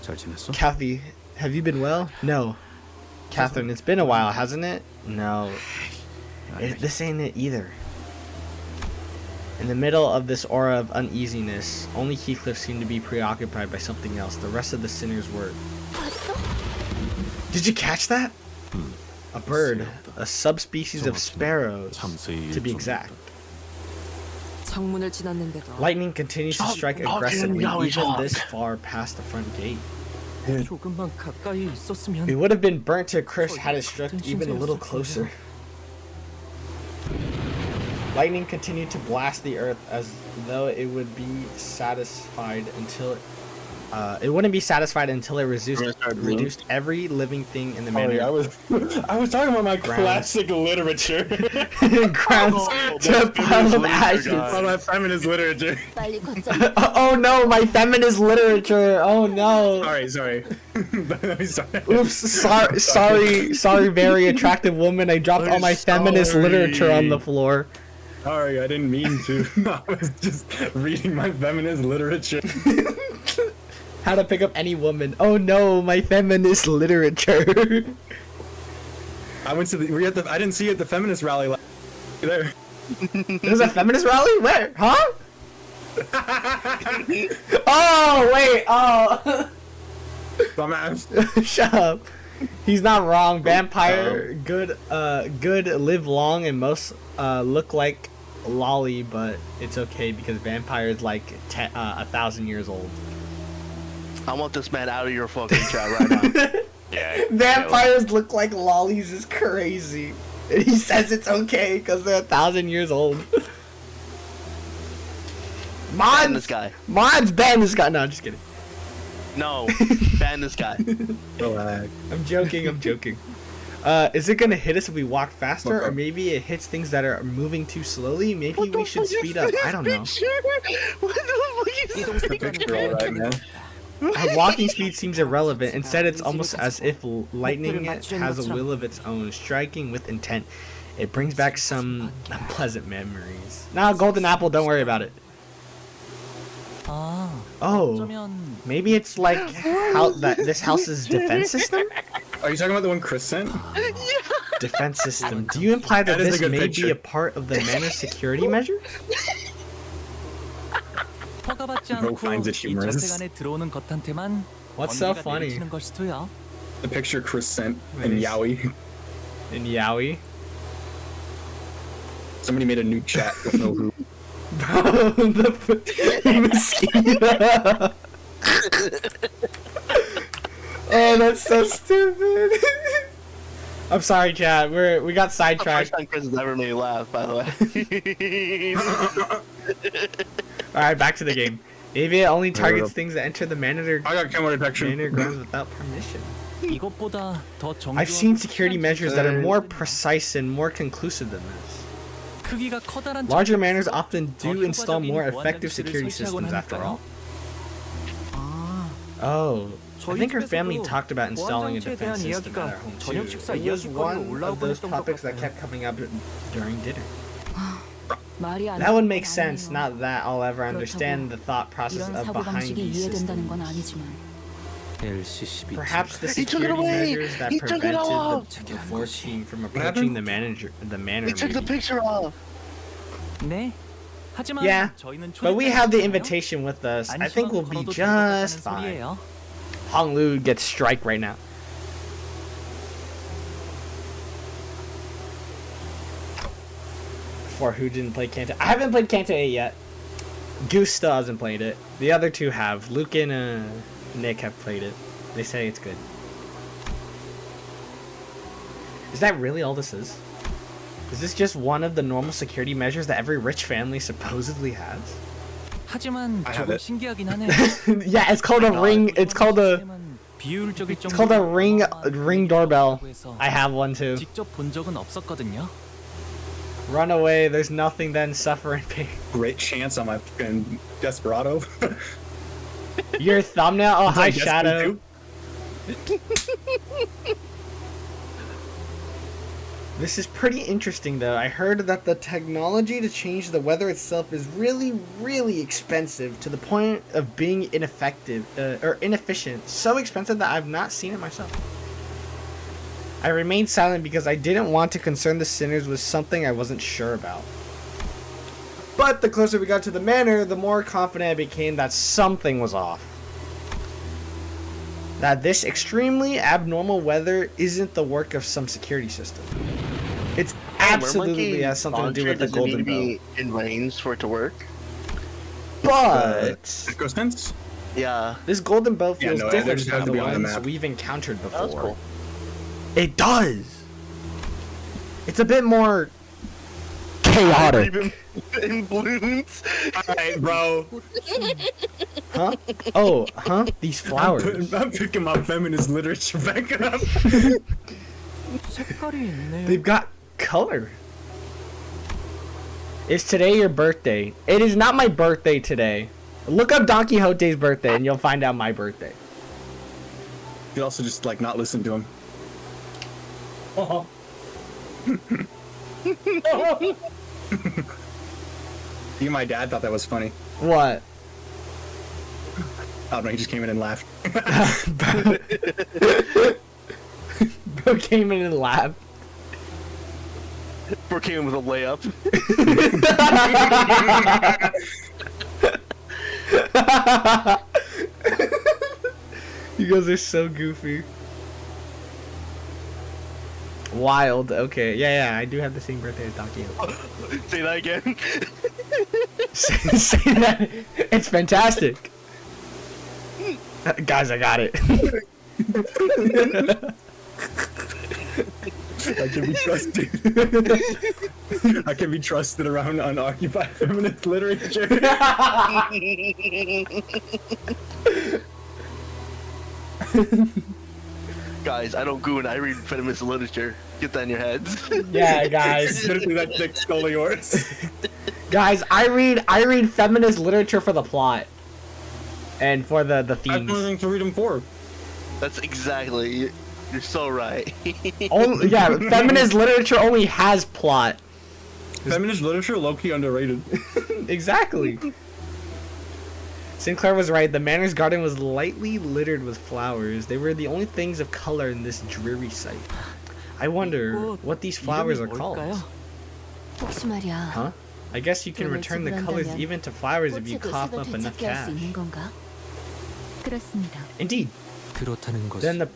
잘 지냈어? Kathy, have you been well? No. Catherine, it's been a while, hasn't it? No. This ain't it either. In the middle of this aura of uneasiness, only Heathcliff seemed to be preoccupied by something else. The rest of the sinners were. Did you catch that? A bird, a subspecies of sparrow, to be exact. 창문을 지났는데도 Lightning continues to strike aggressively, even this far past the front gate. 조금만 가까이 있었으면. It would have been burnt to a crisp had it struck even a little closer. Lightning continued to blast the earth as though it would be satisfied until it wouldn't be satisfied until it reduced every living thing in the manor. I was talking about my classic literature. Grounds to a pile of ashes. All my feminist literature. 빨리 걷자. Oh no, my feminist literature. Oh no. Sorry. Oops, sorry, very attractive woman. I dropped all my feminist literature on the floor. Sorry, I didn't mean to. I was just reading my feminist literature. How to pick up any woman. Oh no, my feminist literature. I went to I didn't see you at the feminist rally there. There's a feminist rally? Where? Huh? Oh, wait. Oh. Dumbass. Shut up. He's not wrong. Vampire, good live long and most look like lolly, but it's okay because vampire is like 1,000 years old. I want this man out of your fucking chat right now. Yeah. Vampires look like lollies is crazy. And he says it's okay because they're 1,000 years old. Ban this guy. Mods ban this guy. No, I'm just kidding. No, ban this guy. Relax. I'm joking. Is it gonna hit us if we walk faster, or maybe it hits things that are moving too slowly? Maybe we should speed up. I don't know. What the fuck is The picture all right, man. Our walking speed seems irrelevant. Instead, it's almost as if lightning has a will of its own, striking with intent. It brings back some unpleasant memories. Now, golden apple, don't worry about it. Oh, maybe it's like how this house's defense system? Are you talking about the one Chris sent? Defense system. Do you imply that this may be a part of the manor's security measures? Bro finds it humorous. What's so funny? The picture Chris sent in Yaoi. In Yaoi? Somebody made a new chat, don't know who. Bro, the mosquito. Oh, that's so stupid. I'm sorry, chat. We got sidetracked. First time Chris has ever made me laugh, by the way. All right, back to the game. Maybe it only targets things that enter the manor. I got camera detection. Manor grounds without permission. I've seen security measures that are more precise and more conclusive than this. Larger manors often do install more effective security systems after all. Oh, I think her family talked about installing a defense system at our home too. It was one of those topics that kept coming up during dinner. That would make sense, not that I'll ever understand the thought process of behind these systems. Perhaps the security measures that prevented the force team from approaching the manor. He took the picture off. Yeah, but we have the invitation with us. I think we'll be just fine. Hong Lu gets strike right now. For who didn't play Kanto? I haven't played Kanto 8 yet. Goose still hasn't played it. The other two have. Luke and Nick have played it. They say it's good. Is that really all this is? Is this just one of the normal security measures that every rich family supposedly has? 하지만 I have it. 신기하긴 하네. Yeah, it's called a ring. It's called a 비효율적일 It's called a 정도로 ring doorbell. 해서 I have one too. 직접 본 적은 없었거든요. Run away. There's nothing then suffer and pain. Great chance on my fucking Desperado. Your thumbnail. Oh, hi, Like Destiny Shadow. 2? This is pretty interesting though. I heard that the technology to change the weather itself is really, really expensive to the point of being ineffective or inefficient. So expensive that I've not seen it myself. I remained silent because I didn't want to concern the sinners with something I wasn't sure about. But the closer we got to the manor, the more confident I became that something was off. That this extremely abnormal weather isn't the work of some security system. It's absolutely has something to do with the golden bow. Be in range for it to work. But Echo sense? Yeah. this golden bow Yeah, feels no, different there's gotta from the be on the ones map. we've encountered before. That's cool. It does. It's a bit more chaotic. Even in balloons. Alright, bro. Huh? Oh, huh? These flowers. I'm picking my feminist literature back up. 색깔이 있네요. They've got color. Is today your birthday? It is not my birthday today. Look up Don Quixote's birthday and you'll find out my birthday. You could also just like not listen to him. You and my dad thought that was funny. What? I don't know, he just came in and laughed. Bro came in and laughed. Bro came in with a layup. You guys are so goofy. Wild. Okay. Yeah, I do have the same birthday as Don Quixote. Say that again. Say that. It's fantastic. Guys, I got it. I can be trusted. I can be trusted around unoccupied feminist literature. Guys, I don't goon, I read feminist literature. Get that in your heads. Yeah, guys. Especially that thick skull of yours. Guys, I read feminist literature for the plot. And for the That's one themes. thing to read them for. That's exactly. You're so right. Yeah, feminist literature only has plot. Feminist literature, low-key underrated. Exactly. Sinclair was right. The manor's garden was lightly littered with flowers. They were the only things of color in this dreary sight. I wonder what these flowers are called. 혹시 말이야. Huh? I guess you can return the colors even to flowers if you cough up enough 되찾게 할 cash. 수 있는 건가? 그렇습니다. Indeed. 그렇다는 것은 Then the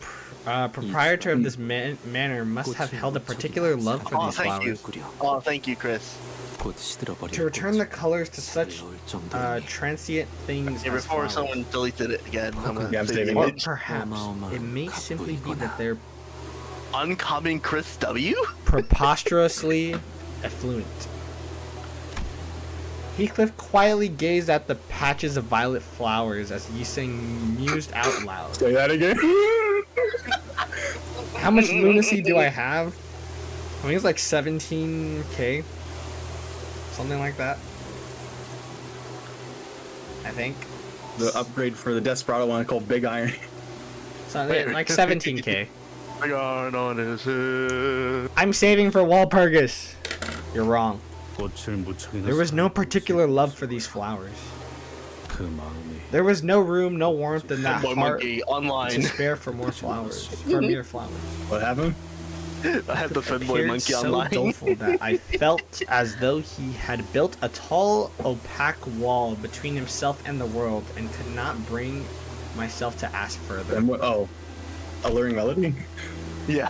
proprietor of this manor must have held a particular love for Oh, these thank you. flowers. Oh, thank you, Chris. 곧 시들어버릴 To return the colors to such 놓을 정도로 transient things Yeah, as before flowers. someone deleted it again, I'm gonna Yeah, I'm save saving the Or image. perhaps it may simply be that they're Uncommon Chris W? preposterously affluent. Heathcliff quietly gazed at the patches of violet flowers as Yiseng mused out loud. Say that again. How much lunacy do I have? I think it's like 17k. Something like that. I think. The upgrade for the Desperado one called Big Iron. So, like 17k. I got on his head. I'm saving for Walpurgis. You're wrong. 꽃을 무척이나 There was no particular love for these flowers. 그 마음이 There was no room, no warmth in that Boy heart Monkey to online. spare for more flowers. For mere flowers. What happened? I have the Fanboy Appeared Monkey so online. doleful that I felt as though he had built a tall, opaque wall between himself and the world, and could not bring myself to ask further. And what? Oh, Alluring Melody. Yeah.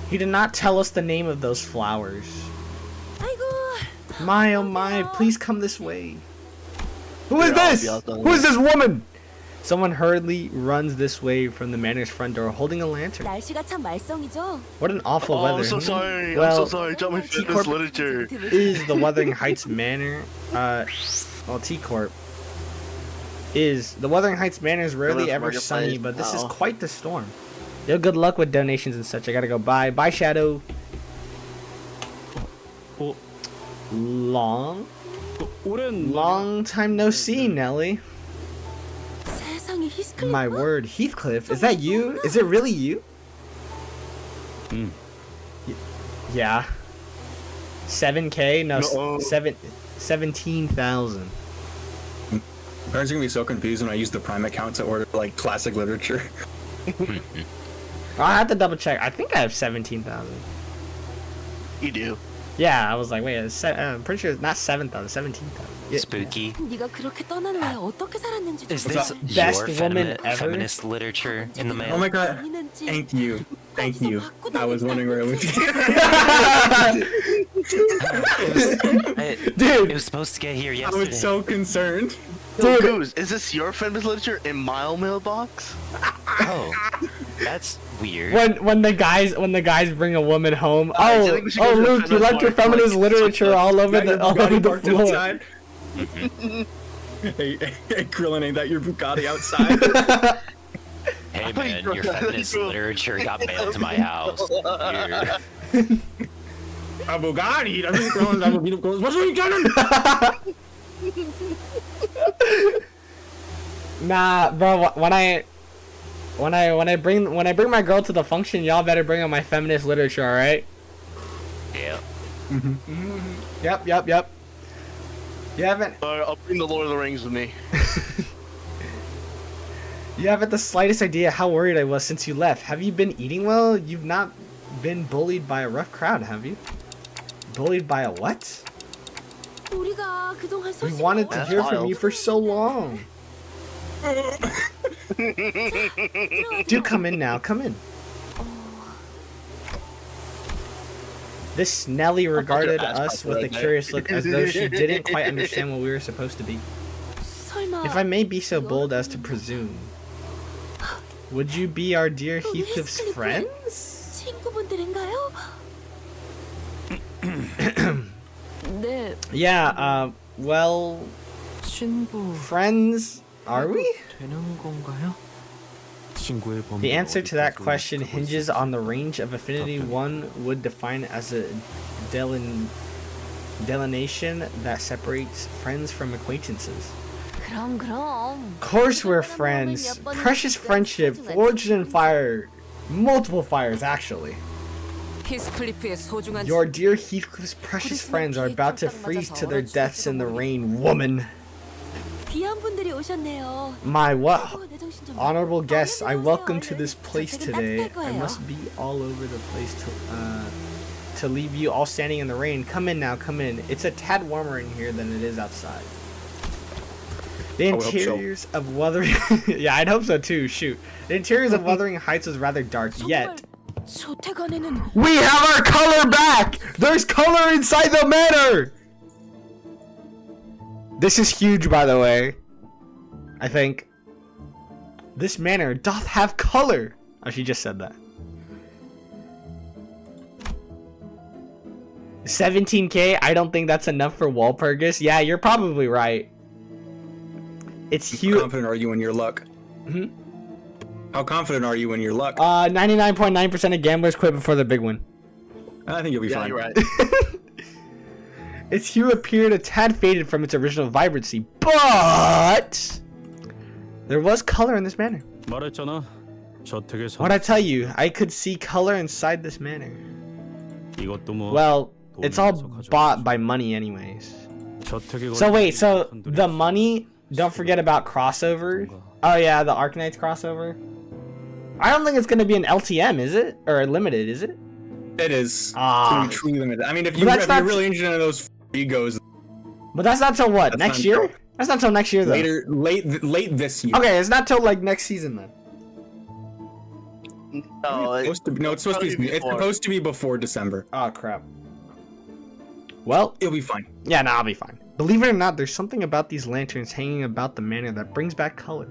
He did not tell us the name of those flowers. 아이고. My oh my, please come this way. Who is Yeah, I'll this? be out there. Who is this woman? Someone hurriedly runs this way from the manor's front door holding a lantern. 날씨가 참 말썽이죠. What an awful Oh, weather. I'm so hmm? sorry. Well, I'm so sorry. Tell me T-Corp fitness literature. is the Wuthering Heights Manor. T-Corp is the Wuthering Heights Manor is rarely Village ever sunny, Marketplace. but this is Oh. quite the storm. Yo, good luck with donations and such. I gotta go. Bye. Bye, Shadow. 어, Long 오랜 time no see, Nelly. 세상에 히스클리프? My word, Heathcliff, is that you? Is it really you? 음. Yeah. 7K? No, No. 17,000. Parents are gonna be so confused when I use the Prime account to order like classic literature. I have to double check. I think I have 17,000. You do. Yeah, I was like, wait, I'm pretty sure it's not 7,000, 17,000. Yeah. Spooky. 네가 그렇게 떠난 후에 어떻게 살았는지 Is 좀 this Best your woman ever? feminist literature in the mail? Oh my god! 아니는지 Thank you, thank you. I was wondering where it would be. It was supposed to get here I yesterday. was so concerned. Dude, Goose, is this your feminist literature in my mailbox? Oh, that's weird. When the guys bring a woman home, I oh think we should go to the Luke, you feminist left your market, feminist like, literature all over the Parked floor. outside. Hey, Krillin, ain't that your Bugatti outside? Hey man, your feminist literature got mailed to my house. Weird. A Bugatti? That's what Krillin's have a beautiful. What's he getting? Nah, bro. When I bring my girl to the function, y'all better bring on my feminist literature, all right? Yeah. Yep. You haven't I'll bring the Lord of the Rings with me. You haven't the slightest idea how worried I was since you left. Have you been eating well? You've not been bullied by a rough crowd, have you? Bullied by a what? 우리가 그동안 We 소식을 wanted to That's hear from wild. you for so long. Do come in now, come in. This Nelly regarded ass us with a right there. curious look as though she didn't quite understand what we were supposed to be. 설마 If I may be so bold as to presume, would you be our dear 우리 Heathcliff's 히스클리프의 friends? 친구분들인가요? 네, Yeah, well, 친구 friends, are we? 되는 건가요? 친구의 범위가 The answer to that 어디까지 question 올라가고 hinges 있을지. on the range of affinity one would define as a delineation that separates friends from acquaintances. 그럼. Of course we're friends. Precious friendship, forged in fire. Multiple fires, actually. 히스클리프의 소중한 Your dear Heathcliff's precious friends are about to freeze to their deaths in the rain, woman. 귀한 분들이 오셨네요. My what? 내 정신 좀 Honorable guests, I 내려오세요, welcome to 얼른. this place 저쪽은 today. 따뜻할 I 거예요. must be all over the place to leave you all standing in the rain. Come in now, come in. It's a tad warmer in here than it is outside. The would hope so. interiors of Wuthering yeah, I'd hope so too. Shoot, the interiors of Wuthering Heights was rather dark. Yet 저택 안에는 we have our color back. There's color inside the manor. This is huge, by the way. I think this manor doth have color. Oh, she just said that. 17K? I don't think that's enough for Walpurgis. Yeah, you're probably right. It's How huge. confident are you in your luck? Hmm? How confident are you in your luck? 99.9% of gamblers quit before the big one. I think you'll be Yeah, fine. you're right. Its hue appeared a tad faded from its original vibrancy, but there was color in this manor. 말했잖아. 저택에 What'd I tell you? I could see color inside this manor. 이것도 뭐 Well, 돈 it's all 내서 가져가지. bought by money anyways. 저택에 So 걸린 wait, so 한둘이 the 있어. money, don't forget about crossover. Oh yeah, the Arknights crossover. I don't think it's gonna be an LTM, is it? Or limited, is it? It is. Ah. It's gonna be truly limited. I mean, if But that's you're not- really interested in those egos, But that's not till what? That's Next not year? until- That's not till next year though. late this year. Okay, it's not till like next season then. No, It's supposed to be, no, it's supposed to be. It's supposed to be before December. Oh crap. Well, It'll be fine. yeah, no, I'll be fine. Believe it or not, there's something about these lanterns hanging about the manor that brings back color.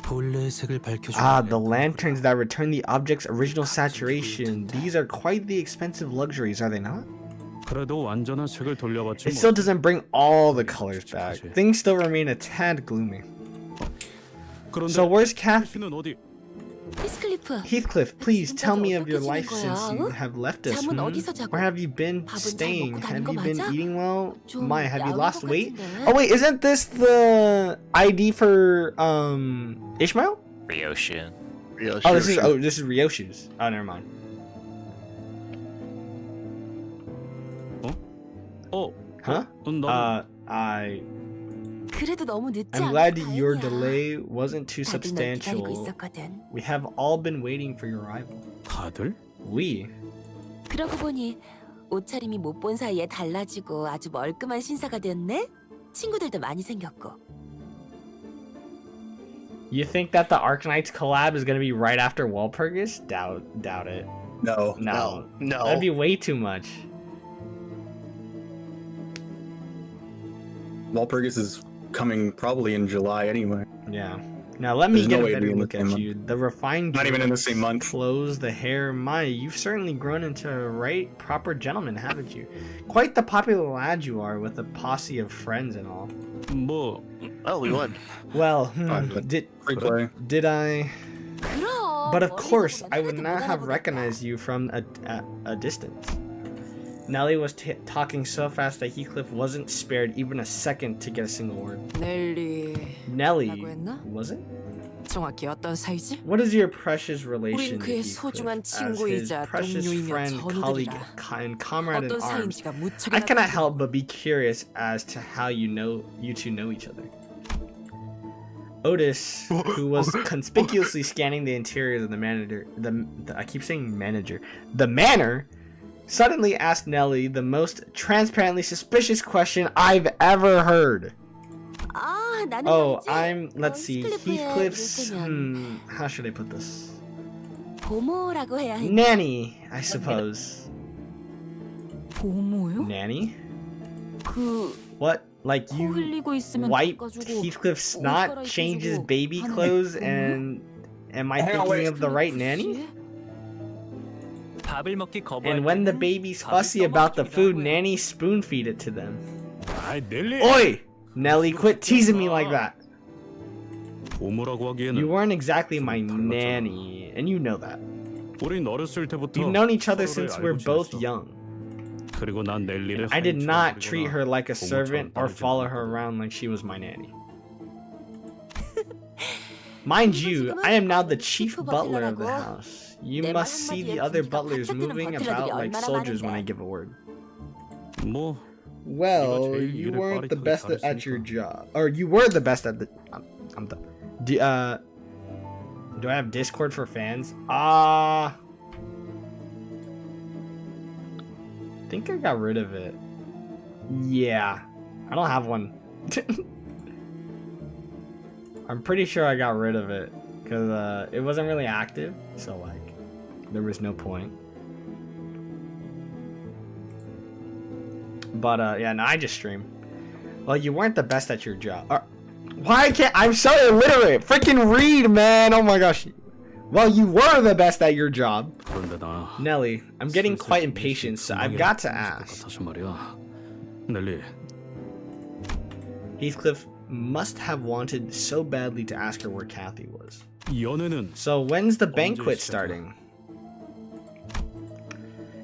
본래의 색을 밝혀주는 Ah, the lanterns that return the object's original saturation. These are quite the expensive luxuries, are they not? 그래도 완전한 색을 돌려봤지 It 뭐. still doesn't bring all the colors back. Things still remain a tad gloomy. So where's Kathy? 는 어디? 히스클리프. Heathcliff, please 혼자서 tell me of 어떻게 your 지낸 life 거야, since you 응? have left us. 잠은 어디서 자고? Where have you been 밥은 잘 staying? 먹고 가는 Have 거 you been 맞아? eating well? 좀 Maya, have you 야한 lost 것 weight? 같은데. Oh wait, isn't this the ID for Ishmael? Ryoshu. Oh, this is Ryoshu's. Oh, never mind. 어? Huh? 난 그래도 너무 늦지 I'm 않아서 glad your 다행이야. delay wasn't too 다들 널 기다리고 substantial. 있었거든. We have all been waiting for your arrival. 다들? We? 그러고 보니 옷차림이 못 본 사이에 달라지고 아주 멀끔한 신사가 되었네. 친구들도 많이 생겼고. You think that the Arknights collab is gonna be right after Walpurgis? Doubt it. No. No. No. That'd be way too much. Walpurgis is coming probably in July anyway. Yeah. Now let me There's get no a way it'd better be in the look same at you. The refined Not even in the dress, same month. clothes, the hair. Maya, you've certainly grown into a right proper gentleman, haven't you? Quite the popular lad you are with a posse of friends and all. 뭐 Oh, we won. Well, Fine. did Free play. I? 그럼. But of 멀리서 course, 보면 I would 하나도 not 못 have 알아보겠다. recognized you from a distance. Nelly was talking so fast that Heathcliff wasn't spared even a second to get a single word. 넬리 Nelly, 라고 했나? was it? 정확히 어떤 사이지? What is your precious relation 우린 to 그의 Heathcliff 소중한 as his 친구이자 precious 동료이며 friend, colleague, 전우들이라. and comrade in 어떤 arms? 사이인지가 무척이나 I cannot 궁금해. help but be curious as to how you two know each other. Otis, who was conspicuously scanning the interiors of the manager, I keep saying manager, the manor, suddenly asked Nelly the most transparently suspicious question I've ever heard. 아, 나는 Oh, 말이지. let's see, 히스클리프의 Heathcliff's, 이를테면 how should I put this? 보모라고 해야 해. Nanny, I suppose. 보모요? Nanny? 그 What? Like 코 you 흘리고 있으면 wipe 닦아주고 Heathcliff's 옷 snot, 갈아입혀주고 change his baby 하는 clothes, 보모? and am I Hang on, thinking wait. of the right nanny? 밥을 먹기 거부할 And when the 때는 baby's 밥을 fussy about the 떠먹기도 food, 하고요. nanny spoon feed it to them. 아이 넬리. Oi! Nelly, quit teasing me like that. 고모라고 하기에는 You weren't exactly my 좀 닮았잖아. nanny, and you know that. 우린 어렸을 때부터 We've known each other 서로를 since 알고 we're both 지냈어. young. 그리고 난 넬리를 I did 하인처럼 not 부리거나 treat her like a 고모처럼 servant or 따르지 follow her 않았거든. around like she was my nanny. Mind you, I am now the chief butler of the house. You must see the other butlers moving about like soldiers when I give a word. 뭐 Well, 제일 you 일을 weren't 빠르게 the best at your 잘했으니까. job. Or you were the best at the... I'm done. Do I have Discord for fans? I think I got rid of it. Yeah. I don't have one. I'm pretty sure I got rid of it. Because it wasn't really active. So, like, there was no point. But, yeah, no, I just stream. Well, you weren't the best at your job. Why can't... I'm so illiterate! Freaking read, man! Oh my gosh. Well, you were the best at your job. 그런데 나 Nelly, I'm getting quite 슬슬 impatient, so I've 금방이라도 got to 있을 것 ask. 같아서 말이야. 넬리, Heathcliff must have wanted so badly to ask her where Kathy was. 연애는 So when's the banquet 시작이야? starting?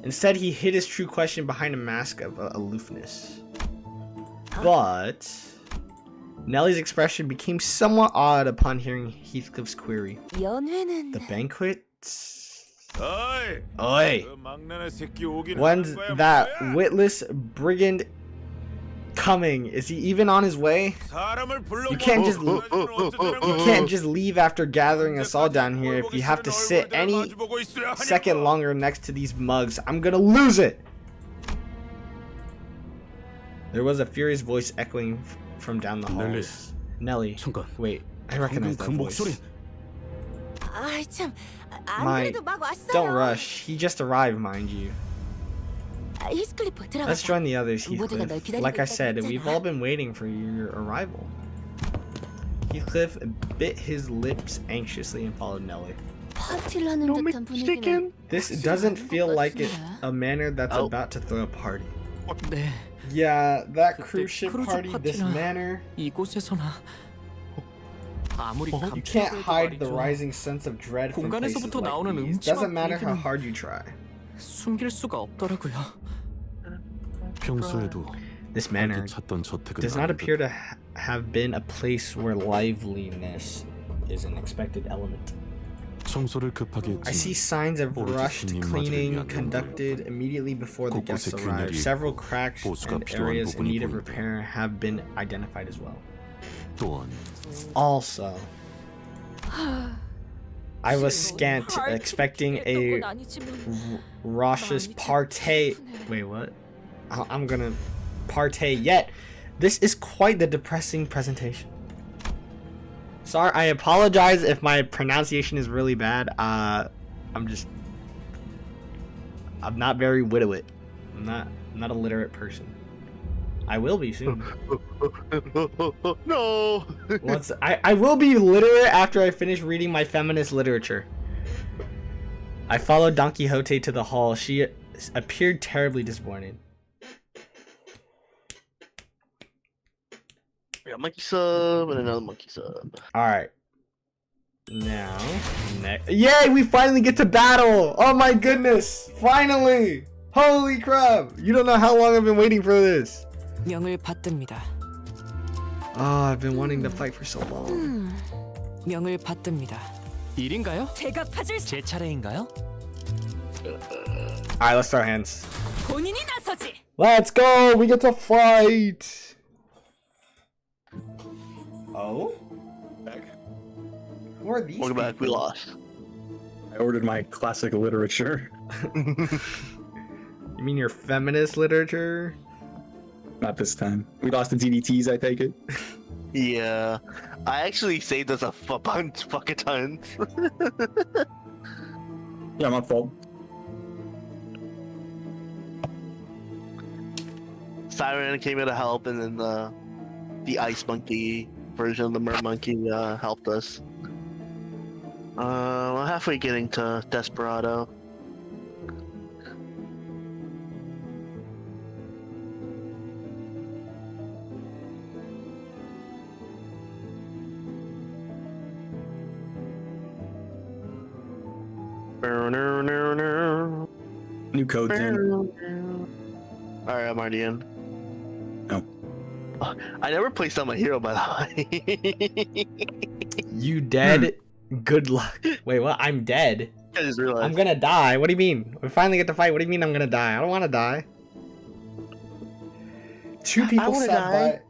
Instead, he hid his true question behind a mask of aloofness. But Nelly's expression became somewhat odd upon hearing Heathcliff's query. 연회는 The banquet? 어이, Oi! 그 막내네 새끼 오긴 When's 하는 거야, that 뭐야? witless brigand coming? Is he even on his way? 사람을 불러 You can't just You You can't just leave after gathering us all down here if you have to sit any second longer next to these mugs. I'm gonna lose it! There was a furious voice echoing from down the halls. Nelly. 잠깐. Wait, I recognize that 방금 그 목소리. voice. 아이 참, 안 My, 그래도 막 왔어요. don't rush. He just arrived, mind you. 히스클리프 들어가자. Let's join the others, 모두가 널 Heathcliff. 기다리고 Like I 있다고 said, 했잖아. we've all been waiting for your arrival. Heathcliff bit his lips anxiously and followed Nelly. 파티를 하는 듯한 분위기는 This doesn't feel like it, 같은데. a manner that's Oh. about to throw a party. 네, Yeah, that 그때 cruise ship 크루즈 party, this 파티나- manor. 이곳에서나 아무리 You can't 감추려고 해도 hide the 말이죠. rising sense of dread from places 공간에서부터 like 나오는 these. 음침한 Doesn't matter how 분위기는 hard you try. 숨길 수가 없더라고요. 평소에도 This manor 찾던 저택은 does not 아닌 appear 듯. to have been a place where liveliness is an expected element. 청소를 급하게 I see 했지만 signs of 오로지 rushed 손님 cleaning 맞이를 위한 conducted immediately before the guests 곳곳에 arrive. 균열이 Several cracks 보수가 and 필요한 areas in 부분이 need of 보인다. repair have been identified as well. 또한 Also, I was scant expecting a raucous partay. Wait, what? I'm gonna partay yet. This is quite the depressing presentation. Sorry, I apologize if my pronunciation is really bad. I'm not very literate. I'm not a literate person. I will be soon. No. I will be literate after I finish reading my feminist literature. I followed Don Quixote to the hall. She appeared terribly disappointed. We got monkey sub and another monkey sub. Alright. Now, yay! We finally get to battle! Oh my goodness! Finally! Holy crap! You don't know how long I've been waiting for this. 명을 받듭니다. Oh, I've been wanting to fight for so long. 명을 받듭니다. 일인가요? 제가 파줄 제 차례인가요? Alright, let's start hands. 본인이 나서지. Let's go! We get to fight! Oh? Who are these Welcome back. We people? lost. I ordered my classic literature. You mean your feminist literature? Not this time. We lost the DDTs, I take it. Yeah, I actually saved us a bunch fucking tons. Yeah, my fault. Siren came in to help, and then the ice monkey version of the mer monkey helped us. We're halfway getting to Desperado. New codes in. Alright, I'm already in. No. I never placed on my hero, by the way. You dead? Good luck. Wait, what? I'm dead? I just realized. I'm gonna die. What do you mean? We finally get to fight. What do you mean I'm gonna die? I don't wanna die. Two people wanna sat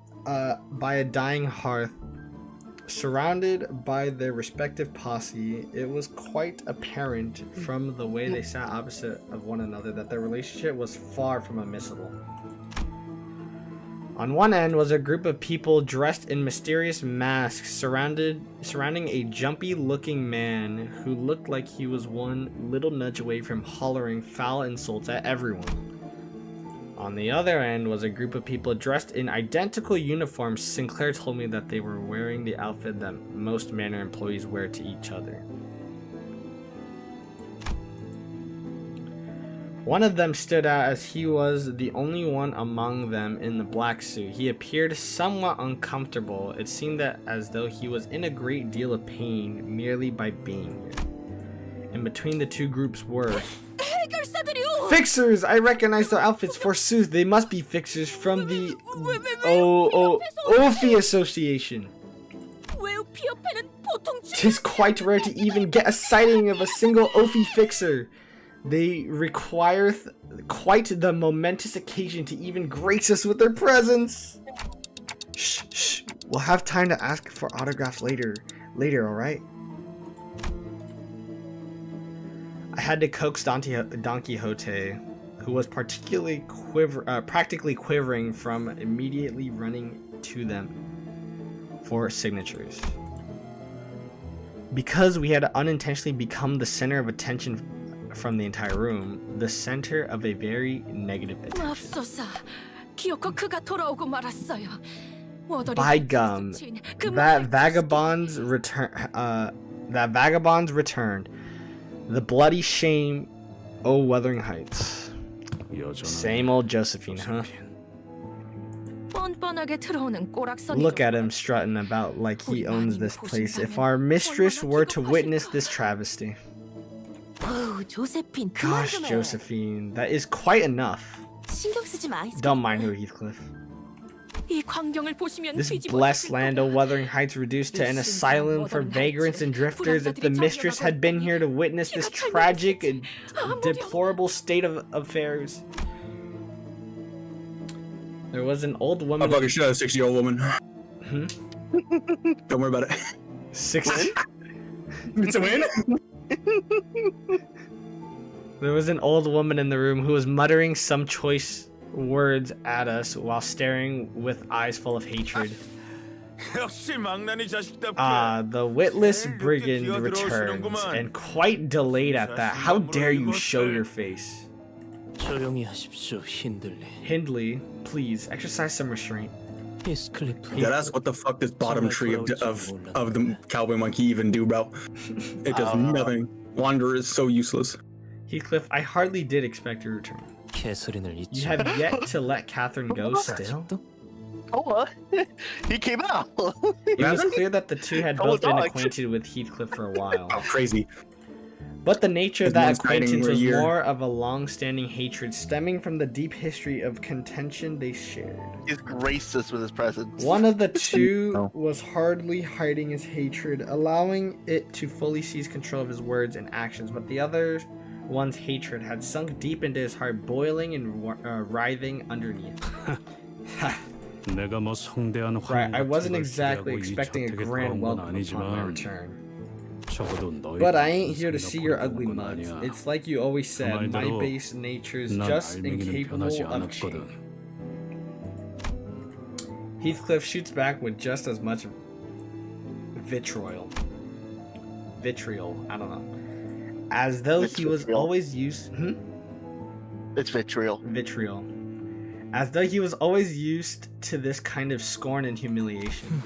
by a dying hearth, surrounded by their respective posse. It was quite apparent from the way they sat opposite of one another that their relationship was far from amicable. On one end was a group of people dressed in mysterious masks surrounding a jumpy-looking man who looked like he was one little nudge away from hollering foul insults at everyone. On the other end was a group of people dressed in identical uniforms. Sinclair told me that they were wearing the outfit that most Manor employees wear to each other. One of them stood out as he was the only one among them in the black suit. He appeared somewhat uncomfortable. It seemed that as though he was in a great deal of pain merely by being here. In between the two groups were fixers! I recognize their outfits, forsooth. They must be fixers from the Ophi Association. 'Tis quite rare to even get a sighting of a single Ophi fixer. They require quite the momentous occasion to even grace us with their presence. Shh, shh. We'll have time to ask for autographs later, alright? I had to coax Don Quixote, who was practically quivering from immediately running to them for signatures. Because we had unintentionally become the center of attention from the entire room, the center of a very negative attention. By gum, that vagabond's returned. The bloody shame, oh Wuthering Heights. 여전한 Same old Josephine, huh? 뻔뻔하게 틀어오는 꼬락선이. Look at him strutting about like he owns this place. If our mistress were to witness this travesty. 어우, 조세핀 그만 Gosh, 좀 해. Josephine, that is quite enough. 신경 쓰지 마. Don't mind her, Heathcliff. 이 광경을 보시면 This 뒤집어질 blessed 거야. land of Wuthering Heights reduced to an asylum for vagrants and drifters. If the mistress had been here to witness this tragic and deplorable state of affairs. There was an old I'll woman. fucking shit out of a 60-year-old woman. Hmm? Don't worry about it. 60. It's a win. There was an old woman in the room who was muttering some choice words at us while staring with eyes full of hatred. 역시 망나니 자식답게. The witless brigand returns, and quite delayed at that. How dare you show your face? 조용히 하십시오, 힌들리. Hindley, please exercise some restraint. 히스클리프. Yeah, that's what the fuck this bottom tree of the cowboy monkey even do, bro. It does nothing. Wanderer is so useless. Heathcliff, I hardly did expect your return. 캐서린을 잊지. You have yet to let Catherine go still? Oh, he came out. It was clear that the two had both been acquainted with Heathcliff for a while. Oh, crazy. But the nature of His that man's hiding acquaintance for a was year. more of a long-standing hatred stemming from the deep history of contention they shared. He's racist with his presence. One of the two No. was hardly hiding his hatred, allowing it to fully seize control of his words and actions, but the other one's hatred had sunk deep into his heart, boiling and writhing underneath. 내가 뭐 성대한 Right, I wasn't 환영 exactly 같은 걸 expecting a 기대하고 이 grand 저택에 welcome 들어온 건 upon my 아니지만 return. 적어도 너희 But I ain't here to 생각보다 see your 그런 ugly 건 muds. 아니야. It's like you always said, my 말대로 base nature's 난 just 알맹이는 incapable 변하지 of change. 않았거든. Heathcliff shoots back with just as much vitriol. Vitriol, I don't know. As though It's he was vitriol. always used... It's vitriol. Vitriol. As though he was always used to this kind of scorn and humiliation.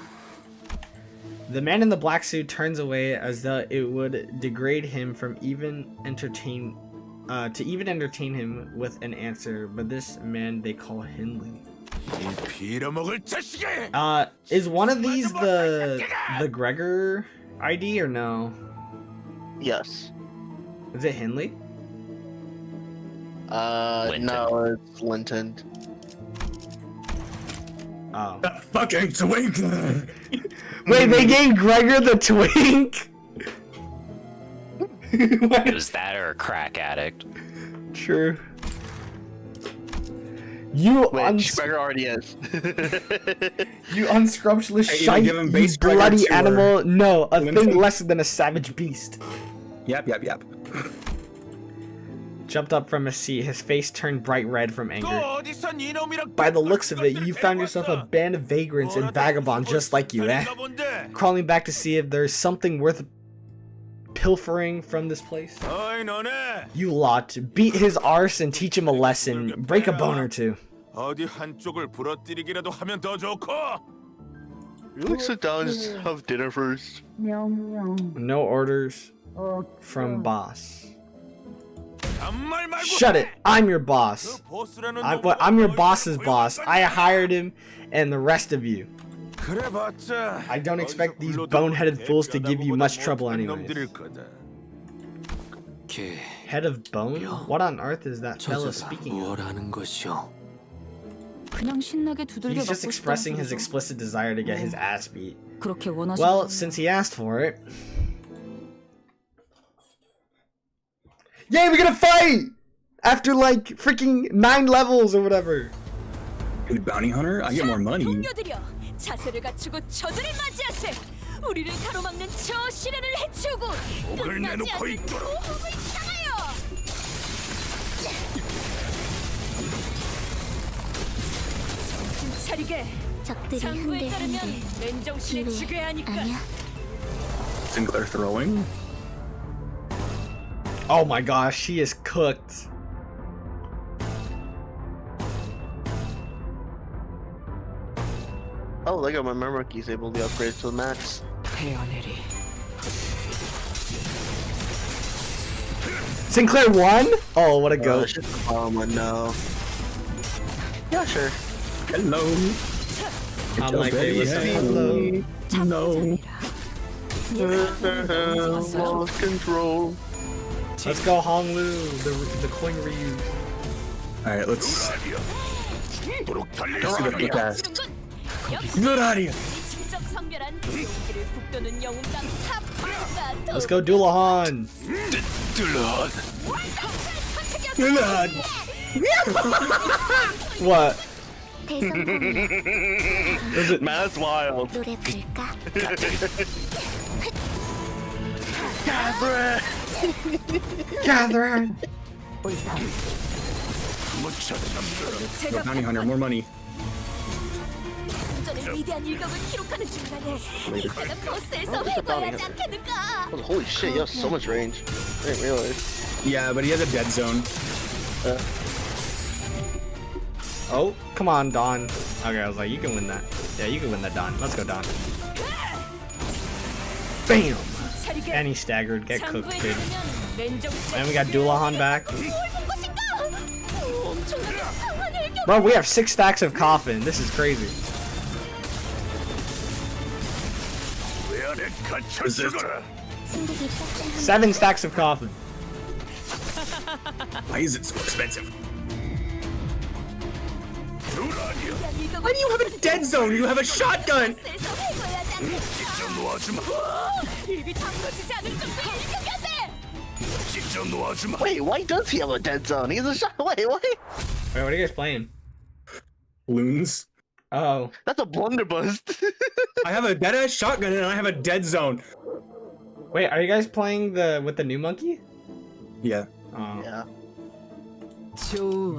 The man in the black suit turns away as though it would degrade him from even entertain him with an answer, but this man they call Hindley. 이 빌어먹을 자식이. Is one of these the Gregor ID or no? Yes. Is it Hindley? Linton. No, it's Linton. Oh. That fucking twink. Wait, they gave Gregor the twink? It was that or a crack addict. True. You Which Gregor already is. you unscrumptious Hey, shite, give him you base Gregor bloody to, animal. No, a Linton? thing less than a savage beast. Yep. Jumped up from his seat, his face turned bright red from 또 anger. 어디서 이놈이랑 By the looks of it, you found yourself a band of vagrants and vagabonds just like you, eh? Crawling back to see if there's something worth pilfering from this place? 어이 너네. You lot, beat his arse and teach him a lesson. Break a bone or two. 어디 한쪽을 부러뜨리기라도 하면 더 좋고. You like sit down and just have dinner first. No orders from boss. 반말 말고. Shut it! I'm your boss. 그 보스라는 I'm your boss's boss. I hired him and the rest of you. 그래봤자. I don't expect these boneheaded fools to give you much trouble anyways. 걔 Head of bone? What on earth is that fella 저자가 speaking of? 뭐라는 것이오? 그냥 신나게 두들겨 He's just 맞고 expressing 싶다는 his 소리죠. explicit desire to get his ass beat. 그렇게 원하시는 Well, since he asked for it. Yay, we're gonna fight! After like freaking 9 levels or whatever. Dude, bounty hunter, I get more money. 동료들이여, 자세를 갖추고 저들을 맞이하세. 우리를 가로막는 저 시련을 해치우고 목을 끝나지 내놓고 않는 있도록. 고혹을 향하여. 정신 차리게. 적들이 창고에 따르면 흔들흔들 맨정신에 기회 죽여야 하니까. 아니야? Sinclair throwing. Oh my gosh, she is cooked. Oh, look at my memory key's able to be upgraded to the max. 태어내리. Sinclair won? Oh, what a goat. It's just a bomb one, no. Yeah, sure. Hello. I'm like, hey, listen, hello. No. Lost control. Let's go Honglu, the coin Ryu. Alright, let's see the kick ass. Let's go Dulahan. What? Is it? Man, that's wild. 노래 부를까? Catherine. Catherine. Yo, bounty hunter, more money. 위대한 일격을 기록하는 중간에 이따가 버스에서 회고해야지 않겠는가? Holy shit, you have so much range. I didn't realize. Yeah, but he has a dead zone. Oh, come on, Don. Okay, I was like, you can win that. Yeah, you can win that, Don. Let's go, Don. Bam! And he staggered. Get cooked, kid. And we got Dulahan back. Bro, we have 6 stacks of coffin. This is crazy. Resist. 7 stacks of coffin. Why is it so expensive? Why do you have a dead zone? You have a shotgun! Wait, why does he have a dead zone? He's a shot. Wait, what? Wait, what are you guys playing? Loons. Oh. That's a blunderbuss. I have a dead ass shotgun and I have a dead zone. Wait, are you guys playing with the new monkey? Yeah. Oh. Yeah.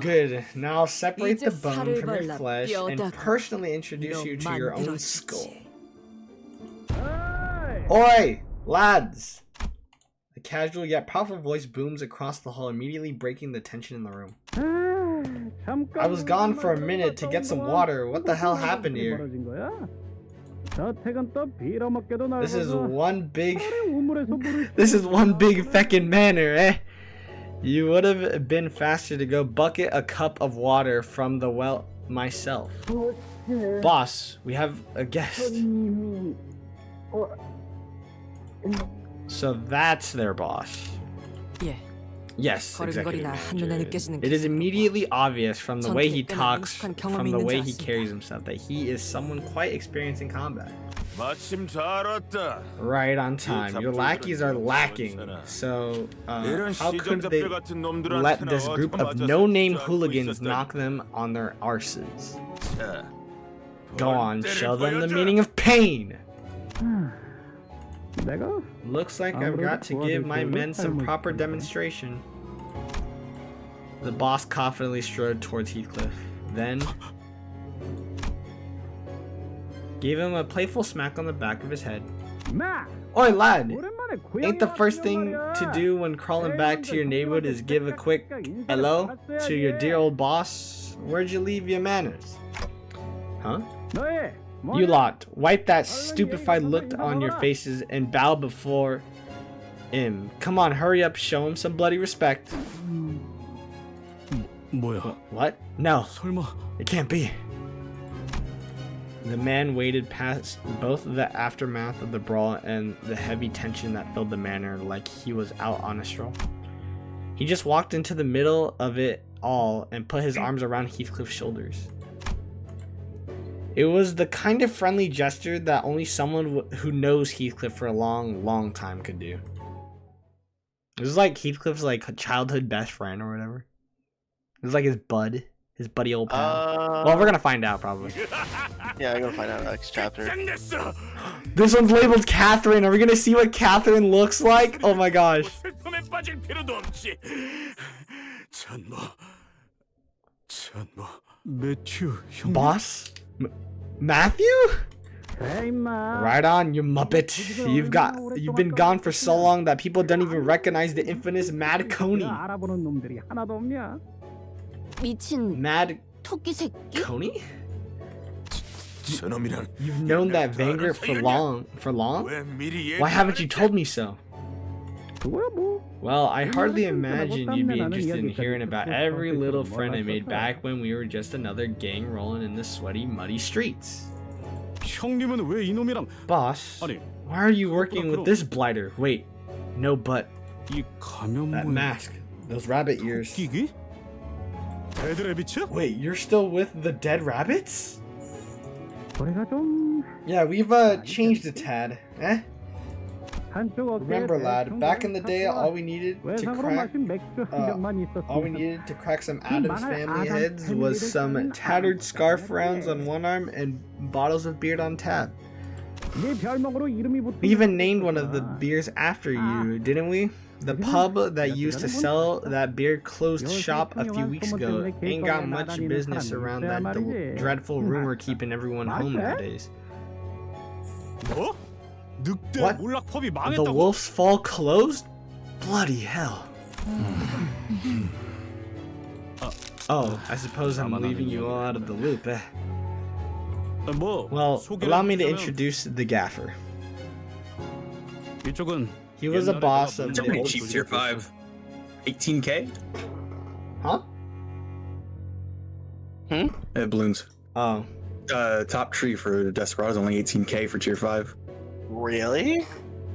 Good. Now separate the bone from your flesh and personally introduce you to your own skull. Oi, lads! A casual yet powerful voice booms across the hall, immediately breaking the tension in the room. I was gone for a minute to get some water. What the hell happened here? This is one big feckin' manor, eh? You would have been faster to go bucket a cup of water from the well myself. Boss, we have a guest. So that's their boss. Yes, exactly. It is immediately obvious from the way he talks, from the way he carries himself, that he is someone quite experienced in combat. Right on time. Your lackeys are lacking. So, how could they let this group of no-name hooligans knock them on their arses? Go on, show them the meaning of pain! Looks like I've got to give my men some proper demonstration. The boss confidently strode towards Heathcliff. Then gave him a playful smack on the back of his head. Oi lad! Ain't the first thing to do when crawling back to your neighborhood is give a quick hello to your dear old boss? Where'd you leave your manners? Huh? You lot, wipe that stupefied look on your faces and bow before him. Come on, hurry up, show him some bloody respect. What? No, it can't be. The man waded past both the aftermath of the brawl and the heavy tension that filled the manor like he was out on a stroll. He just walked into the middle of it all and put his arms around Heathcliff's shoulders. It was the kind of friendly gesture that only someone who knows Heathcliff for a long time could do. It was like Heathcliff's like childhood best friend or whatever. It was like his buddy old pal. Well, we're gonna find out probably. Yeah, I'm gonna find out next chapter. This one's labeled Catherine. Are we gonna see what Catherine looks like? Oh my gosh. Boss? Matthew? Right on, you muppet. You've been gone for so long that people don't even recognize the infamous Mad Coney. Mad Coney? You've known that Vanguard for long? Why haven't you told me so? Well, I hardly imagine you'd be interested in hearing about every little friend I made back when we were just another gang rolling in the sweaty, muddy streets. 형님은 왜 이놈이랑 Boss, 아니 why are you working with this blighter? Wait, no but. 이 가면 That mask. Those rabbit ears. 끼기? 데드래비츠? Wait, you're still with the dead rabbits? 거래가 좀 Yeah, we've changed a tad. Eh? 한쪽 어깨에 Remember, lad, 대충 back in the day, all we needed to 외상으로 crack 마신 맥주 한 병만 있었습니다. all we needed to crack some Addams family heads was some tattered scarf rounds on one arm and bottles of beer on tap. 네 별명으로 이름이 붙은 We even named one of the beers after you, didn't we? The pub that used to sell that beer closed shop a few weeks ago. Ain't got much business around that dreadful rumor keeping everyone home nowadays. 뭐? 늑대 What? 몰락 펍이 The 망했다고? Wolf's Fall closed? Bloody hell. Oh, I suppose I'm leaving you all out of the loop, eh? 뭐 Well, 소개를 allow me to 해주자면 introduce the gaffer. 이쪽은 He was a 옛날에 boss 내가 of It's a the pretty old cheap tier 5. 18k? Huh? Balloons. Oh. Top tree for Desperado is only 18k for tier 5. Really?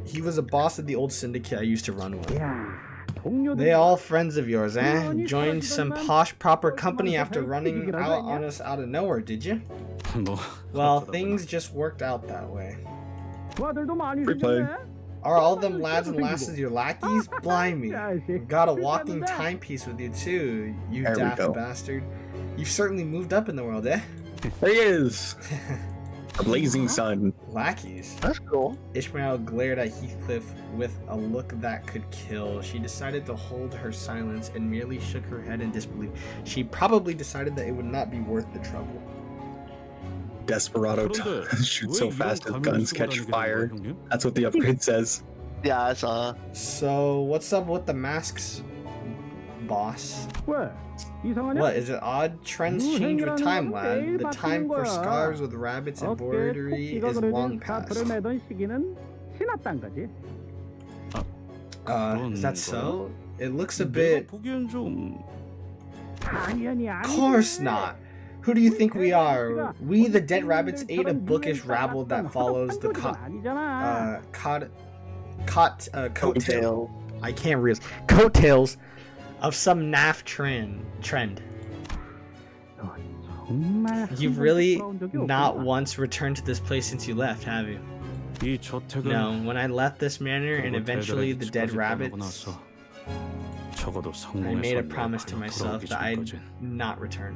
He was a boss of the old syndicate I used to run with. 야, 동료들 They all friends of yours, eh? Joined some posh proper company after running out on us out of nowhere, did you? 뭐 Well, things just worked out that way. 부하들도 많이 Replay. 생겼네. Are all them lads and lasses your lackeys? Blimey. Got a walking timepiece with you too, you There we daft go. bastard. You've certainly moved up in the world, eh? There he is! A blazing sun. Lackeys. That's cool. Ishmael glared at Heathcliff with a look that could kill. She decided to hold her silence and merely shook her head in disbelief. She probably decided that it would not be worth the trouble. Desperado 그런데 shoots 왜 so 이런 fast his 가면을 guns 쓰고 catch 다니게 된 fire. 거야, 형님? That's what the upgrade says. Yeah, I saw. So, what's up with the masks, boss? 왜? 이상하냐? What, is it odd? Trends change with time, lad. The time for scarves with rabbits and embroidery 토끼가 is 그려진 long past. 스카프를 매던 시기는 지났단 거지. Is that so? It looks a 내가 bit... 보기엔 좀 당연히 Of 아니지. course not. Who do you think we are? We, the dead rabbits, ate a bookish rabble that follows the 아니잖아. coattail. I can't read coattails of some naff trend. 정말 You've 한 really 번도 돌아온 적이 not 없구나. once returned to this place since you left, have you? 이 저택은 No. When I left this manor and eventually the dead rabbits, 적어도 I made a 성공해서 promise to 내가 myself 돌아오기 that I'd 전까진 not return.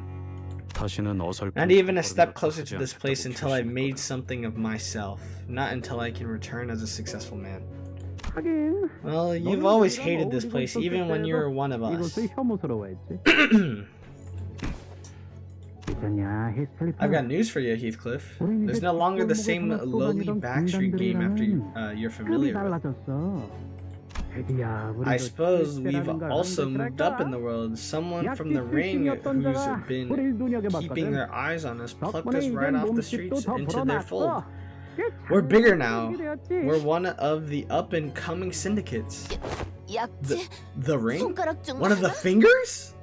다시는 어설픈 Not even a step 발걸음을 closer 하지 to this 않겠다고 place until I made 결심했거든. something of myself. Not until I can return as a successful man. 하긴 Well, you've 너는 always 우리가 hated this 어울리고 place, 있었을 even when you were one of us. 이것을 혐오스러워했지. 있잖냐, 히스클리프. I've got news for you, Heathcliff. There's no longer the same lowly backstreet game after you're familiar with. 달라졌어. 드디어 우리도 I suppose we've 실패라는 걸 also 한번 moved up in 깨달았다. the world. Someone from the 약기 ring 출신이었던 who's 자가 been 우리를 눈여겨봤거든. keeping their eyes on us plucked 덕분에 us 이젠 right off the 몸집도 streets 더 into their fold. 불어났어. 꽤 We're bigger 잘 now. 되었지. We're one of the up-and-coming syndicates. 약재 The ring? 손가락 중 One of the 하나? fingers?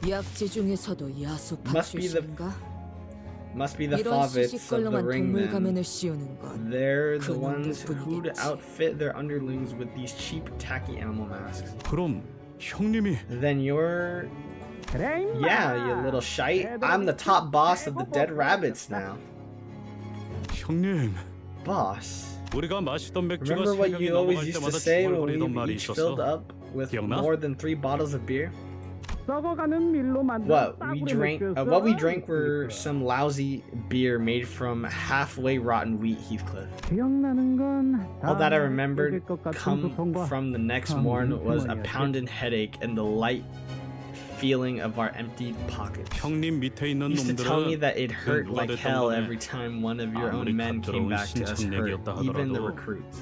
약재 중에서도 야수파 Must be the 출신인가? Must be the 이런 Favits of the 시시껄렁한 ring 동물 then. 가면을 씌우는 건 They're the 그놈들 ones who'd 뿐이겠지. outfit their underlings with these cheap, tacky animal masks. 그럼 형님이 Then you're... 그래, 임마. Yeah, you little shite. I'm the top boss of the dead rabbits now. 형님 Boss. 우리가 마시던 맥주가 Remember what 새벽이 you always 넘어갈 used to 때마다 say when 중얼거리던 we 말이 each filled 있었어. up with 기억나? more than 3 bottles of beer? 썩어가는 밀로 만든 What 싸구려 we 맥주였어. drank were some lousy beer made from halfway rotten wheat, Heathcliff. 기억나는 건 All that I 다 remembered 잊을 것 같은 come 고통과 from the next 참 morn was a 주머니였지. pounding headache and the light feeling of our emptied pockets. 형님 밑에 있는 You used to tell me 놈들은 that it hurt 누가 like 됐던 hell 간에 every time one of your 아무리 own men came 값들어온 back to us hurt, 신천내기였다 even the 하더라도 recruits.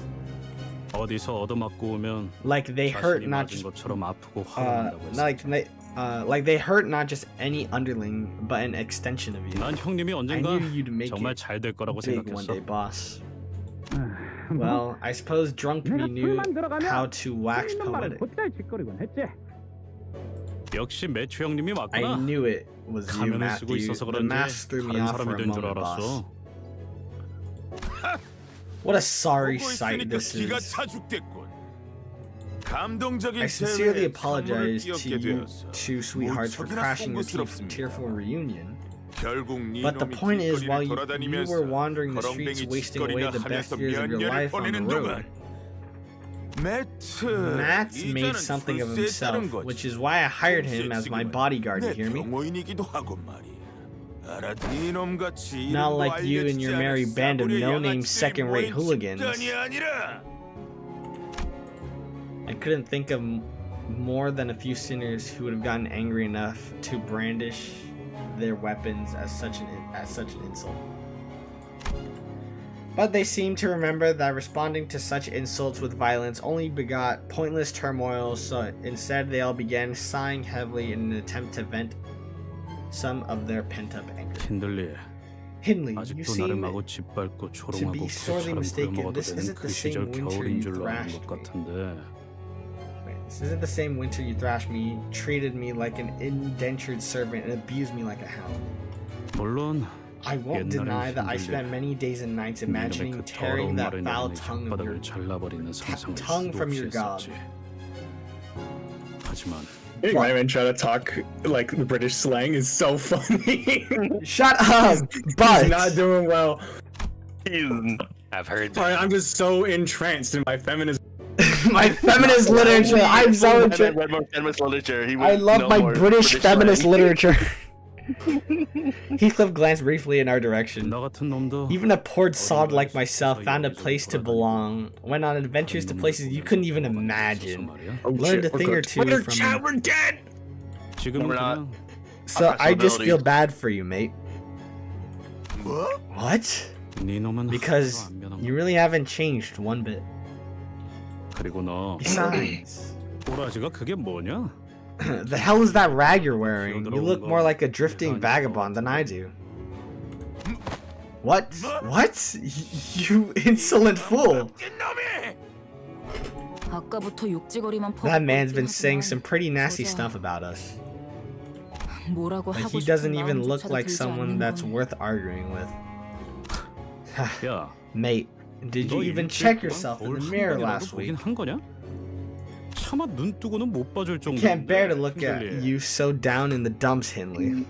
어디서 얻어맞고 오면 Like they hurt 자신이 not 맞은 just 것처럼 아프고 화가 난다고 했어. like they hurt not just any underling, but an extension of you. 난 형님이 I 언젠가 knew you'd make 정말 it 잘 될 거라고 big one 생각했어. day, boss. 뭐, Well, I suppose drunk me 내가 knew 술만 들어가면 how to wax 있는 말을 poetic. 곧잘 짓거리곤 했지. 역시 매추 형님이 I 맞구나. knew it was you, 가면을 쓰고 Matthew. 있어서 The 그런지 mask threw me 다른 off for 사람이 a 된 줄 moment, boss. 알았어. What a sorry 보고 sight 있으니까 this 기가 is. 차 죽겠군. 감동적인 I sincerely 대회에 apologize 선물을 to 끼얹게 you 되어서 two sweethearts for 무척이나 crashing the 송구스럽습니다. tearful reunion. 결국 But the 니놈이 point is, while 길거리를 you 돌아다니면서 were wandering the streets, 거렁뱅이 wasting away the best 짓거리나 years of your 하면서 life on the 보내는 road, 동안 Matt's made something of himself, which is why I hired him as my bodyguard, you hear me? Not like you and your merry band of no-name second-rate hooligans. I couldn't think of more than a few sinners who would have gotten angry enough to brandish their weapons as such an insult. But they seem to remember that responding to such insults with violence only begot pointless turmoil, so instead they all began sighing heavily in an attempt to vent some of their pent-up anger. Hindley, you seem to be sorely mistaken. This isn't the same winter you thrashed me. This isn't the same winter you thrashed me, treated me like an indentured servant, and abused me like a hound. I won't deny that I spent many days and nights imagining tearing that foul tongue from your god. Why even try to talk like the British slang is so funny. Shut up, but he's not doing well. I've heard. Sorry, I'm just so entranced in my feminist. My feminist literature. I'm so entranced. I love my British feminist literature. Heathcliff glanced briefly in our direction. Even a poor sod like myself found a place to belong, went on adventures to places you couldn't even imagine, learned a thing or two from... We're dead! We're not. So I just feel bad for you, mate. What? Because you really haven't changed one bit. Besides... The hell is that rag you're wearing? You look more like a drifting vagabond than I do. What? What? You insolent fool! That man's been saying some pretty nasty stuff about us. Like he doesn't even look like someone that's worth arguing with. Mate, did you even check yourself in the mirror last week? I can't bear to look at you so down in the dumps, Hindley.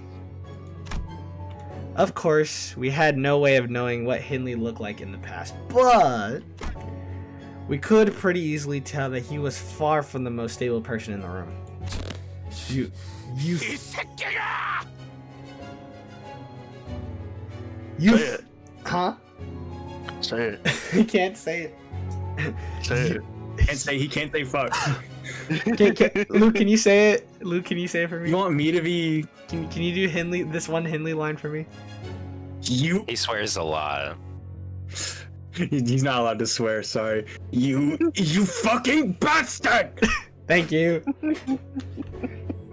Of course, we had no way of knowing what Hindley looked like in the past, but we could pretty easily tell that he was far from the most stable person in the room. You... Huh? Say it. He can't say it. Say it. He can't say fuck. Luke, can you say it? Luke, can you say it for me? You want me to be? Can you do Hindley, this one Hindley line for me? He swears a lot. He's not allowed to swear. Sorry. You fucking bastard! Thank you.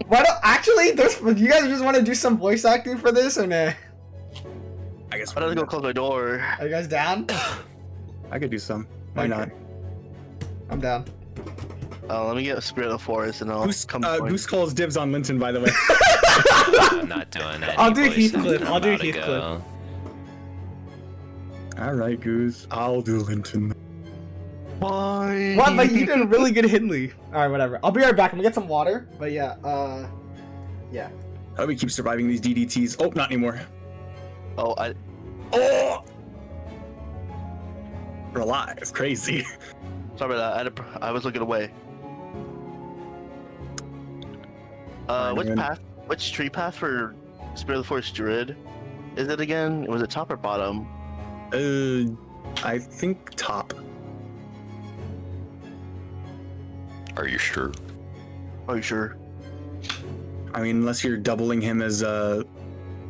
Why don't actually? You guys just want to do some voice acting for this or nah? I guess. I gotta go close my door. Are you guys down? I could do some. Why not? I'm down. Let me get a Spirit of the Forest and I'll come. Goose calls dibs on Linton, by the way. I'm not doing that. I'll do Heathcliff. I'll do Heathcliff. Go. All right, Goose. I'll do Linton. Bye. What? But you did a really good Hindley. All right, whatever. I'll be right back. I'm gonna get some water. But yeah, yeah. How do we keep surviving these DDTs? Oh, not anymore. Oh, Oh! We're alive. Crazy. Sorry about that. I was looking away. Which tree path for Spirit of the Forest Druid is it again? Was it top or bottom? I think top. Are you sure? Are you sure? I mean, unless you're doubling him as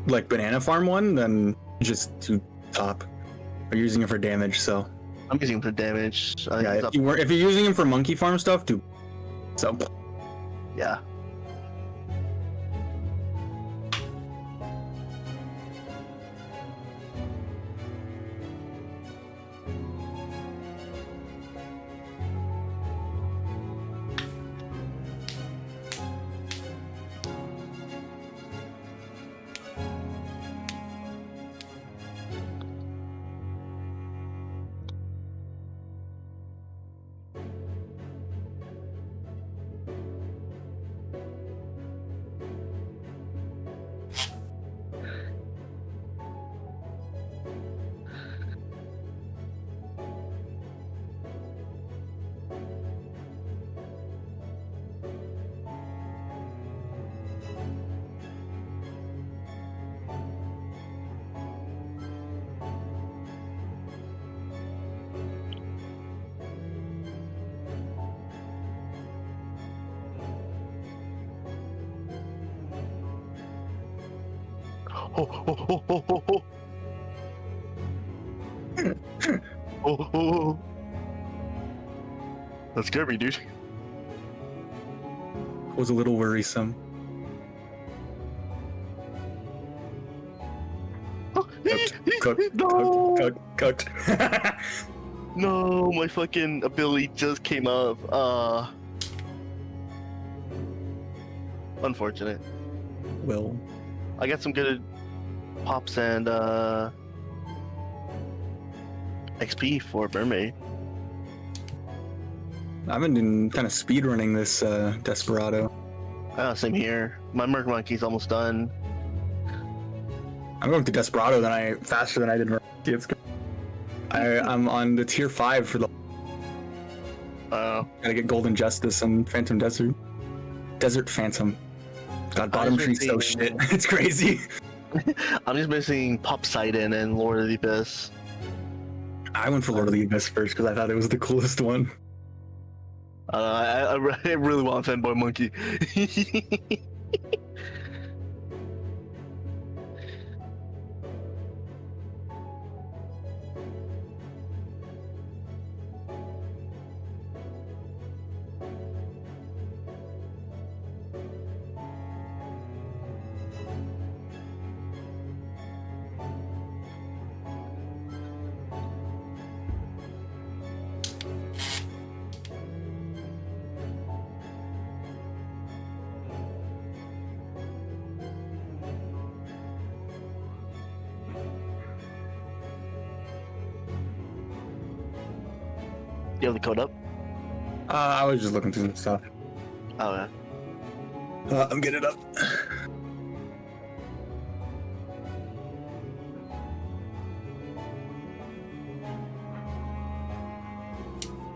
like Banana Farm one, then just do top. Or using him for damage, so. I'm using him for damage. Yeah, if you're using him for Monkey Farm stuff, do so. Yeah. Oh. That scared me, dude. Was a little worrisome. Cooked. No, my fucking ability just came up. Unfortunate. Well, I got some good pops and XP for Mermaid. I've been kind of speedrunning this Desperado. Same here. My Merc Monkey's almost done. I'm going to Desperado faster than I did Merc Monkey. It's good. I'm on the tier 5 for the. Gotta get Golden Justice and Phantom Desert. Desert Phantom. God, bottom tree's so shit. It's crazy. I'm just missing Poseidon and Lord of the Abyss. I went for Lord of the Abyss first because I thought it was the coolest one. I really want Fanboy Monkey. You have the code up? I was just looking through some stuff. Oh yeah. I'm getting it up.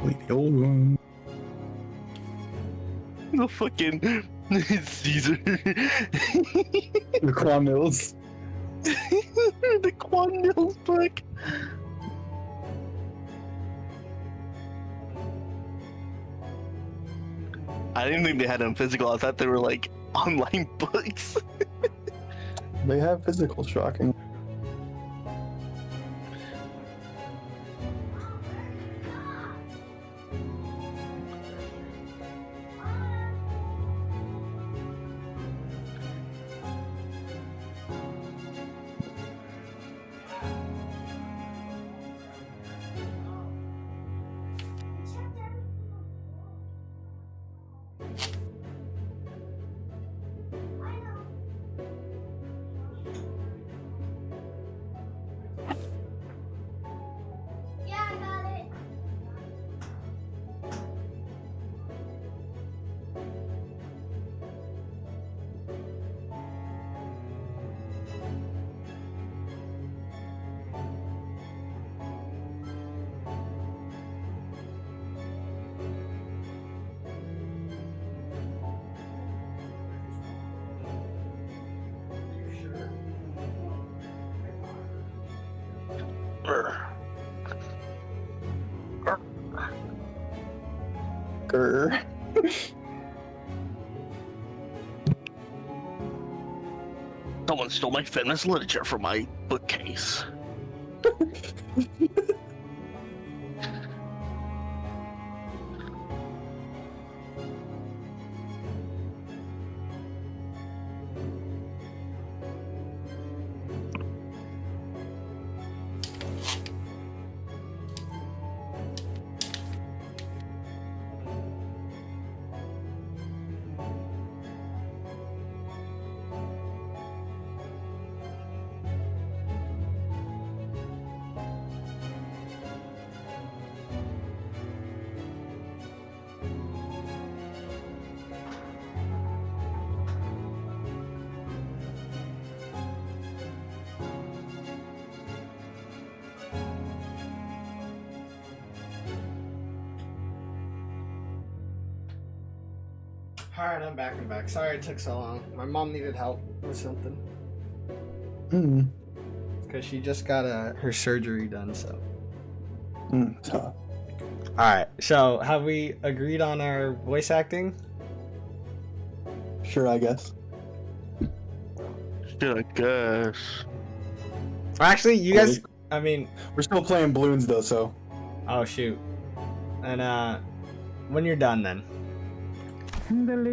Wait, the old one. The fucking Caesar. The Quan Mills. The Quan Mills book. I didn't think they had them physical. I thought they were like online books. They have physical, shocking. Grr. Someone stole my feminist literature from my bookcase. Alright, I'm back. Sorry it took so long. My mom needed help with something. Because she just got her surgery done, so. Tough. Alright, so have we agreed on our voice acting? Sure, I guess. Shit, I guess. Actually, you guys. I mean, We're still playing balloons though, so oh shoot. And when you're done, then.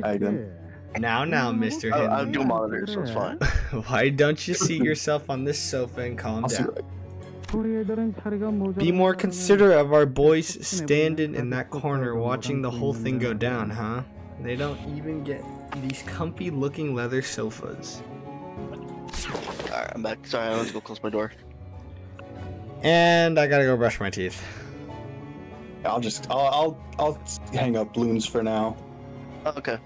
I done. Now, Mr. I Hindley. do monitor, so it's fine. Why don't you seat yourself on this sofa and calm I'll see. down? Be more considerate of our boys standing in that corner watching the whole thing go down, huh? They don't even get these comfy looking leather sofas. Alright, I'm back. Sorry, I want to go close my door. And I gotta go brush my teeth. I'll hang up balloons for now. Oh, okay.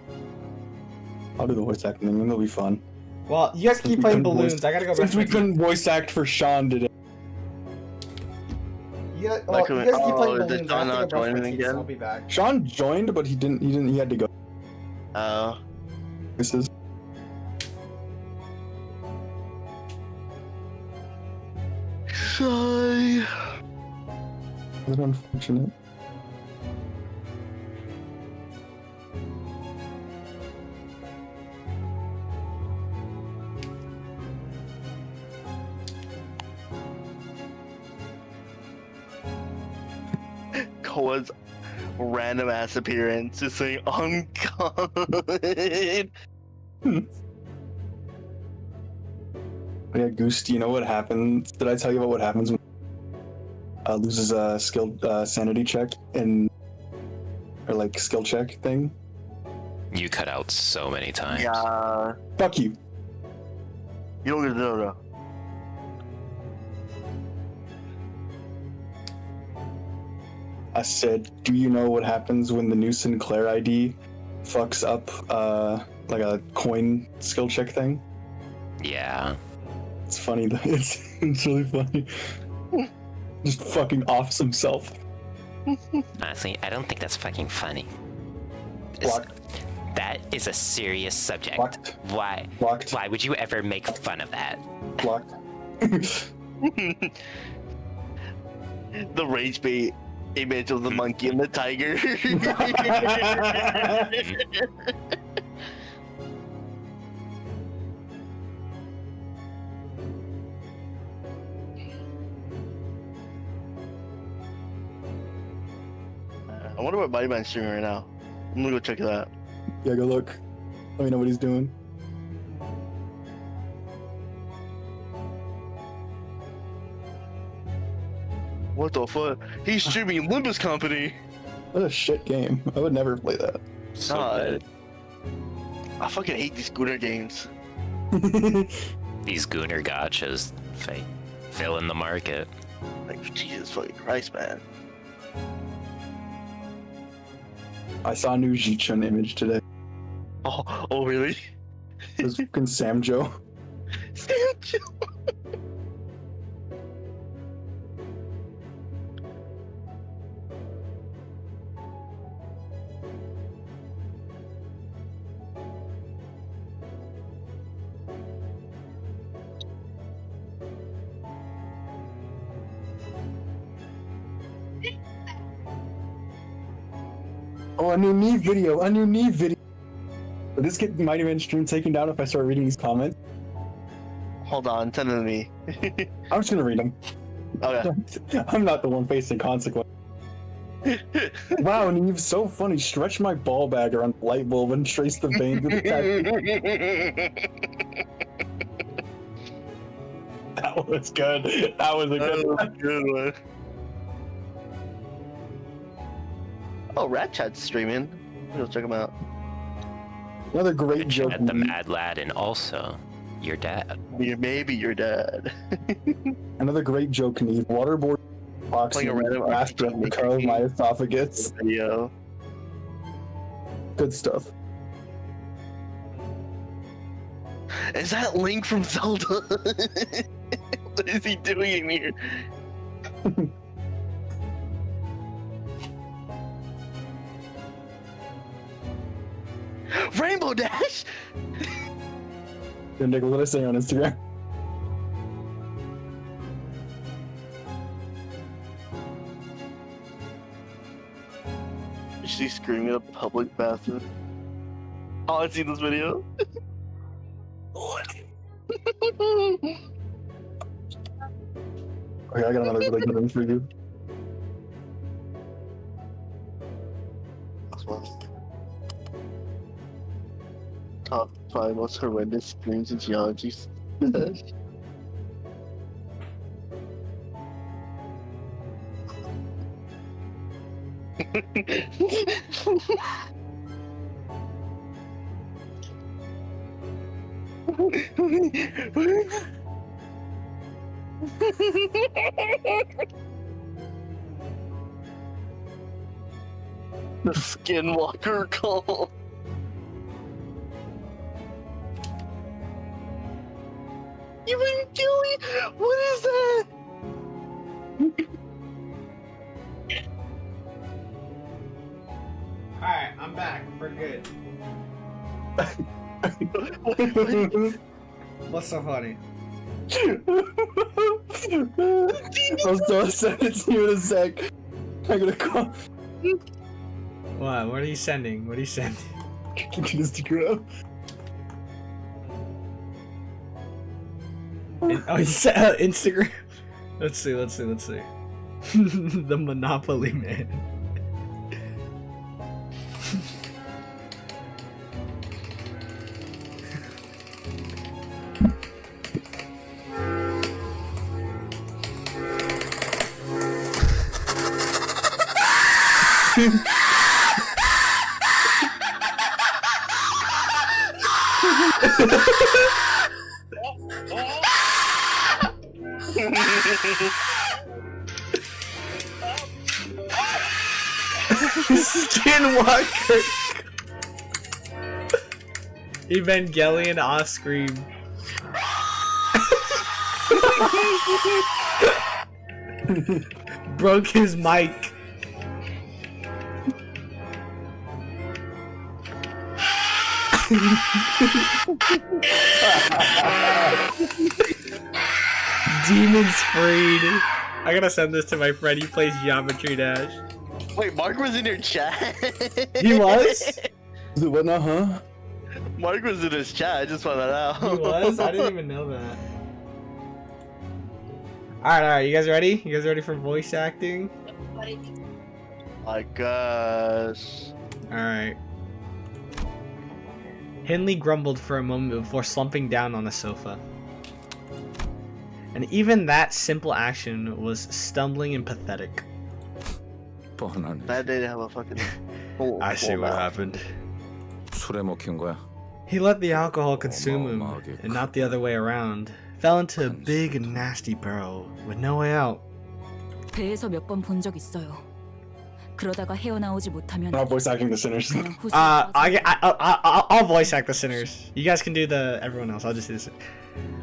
I'll do the voice acting thing, and it'll be fun. Well, you guys keep playing balloons. I gotta go brush Since my we teeth. couldn't voice act for Sean today. You guys, well, you guys keep playing balloons. I have to go brush my joining teeth, so again? I'll be back. Sean joined, but he didn't. He had to go. Oh. This is. Shy. Is it unfortunate? Koa's random ass appearance is saying uncommon. Yeah, Goose, do you know what happens? Did I tell you about what happens when loses a skill sanity check or like skill check thing? You cut out so many times. Yeah. Fuck you. You don't get to know though. I said, do you know what happens when the new Sinclair ID fucks up like a coin skill check thing? Yeah. It's funny though. It's really funny. Just fucking offs himself. Honestly, I don't think that's fucking funny. Blocked. That is a serious subject. Blocked. Why? Blocked. Why would you ever make fun of that? Blocked. The rage bait image of the monkey and the tiger. I wonder what Mighty Man's streaming right now. I'm gonna go check it out. Yeah, go look. Let me know what he's doing. What the fuck? He's streaming Limbus Company. What a shit game. I would never play that. So Nah, good. I fucking hate these Gooner games. These Gooner gotchas fill in the market. Like, Jesus fucking Christ, man. I saw a new Jichun image today. Oh, really? It was fucking Sam Joe. Oh, a new knee video. Will this get Mighty Man stream taken down if I start reading these comments? Hold on, send them to me. I'm just gonna read them. Okay. I'm not the one facing consequence. Wow, Neve, so funny. Stretch my ball bag around the light bulb and trace the vein to the tattoo. That was good. That was a good one. Oh, Rat Chat's streaming. Go check him out. Another great joke. At the Mad Lad and also your dad. Maybe your dad. Another great joke, Neve. Waterboard boxing Playing a random master of the curl of my esophagus. Video. Good stuff. Is that Link from Zelda? What is he doing in here? Rainbow Dash? Nick, what did I say on Instagram? Is she screaming in a public bathroom? Oh, I've seen this video. Okay, I got another really good one for you. Top 5 most horrendous screams in geology. The Skinwalker call. Evangelion? What is that? Alright, I'm back. We're good. What's so funny? I'll send it to you in a sec. I'm gonna call. What? What are you sending? What are you sending? Instagram. Oh, you said Instagram? Let's see. The Monopoly Man. Skinwalker. Evangelion Oscream. Broke his mic. Demons freed. I gotta send this to my friend. He plays Geometry Dash. Wait, Mark was in your chat? He was? Is it what now, huh? Mark was in his chat, I just found that out. He was? I didn't even know that. Alright, you guys ready? You guys ready for voice acting? I guess. Alright. Henley grumbled for a moment before slumping down on the sofa. And even that simple action was stumbling and pathetic. That didn't have a fucking. I see what happened. 술에 먹힌 거야. He let the alcohol consume him, and not the other way around. Fell into a big and nasty burrow with no way out. 배에서 몇 번 본 적 있어요. 그러다가 헤어나오지 못하면 I'm not voice acting the sinners. I'll voice act the sinners. You guys can do the everyone else. I'll just do this.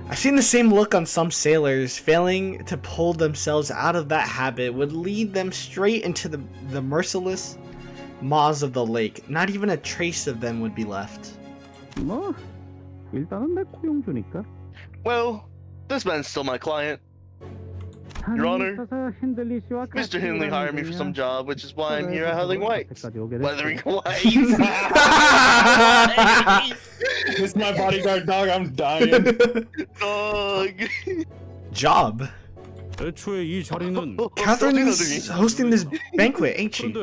I've seen the same look on some sailors. Failing to pull themselves out of that habit would lead them straight into the merciless maws of the lake. Not even a trace of them would be left. 뭐 일단은 내 고용주니까. Well, this man's still my client. Your Honor, Mr. Henley hired me for some job, which is why I'm here at Huddling Whites. Weathering Whites. This is my bodyguard dog, I'm dying. Dog. Job. 애초에 이 자리는 Catherine's hosting this banquet, ain't she?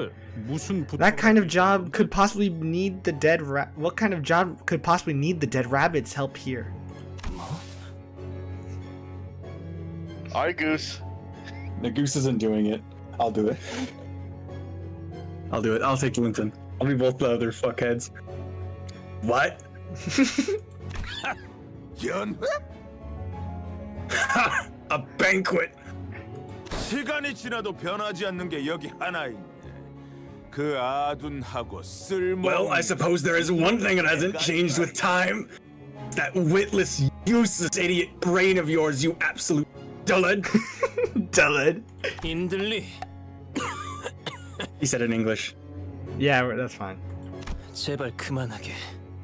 That kind of job could possibly need the dead what kind of job could possibly need the dead rabbit's help here? Alright, Goose. The Goose isn't doing it. I'll do it. I'll do it. I'll take Linton. I'll be both the other fuckheads. What? A banquet. 시간이 지나도 변하지 않는 게 여기 하나 있네. 그 아둔하고 쓸모. Well, I suppose there is one thing that hasn't changed with time. That witless, useless idiot brain of yours, you absolute dullard. Dullard. 인들리. He said it in English. Yeah, that's fine. 제발 그만하게.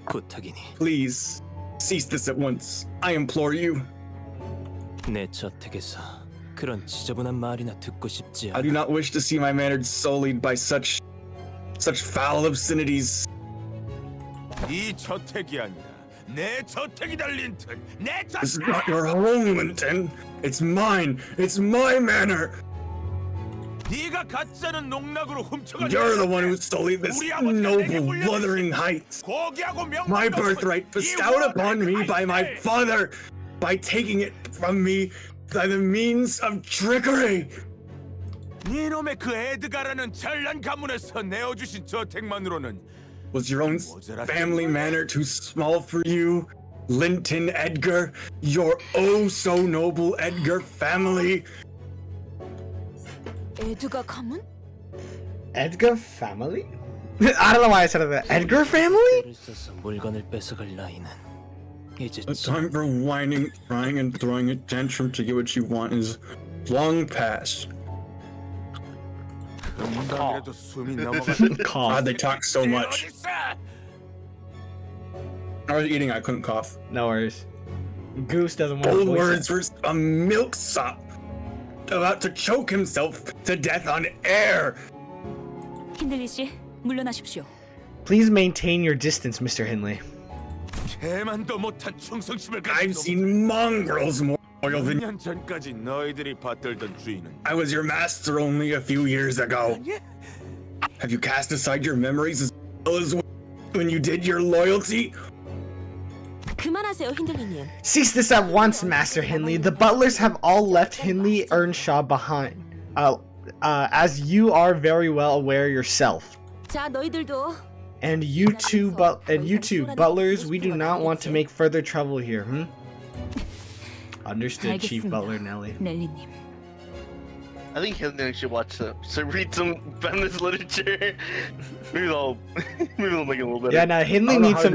부탁이니. Please, cease this at once. I implore you. 내 저택에서 그런 지저분한 말이나 듣고 싶지 I do not wish to see my manners sullied by such foul obscenities. 이 저택이 아니라 내 저택이다 린튼. 내 This is 저택. not your home, Linton. It's mine. It's my manor. 네가 가짜는 농락으로 훔쳐간. You're the one who stole this noble, wuthering heights. 고귀하고 명망. My birthright bestowed upon me by my father, by taking it from me by the means of trickery. 네놈의 그 에드가라는 잘난 가문에서 내어주신 저택만으로는 Was your own family manor too small for you, Linton Edgar? Your oh so noble Edgar family? 에드가 가문? Edgar family? I don't know why I said that. Edgar family? 를 써서 물건을 뺏어갈 나이는 이제 The time for whining, crying, and throwing a tantrum to get what you want is long past. 금방이라도 숨이 넘어가. God, they talk so much. I was eating, I couldn't cough. No worries. Goose doesn't want Bold to words for a milksop about to choke himself to death on air. 힌들리 씨, 물러나십시오. Please maintain your distance, Mr. Hindley. 개만도 못한 충성심을 가진 I've seen mongrels more loyal than 2년 전까지 너희들이 받들던 주인은 I was your master only a few years ago. Have you cast aside your memories as well as when you did your loyalty? 그만하세요, 힌들리님. Cease this at once, Master Hindley. The butlers have all left Hindley Earnshaw behind. As you are very well aware yourself. 자, 너희들도 And you two, butlers, we do not want to make further trouble here, Understood, Chief 알겠습니다. Butler Nelly. 넬리님. I think Hilton should watch should read some feminist literature. Maybe they'll make it a little better. Yeah, now Hindley needs some.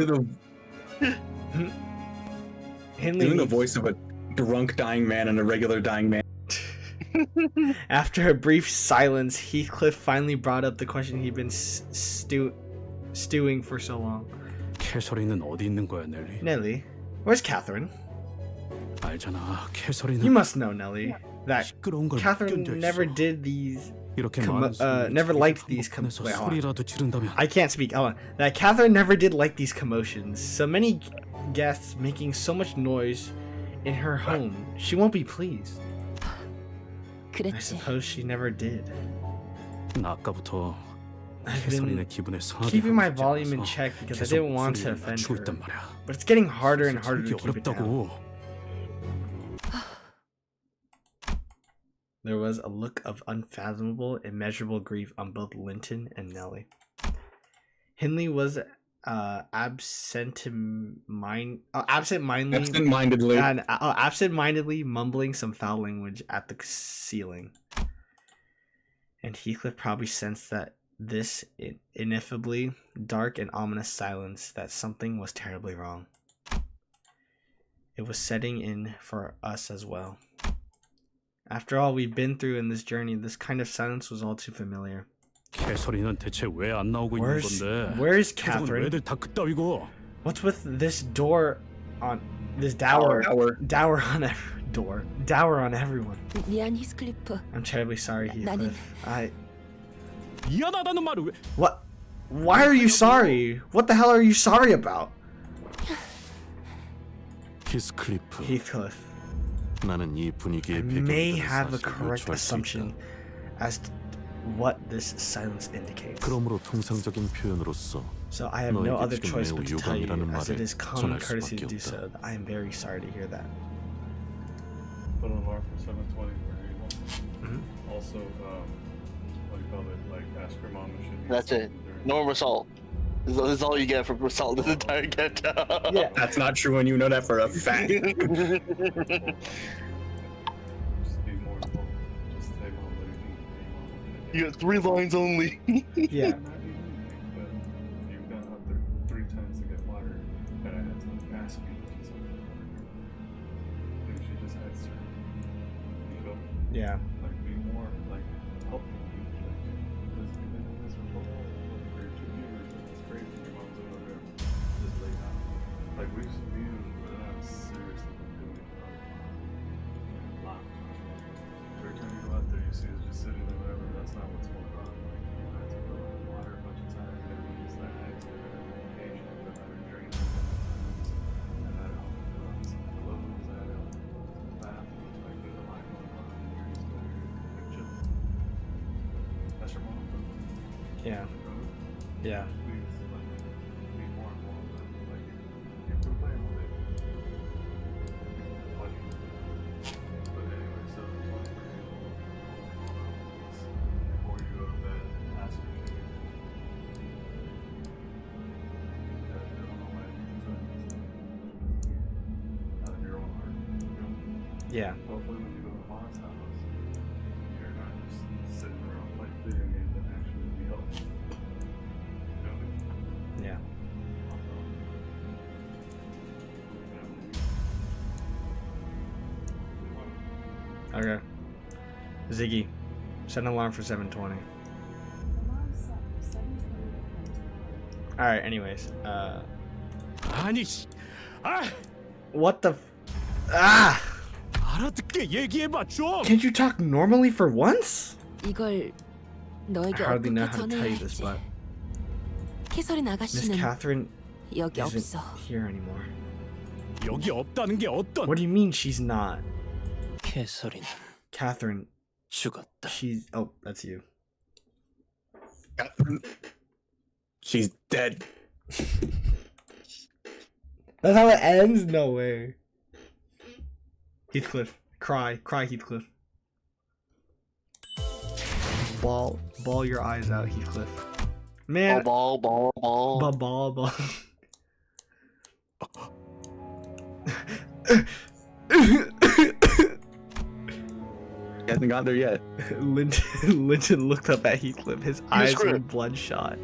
Hindley Doing the needs... voice of a drunk dying man and a regular dying man. After a brief silence, Heathcliff finally brought up the question he'd been stewing for so long. 캐서린은 어디 있는 거야, 넬리? Nelly, where's Catherine? 알잖아, 캐서린은 You must know, Nelly, that 시끄러운 걸 Catherine 견뎌 never 있어. did these. 이렇게 많은 Never liked these. 한복판에서 Wait, hold on. 소리라도 지른다면 I can't speak. Hold on. That Catherine never did like these commotions. So many guests making so much noise in her home. She won't be pleased. I 그랬지. suppose she never did. 나 아까부터 I've 캐서린의 been 기분에 상하게 keeping my 하고 싶지 volume in 않아서 check because I 계속 didn't want to 목소리를 offend 낮추고 her. 있단 말이야. But it's getting harder and harder 참기 to keep it down. 어렵다고. There was a look of unfathomable, immeasurable grief on both Linton and Nellie. Hindley was absent-mindedly mumbling some foul language at the ceiling. And Heathcliff probably sensed that this ineffably dark and ominous silence that something was terribly wrong. It was setting in for us as well. After all we've been through in this journey, this kind of silence was all too familiar. 캐서린은 대체 왜 안 나오고 있는 건데? Where's 표정은 Catherine? 왜들 다 그따위고? What's with this door on this dower on everyone? 미안, 히스클리프. I'm terribly sorry, 나는 Heathcliff. 미안하다는 말을 왜? What? Why are you sorry? What the hell are you sorry about? 히스클리프. Heathcliff. 나는 이 I 분위기에 may 배경된 have a 사실을 correct 유추할 수 assumption 있다. as to what this silence indicates. 그러므로 통상적인 표현으로서 So I have no 너에게 other 지금 choice 매우 but to tell you, 유감이라는 as it 말을 is common 전할 courtesy 수밖에 to do 없다. so. I am very sorry to hear that. Put an alarm for 7:20 for anyone. Also, what do you call it? Like, ask your mom if she needs That's it. something during- Normal assault. This is all you get for assault this entire get. Yeah. That's not true, and you know that for a fact. Just be more involved. Just say, Mom, what do you need? You got 3 lines only. Yeah. Not even anything, but you've gone out there 3 times to get water, and I had to ask you to get some water. Maybe she just had certain, you know, Yeah. like be more like helpful. Like, because you've been in this for so long, for 2 years, and it's crazy. Your mom's over there just laid out. Like we have seriously been doing it for a lot. Every time you go out there, you see us just sitting there, whatever. That's not what's going on. Like you had to go in the water a bunch of times. Everybody's like, I had to get medication, I had to drink. Yeah. Yeah. Please, like, be more involved. Like, if we're playing all day, like, but anyway, so before you go to bed, ask her if you don't know what out of your own heart. Yeah. Hopefully, when you go to mom's house, you're not just sitting around playing video games and actually be helpful. Yeah. Okay. Ziggy, set an alarm for 7:20. Alright, anyways. 아니 씨. 아! What the Ah! 알아듣게 얘기해봐 좀. Can't you talk normally for once? 이걸 I 너에게 hardly know 어떻게 how to tell 전해야 you this, 할지. but 캐서린 Miss 아가씨는 Catherine 여기 isn't 없어. here anymore. 여기 없다는 게 어떤? What do you mean she's not? 캐서린은 Catherine, 죽었다. she's... Oh, that's you. She's dead. That's how it ends? No way. Heathcliff. Cry. Cry, Heathcliff. Ball your eyes out, Heathcliff. Man. Ball. Ball. He hasn't got there yet. Linton looked up at Heathcliff. His eyes were screwed. bloodshot.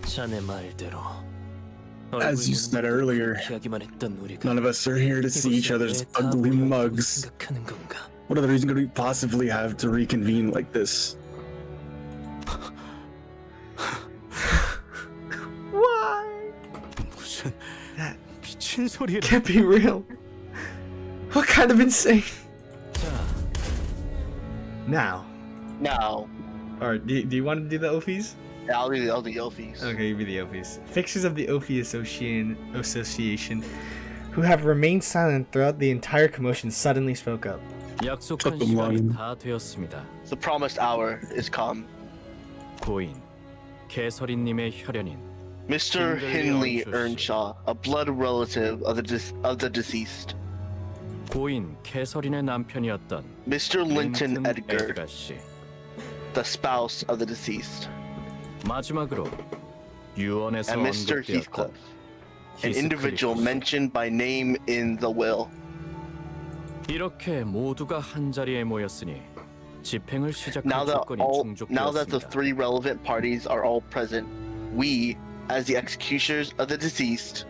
자네 말대로. As you said earlier, 피하기만 했던 우리가 none of us are here to see each other's ugly mugs. 생각하는 건가? What other reason could we possibly have to reconvene like this? Why? 무슨 That 미친 소리를. can't be real. What kind of insane? 자, Now. Alright, do you want to do the Ophies? Yeah, I'll do the Yofis. Okay, you be the Ophies. Fixers of the Ophie Association, who have remained silent throughout the entire commotion, suddenly spoke up. 약속한 조금 시간이 많이. 다 되었습니다. The promised hour is come. 고인 캐서린님의 혈연인 Mr. Hindley Hindley Earnshaw, a blood relative of the deceased. 고인 캐서린의 남편이었던 Mr. Linton Edgar, 에드가 씨. the spouse of the deceased. 마지막으로 유언에서 And Mr. 언급되었던 Heathcliff, an individual mentioned by name in the will. 이렇게 모두가 한 자리에 모였으니 집행을 시작할 Now 조건이 that the 충족되었습니다. three relevant parties are all present, we, as the executioners of the deceased,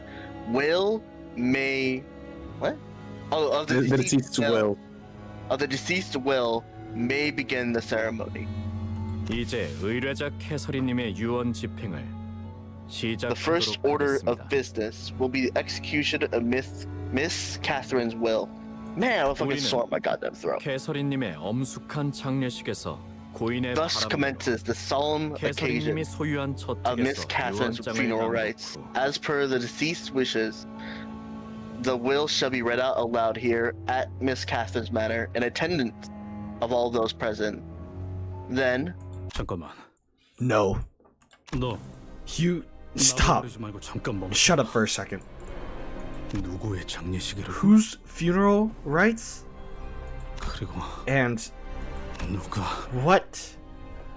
may what? Oh, of the The deceased's will. Of the deceased will may begin the ceremony. 이제 의뢰자 캐서린님의 유언 집행을 The first order 시작하도록 of 하겠습니다. business will be the execution of Miss Catherine's will. Man, I fucking swore my goddamn throat. 캐서린님의 엄숙한 장례식에서 고인의 Thus 바람대로 commences the solemn occasion 캐서린님이 소유한 of Miss 저택에서 Catherine's 유언장을 funeral rites. 낭독 후 As per the deceased's wishes, the will shall be read out aloud here at Miss Catherine's manor in attendance of all those present. Then, 잠깐만. No. 너 You 나도 stop. 그러지 말고 잠깐 멈춰. Shut up for a second. 누구의 장례식이라고? Whose funeral rites? 그리고 And 누가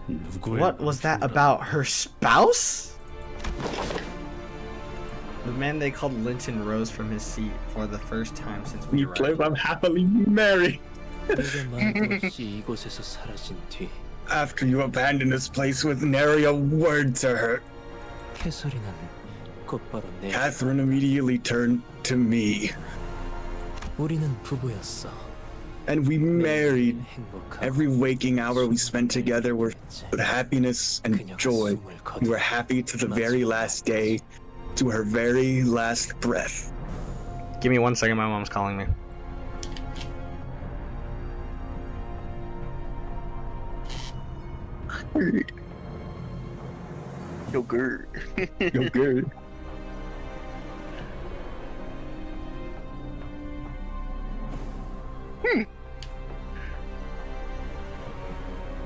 누구의 what was that about? Her spouse? The man they called Linton rose from his seat for the first time since we You arrived. claim I'm happily married 내가 말도 없이 이곳에서 사라진 뒤 after you abandoned this place with nary a word to her. 캐서린은 곧바로 내 Catherine immediately turned to me, 우리는 부부였어. and we married. 행복하고 Every waking hour we spent together were with happiness and 그녀가 joy. 숨을 We were 거둔 happy to the very last day, to her very last breath. Give me 1 second, my mom's calling me. yo, good. You're good.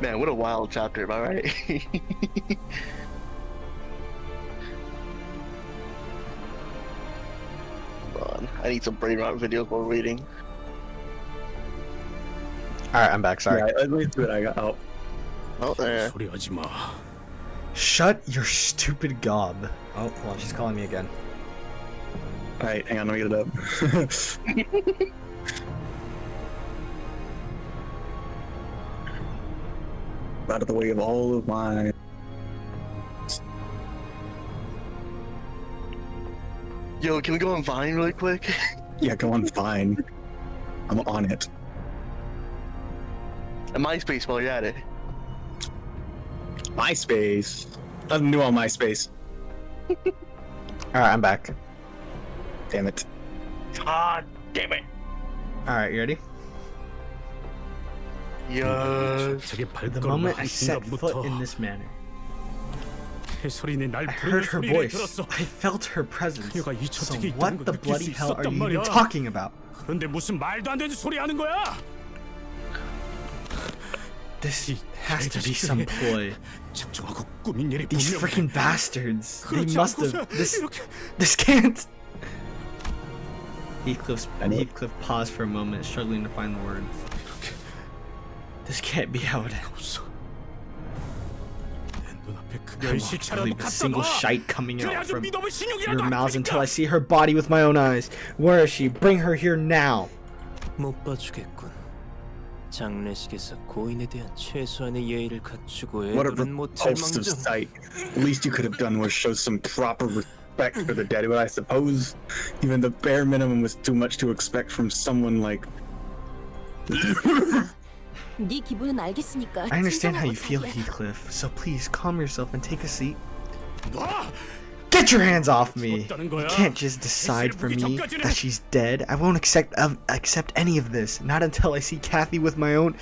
Man, what a wild chapter, am I right? on. I need some brain rot videos while waiting. Alright, I'm back, sorry. Yeah, let me do it. I got out. Oh, there. 소리하지 마. Shut your stupid gob. Oh, hold on, she's calling me again. Alright, hang on, let me get it up. Out of the way of all of my... Yo, can we go on Vine really quick? Yeah, go on Vine. I'm on it. And MySpace while you're at it. MySpace. Nothing new on MySpace. Alright, I'm back. Damn it. Ah, damn it. Alright, you ready? Yes. The moment I set foot in this manor, I heard her voice. I felt her presence. So what the bloody hell are you even talking about? 그런데 무슨 말도 안 되는 소리 하는 거야? This has to be some ploy. 작정하고 꾸민 일이 These 분명 freaking bastards. They 그렇지 must 않고서야 have. 이렇게 This can't. Heathcliff paused for a moment, struggling to find the words. This can't be how it ends. There won't really be a single shite coming out from your mouths until I see her body with my own eyes. Where is she? Bring her here now. 못 봐주겠군. 장례식에서 고인에 대한 최소한의 예의를 갖추고 What a 애들은 못할 repulsive 망정. sight. The least you could have done was show some proper respect for the dead, but I suppose even the bare minimum was too much to expect from someone like... 네 기분은 알겠으니까. I understand how you 진정하고 feel, 자기야. Heathcliff, so please calm yourself and take a seat. Get your hands off me! You can't just decide for me that she's dead. I won't accept any of this, not until I see Kathy with my own...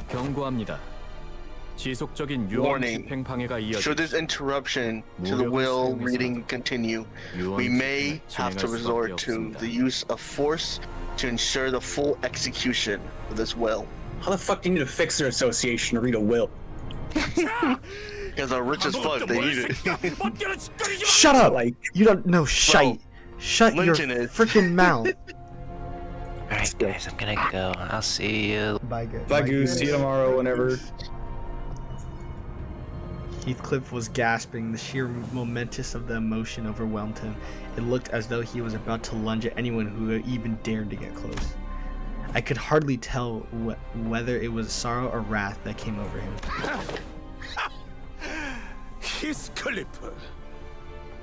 경고합니다. 지속적인 유언 Warning. 집행 방해가 Should 이어져 this interruption to the will reading continue, we may have to resort to the use of force to ensure the full execution of this will. How the fuck do you need a fixer association to read a will? Because they're rich as fuck, they need it. Shut up! Like, You don't know shite. Shut your Lynching it. freaking mouth. Alright, guys, I'm gonna go. I'll see you. Bye, good. bye, Goose. See you tomorrow whenever. Heathcliff was gasping. The sheer momentous of the emotion overwhelmed him. It looked as though he was about to lunge at anyone who even dared to get close. I could hardly tell whether it was sorrow or wrath that came over him. 히스클리프,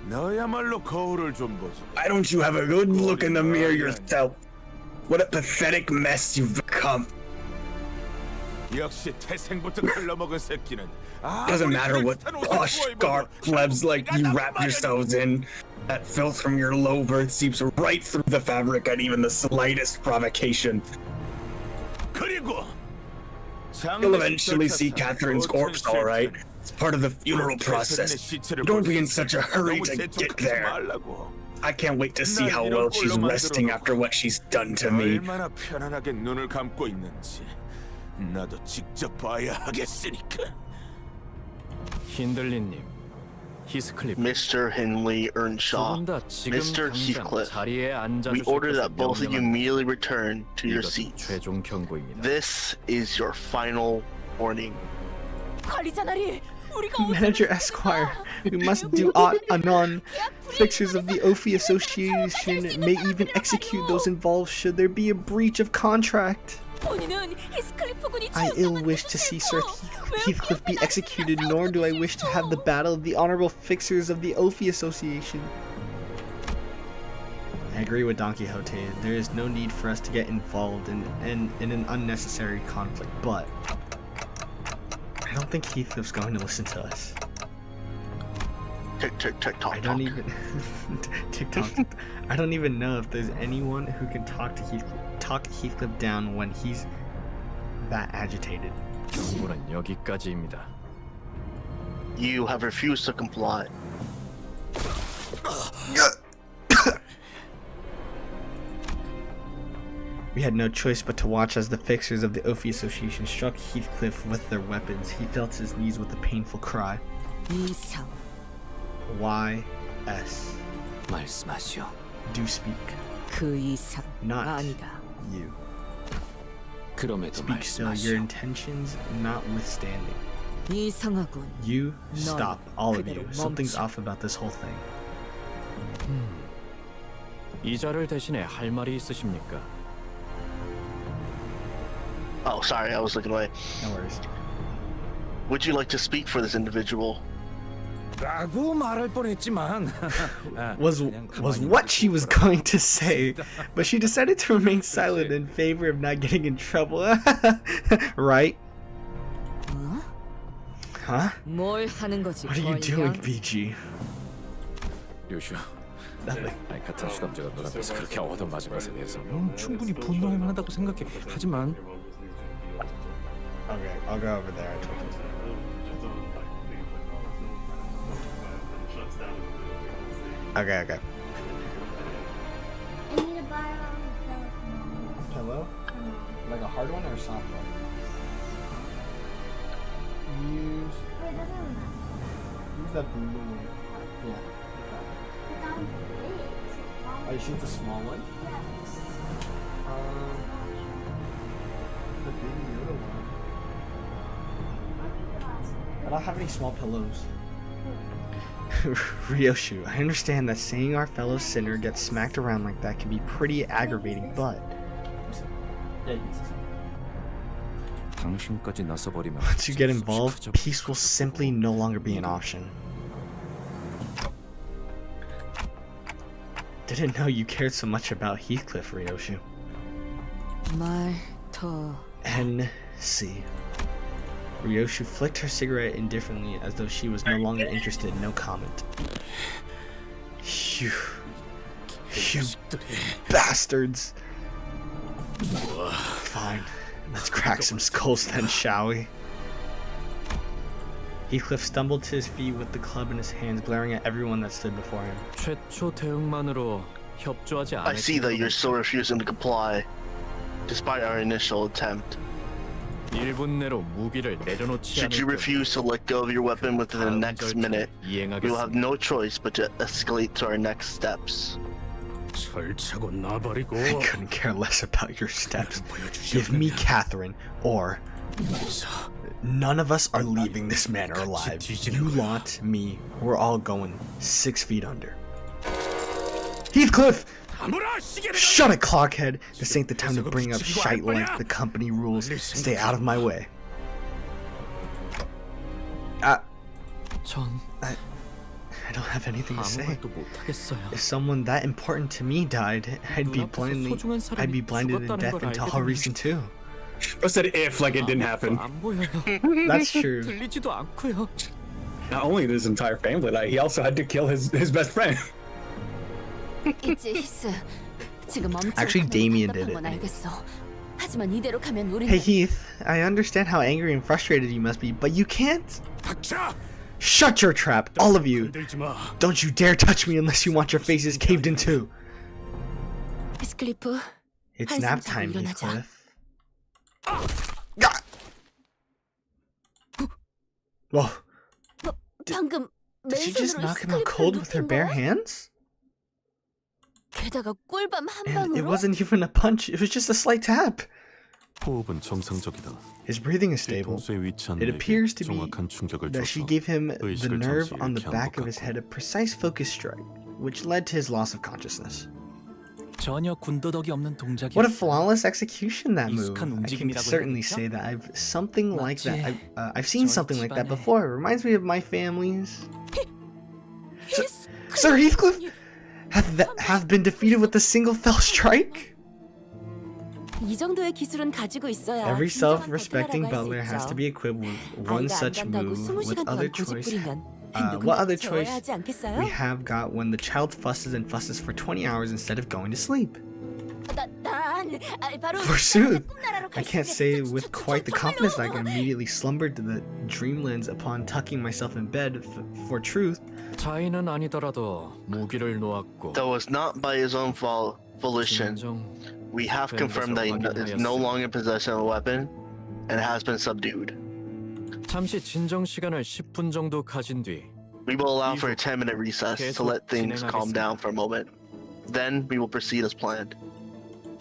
너야말로 거울을 좀 보지. Why don't you have a good look in the mirror yourself? What a pathetic mess you've become. 역시 태생부터 글러먹은 새끼는. Doesn't matter what posh, dark plebs like you wrap yourselves in. That filth from your low birth seeps right through the fabric at even the slightest provocation. 그리고 You'll eventually see Catherine's corpse, all right. It's part of the funeral process. Don't be in such a hurry to get there. I can't wait to see how well she's resting after what she's done to me. 얼마나 편안하게 눈을 감고 있는지 나도 직접 봐야 하겠으니까. 힌들리님, 히스클리프. Mr. Henley Earnshaw, 두분 다 지금 Mr. 당장 Heathcliff, 자리에 앉아 we 주실 order 것을 that both of you 명령합니다. immediately return to your 이것이 seats. 최종 경고입니다. This is your final warning. 관리자나리, 우리가 Manager Esquire, we must do aught anon. Fixers of the Ophi Association may even execute those involved should there be a breach of contract. 본인은 히스클리프군이 I ill wish to see Sir Heathcliff be executed, nor do I wish to have the battle of the honorable fixers of the Ophi Association. I agree with Don Quixote. There is no need for us to get involved in an unnecessary conflict, but I don't think Heathcliff's going to listen to us. Tick, tick, tick, tock, I don't tock. even TikTok. I don't even know if there's anyone who can talk Heathcliff down when he's that agitated. 경고는 여기까지입니다. You have refused to comply. We had no choice but to watch as the fixers of the Ophi Association struck Heathcliff with their weapons. He felt his knees with a painful cry. 이성. Y.S. 말씀하시오. Do speak. 그 이상 Not 아니다. you. 그럼에도 Speak still, your intentions notwithstanding. 이상하군. You stop, all of you. 그대로 Something's 멈춰. off about this whole thing. 이자를 대신에 할 말이 있으십니까? Oh, sorry, I was looking away. No worries. Would you like to speak for this individual? 라고 말할 뻔했지만 Was what she was going to say, but she decided to remain silent in favor of not getting in trouble. Right? 어? Huh? 뭘 하는 거지? What are you doing, 걸량? BG? 류슈, Nothing. 아니, 같은 수감자가 눈앞에서 그렇게 얻어맞은 것에 대해서 충분히 분노할 만하다고 생각해. 하지만 Okay, I'll go over there. I told you. Okay, okay. I need to buy a Pillow? Like a hard one or a soft one? Use Wait, it doesn't matter. use that blue one. Yeah. It sounds big. Oh, you shoot the small one? The baby Yoda one. I don't have any small pillows. Ryoshu, I understand that seeing our fellow sinner get smacked around like that can be pretty aggravating, but 당신까지 나서버리면 once you get involved, peace will simply no longer be an option. Didn't know you cared so much about Heathcliff, Ryoshu. 말 더. NC. Ryoshu flicked her cigarette indifferently as though she was no longer interested. No comment. You bastards. Fine. Let's crack some skulls then, shall we? Heathcliff stumbled to his feet with the club in his hands, glaring at everyone that stood before him. 최초 대응만으로 협조하지 I see that you're still refusing to comply, despite our initial attempt. 1분 내로 무기를 내려놓지 Should you 않을 refuse to let go of your weapon within the next minute, we will have no choice but to escalate to our next steps. 설차고 나버리고 I couldn't care less about your steps. Give me Catherine, or none of us are leaving this manor alive. You lot, me, we're all going 6 feet under. Heathcliff! Shut it, clockhead! This ain't the time to bring up shite like the company rules. Stay out of my way. 전 I don't have anything to say. 아무 말도 못하겠어요. If someone that important to me died, I'd be blinded in death into all reason too. I said if like it didn't happen. 안 보여요. That's true. 들리지도 않고요. Not only did his entire family die, he also had to kill his best friend. 있지, 히스. 지금 엄청 Actually, Damien did 답답한 건 it. 알겠어. 하지만 이대로 가면 우린 Hey Heath, I understand how angry and frustrated you must be, but you can't. 닥쳐! Shut your trap, all of you! 들지 마. Don't you dare touch me unless you want your faces caved in too. 히스클리프. It's 한숨 nap 자고 time, 일어나자. Heathcliff. Whoa, 방금 did she just 맨손으로 knock him out 히스클리프를 cold with her 눕힌 bare 거야? hands? 게다가 꿀밤 한 And it 방으로? wasn't even a punch, it was just a slight tap. 호흡은 정상적이다. His breathing is stable. 뒤통수에 위치한 It 내게 appears to be 정확한 충격을 that she 줘서 gave him the 의식을 nerve 잠시 on the 잃게 한 back 것 of his 같고. head a precise focus strike, which led to his loss of consciousness. 전혀 군더더기 없는 동작이었어요. What a flawless execution that move! 익숙한 I can 움직임이라고 certainly 해야 say that I've seen 저희 something like that 집안에 before. It reminds me of my family's. 히스- Sir Heathcliff have been defeated with a single fell strike. 이 정도의 기술은 가지고 있어야 Every 진정한 self-respecting 베테랑을 butler 할수 has 있죠. to be equipped with one 아이가 안 such 간다고 move. 20시간 With other 동안 고집 choice, 부리면 what other 누군가 choice 배워야 하지 않겠어요? we have got when the child fusses and fusses for 20 hours instead of going to sleep? 바로 Forsooth, 꿈나라로 I 갈 can't 수 say 있겠어. with quite the confidence that I can immediately slumbered to the dreamlands upon tucking myself in bed. For truth, 자인은 아니더라도 무기를 놓았고 Though it's not by his own volition, 진정 we have confirmed that he is no longer in possession of a weapon and has been subdued. 잠시 진정 시간을 10분 정도 가진 뒤 We will allow for a 10-minute recess to let things calm down for a moment. Then we will proceed as planned.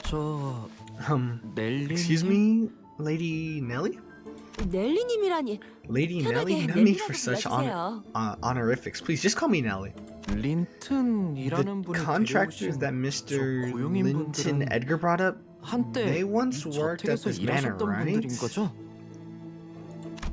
저 넬리. Excuse me, Lady Nelly? 넬리님이라니. Lady Nelly? 편하게 No need for 넬리라고 such 불러주세요. honorifics. Please just call me Nelly. 린튼이라는 The 분이 contractors 데려오신 that Mr. 저 고용인 Linton 분들은 Edgar brought up, 한때 they once 이 worked at 저택에서 this manor, 일하셨던 right? 분들인 거죠?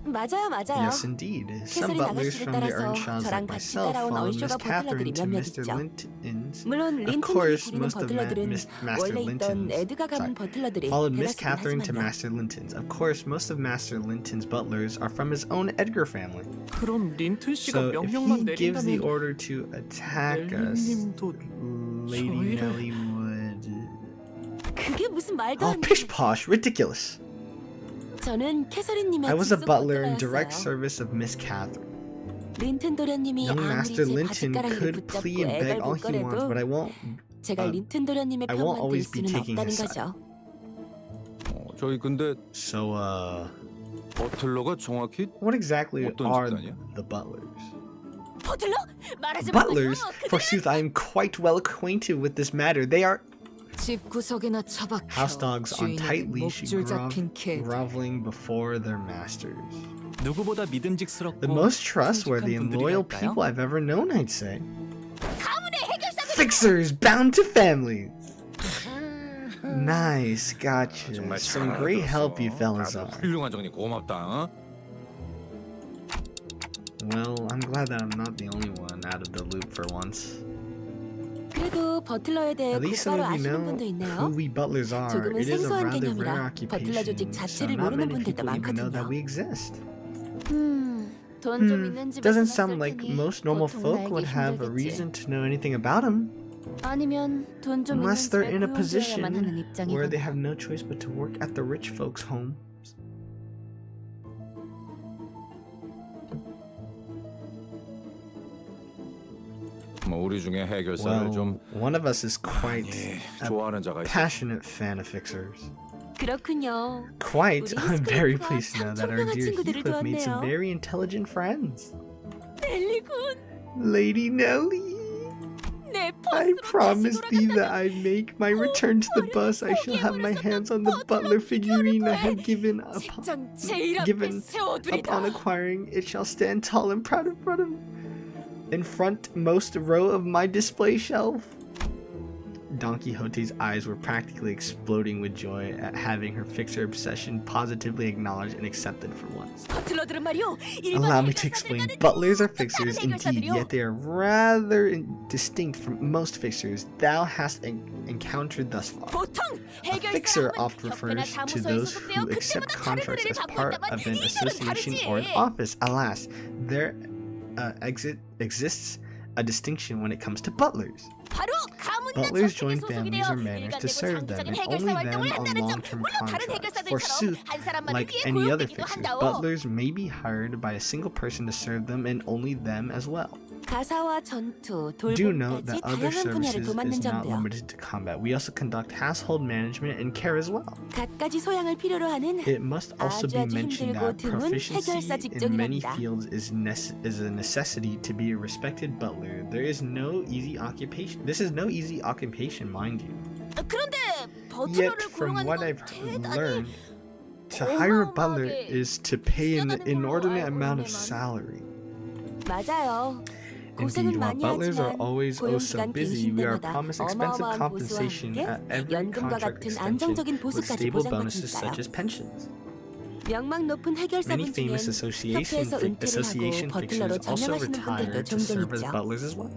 맞아요, 맞아요. Yes, indeed. Some 캐서린 butlers 아가씨를 from the 따라서 Earnshaws 저랑 like 같이 myself 따라온 followed Miss 얼쇼가 Catherine 버틀러들이 to 몇몇 Mr. 있죠. Linton's. 물론 Of 린튼님이 course, 부리는 most of 버틀러들은 Master 원래 있던 Linton's 에드가 가문 버틀러들이 followed Miss 대다수긴 Catherine to 하지만요. Master Linton's. Of course, most of Master Linton's butlers are from his own Edgar family. 그럼 린튼 씨가 So if 명령만 he gives the 내린다면 order to attack us, 넬리님도 Lady 저희를- Nelly would. 그게 무슨 말도 Oh, 안 돼. pish posh, ridiculous. 저는 캐서린님의 I was a 직속 butler in direct 버틀러였어요. service of Miss Catherine. 린튼 도련님이 Young 아무리 Master 제 Linton 바짓가랑이를 could 붙잡고 plea and beg all 애걸 he wants, but I 거려도 won't. 제가 린튼 도련님의 I won't 편만 들 always be 수는 taking 없다는 his 거죠. 저희 근데 So, 버틀러가 정확히 what exactly 어떤 are 집단이야? the butlers? 버틀러? 말하지 Butlers? 말아요. Forsooth, I am quite well acquainted with this matter. They are 집 구석에나 처박혀 house dogs on tight 주인에게 leash, 목줄 잡힌 개. groveling before their masters. 누구보다 믿음직스럽고 The most trustworthy and loyal 분들이랄까요? people I've ever known, I'd say. Fixers bound to families. Nice, gotcha. 정말 Some 잘 great 알아들었어. help you fellas 아주 are. 훌륭한 정리 고맙다. 어? Well, I'm glad that I'm not the only one out of the loop for once. 그래도 버틀러에 대해 At least some 곧바로 of you 아시는 know 분도 who 있네요. we butlers are. 조금은 It is a 생소한 rather rare 개념이라 버틀러 조직 occupation, so 자체를 not 모르는 many 분들도 people even know that 많거든요. we exist. 돈 좀 있는 집에서 Doesn't 났을 sound like 테니 most normal 보통은 folk 알기 would have a 힘들겠지. reason to know anything about him, 아니면 돈 좀 있는 unless they're 집에 in a 고용되어야만 하는 position where they 입장이거나. have no choice but to work at the rich folks' homes. 뭐 우리 중에 해결사를 Well, 좀 one of us is quite 많이 a 좋아하는 자가 있어. passionate fan of fixers. 그렇군요. Quite, 우리 I'm very 스크래프가 pleased to know 참 that our 총명한 dear 친구들을 Heathcliff made some 두었네요. very intelligent friends. 넬리군, Lady Nelly, 내 I 버스로 promise 다시 thee that 돌아간다면 I make my return to the bus. I shall have my hands on the butler figurine I had given upon 직장 제일 앞에 given 세워두리다. upon acquiring. It shall stand tall and proud in frontmost row of my display shelf. Don Quixote's eyes were practically exploding with joy at having her fixer obsession positively acknowledged and accepted for once. 버틀러들은 말이요. Allow me to explain. Butlers are fixers indeed, yet they are rather distinct from most fixers thou hast encountered thus far. 보통 A fixer 해결사람은 oft 협회나 refers to 사무소에 those 소속되어 who accept 그때마다 다른 contracts 의뢰를 as 받고 part 있다만 of an 이들은 association or an 다르지. office. Alas, there exists a distinction when it comes to butlers. 바로 가문이나 Butlers 저택에 join 소속이 families 되어 or manors to 일관되고 serve them, 장기적인 and 해결사 only them 활동을 on 한다는 점. long-term 물론 다른 contracts. 해결사들처럼 Forsooth, 한 사람만을 like 위해 any other 고용되기도 fixers, 한다오. butlers may be hired by a single person to serve them, and only them as well. 가사와 전투, Do note 돌봄까지 that other 다양한 분야를 services 도맡는 is not 점도요. limited to combat. We also conduct household management and care as well. 갖가지 소양을 필요로 하는 It must also be 아주 mentioned 힘들고 that 드문 proficiency 해결사 in many 직종이랍니다. fields is a necessity to be a respected butler. There is no easy occupation. This is no easy occupation, mind you. 그런데 Yet, 버틀러를 from 고용하는 what 건 I've 대단히 learned, to hire a butler 어마어마하게 is to pay an 비싸다는 걸로 inordinate 알고 amount of 있네만. salary. 맞아요. Indeed, 고생은 while 많이 butlers are 하지만 always oh so 고용기간 busy, 긴 we are 때마다 promised expensive 어마어마한 보수와 compensation 함께 at every 연금과 contract 같은 extension 안정적인 with 보수까지 stable bonuses 보장받으니까요. such as pensions. 명망 높은 Many 해결사분 중엔 famous 협회에서 은퇴를 association 하고 버틀러로 fixers also 전념하시는 분들도 retire to 종종 serve as 있죠. butlers as well.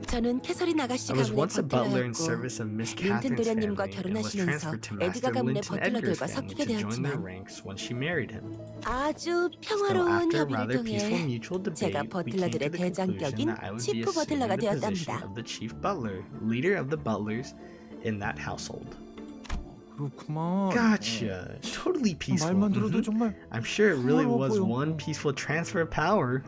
저는 캐서린 아가씨 I was 가문의 once a butler in 버틀러였고 service of Miss 린튼 Catherine's 도련님과 family and was 결혼하시면서 transferred to 에드가 Master 가문의 Linton Edgar's 버틀러들과 family 섞이게 to join their 되었지만 ranks when she married him. 아주 So 평화로운 after a 협의를 rather peaceful 통해 mutual debate, 제가 we came to 버틀러들의 the conclusion 대장격인 that I would be 치프 assuming 버틀러가 the position 되었답니다. of the chief butler, leader of the butlers in that household. 그렇구만. Gotcha. Totally peaceful. 말만 들어도 Mhm. 정말 I'm sure it really 평화로워 was 보여. one peaceful transfer of power.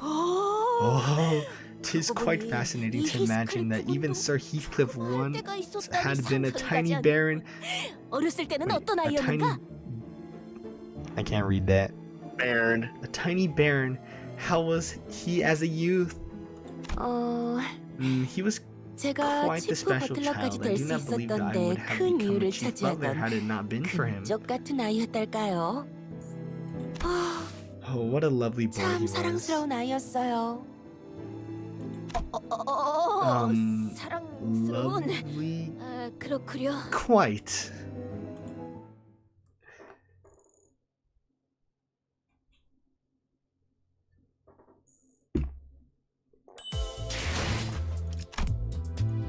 Oh, tis quite fascinating to imagine that even Sir Heathcliff once had been a tiny baron. 어렸을 때는 Wait, 어떤 a tiny. 아이였는가? I can't read that. Baron. A tiny baron. How was he as a youth? 어... He was 제가 Quite the 치프 special 버틀러까지 child. I 될 do 수 not believe that I 있었던데 would have 큰 become a 이유를 chief butler 차지하던 had it not been for him. 금쪽 같은 아이였달까요? Oh, what a lovely boy he 참 was. 사랑스러운 아이였어요. 사랑스러운. Lovely. 그렇구려. Quite.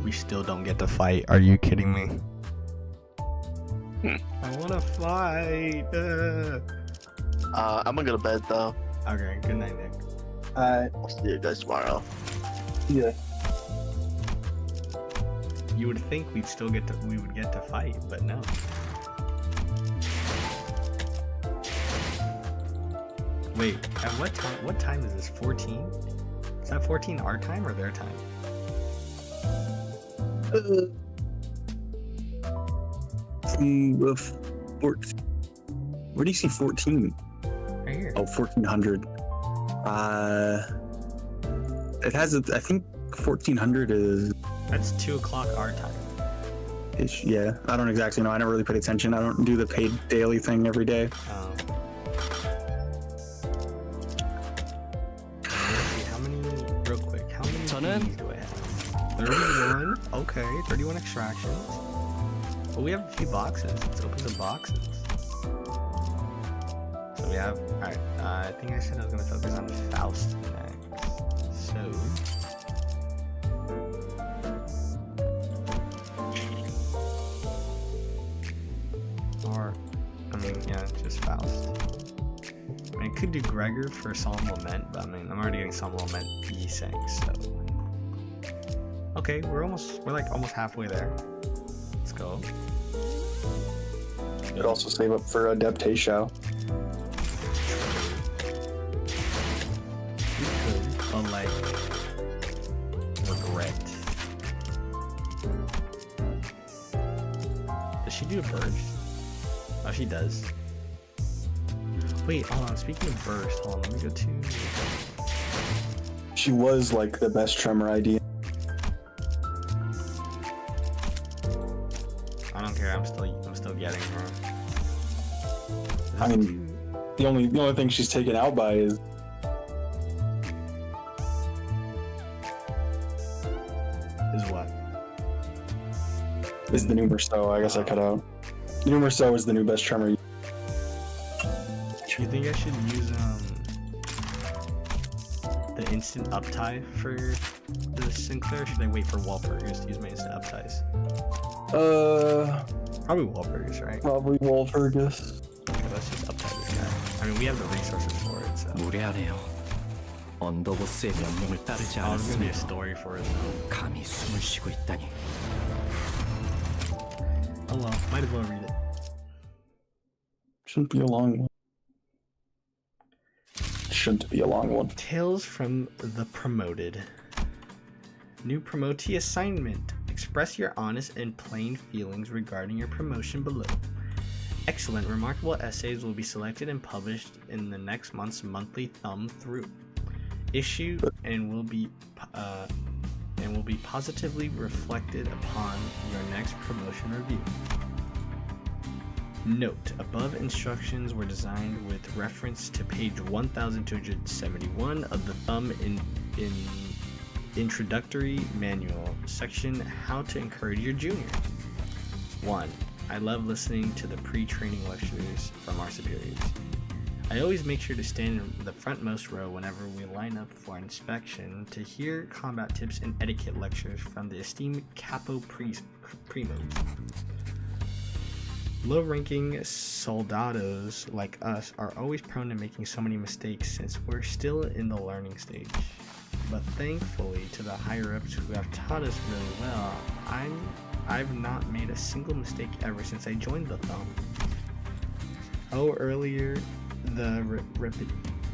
We still don't get to fight. Are you kidding me? I wanna fight. I'm gonna go to bed though. Okay, good night, Nick. I'll see you guys tomorrow. Yeah. You would think we would get to fight, but no. Wait, at what time? What time is this? 14? Is that 14 our time or their time? Where do you see 14? Right here. Oh, 1400. It has, I think 1400 is. That's 2 o'clock our time. Yeah, I don't exactly know. I never really paid attention. I don't do the paid daily thing every day. Let's see, how many, real quick, how many 저는- keys do I have? 31. Okay, 31 extractions. Well, we have a few boxes. Let's open some boxes. So we have, alright, I think I said I was going to focus on Faust next. So, or, I mean, yeah, just Faust. I mean, I could do Gregor for Solemn Lament, but I mean, I'm already getting Solemn Lament B6, so. Okay, we're like almost halfway there. Let's go. You could also save up for Adaptatio. We could, but like, regret. Does she do a burst? Oh, she does. Wait, hold on. Speaking of burst, hold on. Let me go to. She was like the best Tremor idea. I don't care. I'm still getting her. I mean, the only thing she's taken out by is what? Is the Numerso. I guess I cut out. The Numerso is the new best Tremor. You think I should use the instant uptie for the Sinclair? Or should I wait for Walpurgis to use my instant upties? Probably Walpurgis, right? Probably Walpurgis. Okay, let's just uptie this guy. I mean, we have the resources for it, so. 무례하네요. 언더보스의 명령을 따르지 Oh, there's gonna be a 않았으면 story for it though. 감히 숨을 쉬고 있다니. Oh well, might as well read it. Shouldn't be a long one. Shouldn't be a long one. Tales from the Promoted. New promotee assignment. Express your honest and plain feelings regarding your promotion below. Excellent, remarkable essays will be selected and published in the next month's monthly thumb through issue and will be positively reflected upon your next promotion review. Note: above instructions were designed with reference to page 1271 of the thumb in introductory manual section, how to encourage your juniors. 1. I love listening to the pre-training lectures from our superiors. I always make sure to stand in the frontmost row whenever we line up for inspection to hear combat tips and etiquette lectures from the esteemed Capo Primos. Low-ranking soldados like us are always prone to making so many mistakes since we're still in the learning stage. But thankfully to the higher-ups who have taught us really well, I've not made a single mistake ever since I joined the thumb. Oh, earlier, the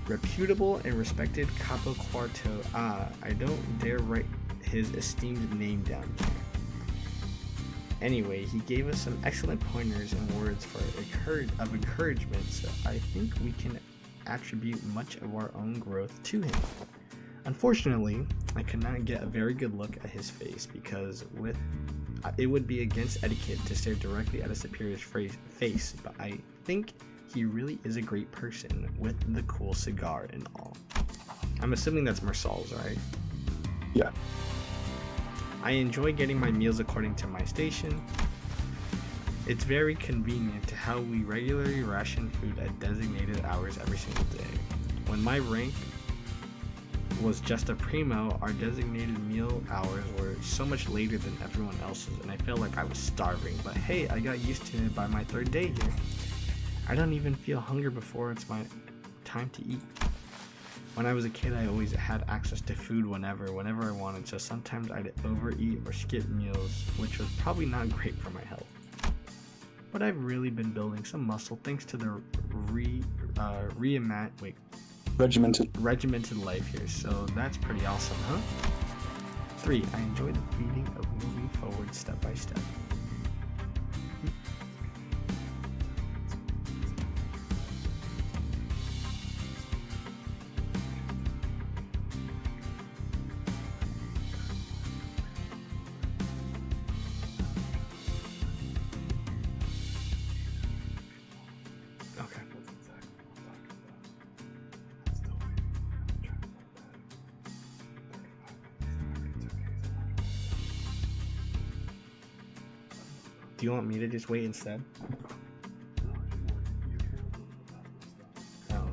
reputable and respected Capo Quarto, I don't dare write his esteemed name down here. Anyway, he gave us some excellent pointers and words of encouragement, so I think we can attribute much of our own growth to him. Unfortunately, I could not get a very good look at his face because it would be against etiquette to stare directly at a superior's face, but I think he really is a great person with the cool cigar and all. I'm assuming that's Marsal's, right? Yeah. I enjoy getting my meals according to my station. It's very convenient to how we regularly ration food at designated hours every single day. When my rank was just a primo, our designated meal hours were so much later than everyone else's, and I felt like I was starving. But hey, I got used to it by my 3rd day here. I don't even feel hunger before it's my time to eat. When I was a kid, I always had access to food whenever I wanted, so sometimes I'd overeat or skip meals, which was probably not great for my health. But I've really been building some muscle thanks to the regimented life here, so that's pretty awesome, huh? 3. I enjoy the feeling of moving forward step by step. Do you want me to just wait instead? Oh.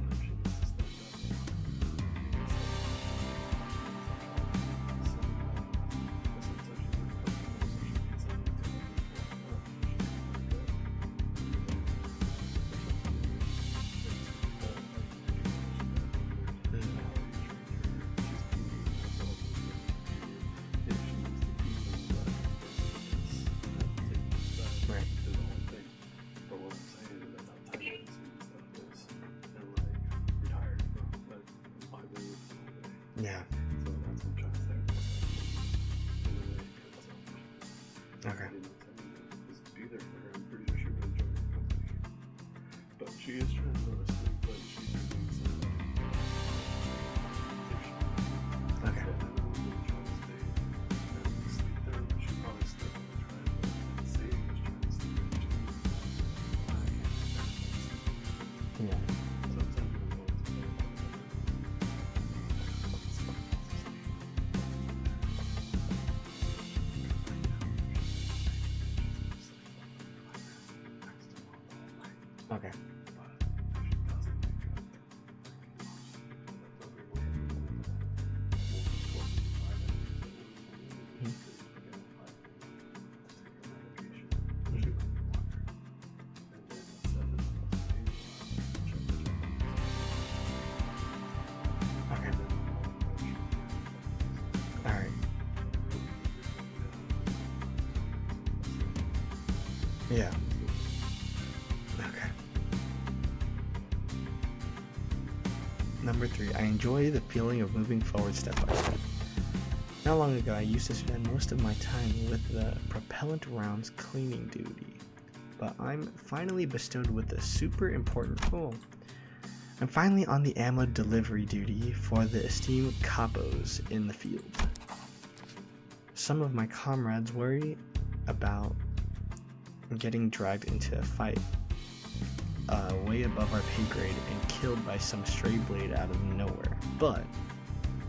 Yeah. Okay. But she is trying to go to sleep, but she's doing something. Okay. And I know we're going to try to stay and sleep there, but she probably still going to try to, but Sadie was trying to sleep there too. Yeah. Sometimes we're going to bed. Okay. Okay. All right. Yeah. Okay. Number 3, I enjoy the feeling of moving forward step by step. Not long ago, I used to spend most of my time with the propellant rounds cleaning duty, but I'm finally bestowed with a super important role. I'm finally on the ammo delivery duty for the esteemed capos in the field. Some of my comrades worry about getting dragged into a fight way above our pay grade and killed by some stray blade out of nowhere. But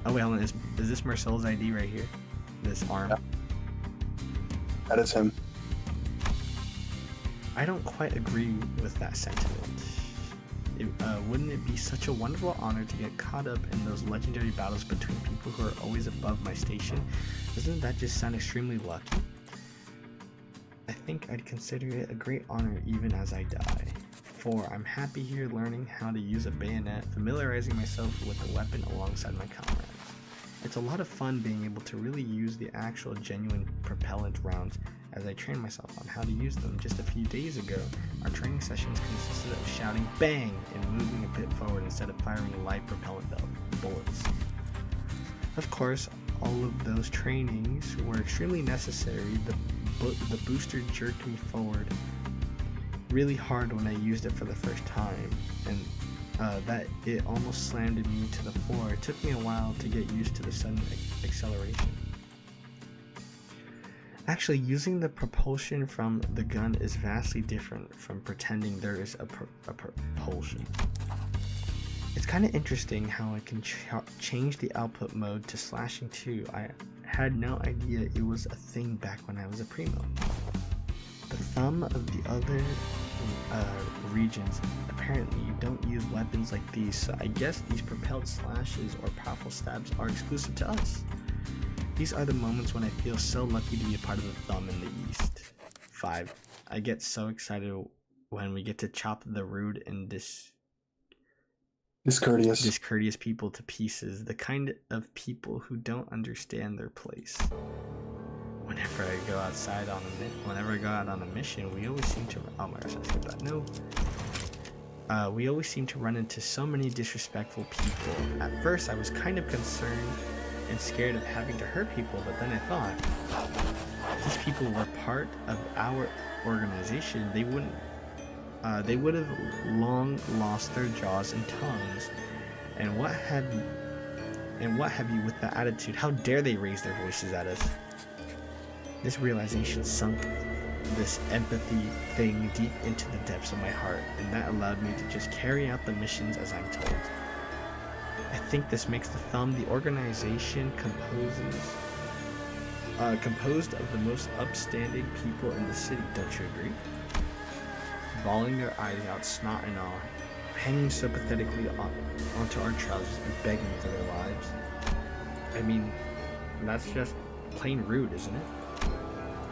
oh wait, hold on, is this Marcel's ID right here? This arm? Yeah. That is him. I don't quite agree with that sentiment. Wouldn't it be such a wonderful honor to get caught up in those legendary battles between people who are always above my station? Doesn't that just sound extremely lucky? I think I'd consider it a great honor even as I die. 4. I'm happy here learning how to use a bayonet, familiarizing myself with the weapon alongside my comrades. It's a lot of fun being able to really use the actual genuine propellant rounds as I train myself on how to use them. Just a few days ago, our training sessions consisted of shouting bang and moving a bit forward instead of firing light propellant bullets. Of course, all of those trainings were extremely necessary. The booster jerked me forward really hard when I used it for the first time, and that it almost slammed me to the floor. It took me a while to get used to the sudden acceleration. Actually, using the propulsion from the gun is vastly different from pretending there is a propulsion. It's kind of interesting how I can change the output mode to slashing too. I had no idea it was a thing back when I was a primo. The thumb of the other regions, apparently you don't use weapons like these, so I guess these propelled slashes or powerful stabs are exclusive to us. These are the moments when I feel so lucky to be a part of the thumb in the East. 5. I get so excited when we get to chop the rude and discourteous people to pieces, the kind of people who don't understand their place. Whenever I go out on a mission, we always seem to we always seem to run into so many disrespectful people. At first, I was kind of concerned and scared of having to hurt people, but then I thought, these people were part of our organization. They would have long lost their jaws and tongues. And what have you with that attitude? How dare they raise their voices at us? This realization sunk this empathy thing deep into the depths of my heart, and that allowed me to just carry out the missions as I'm told. I think this makes the Thumb the organization composed of the most upstanding people in the city, don't you agree? Bawling their eyes out, snot and all, hanging so pathetically onto our trousers and begging for their lives. I mean, that's just plain rude, isn't it?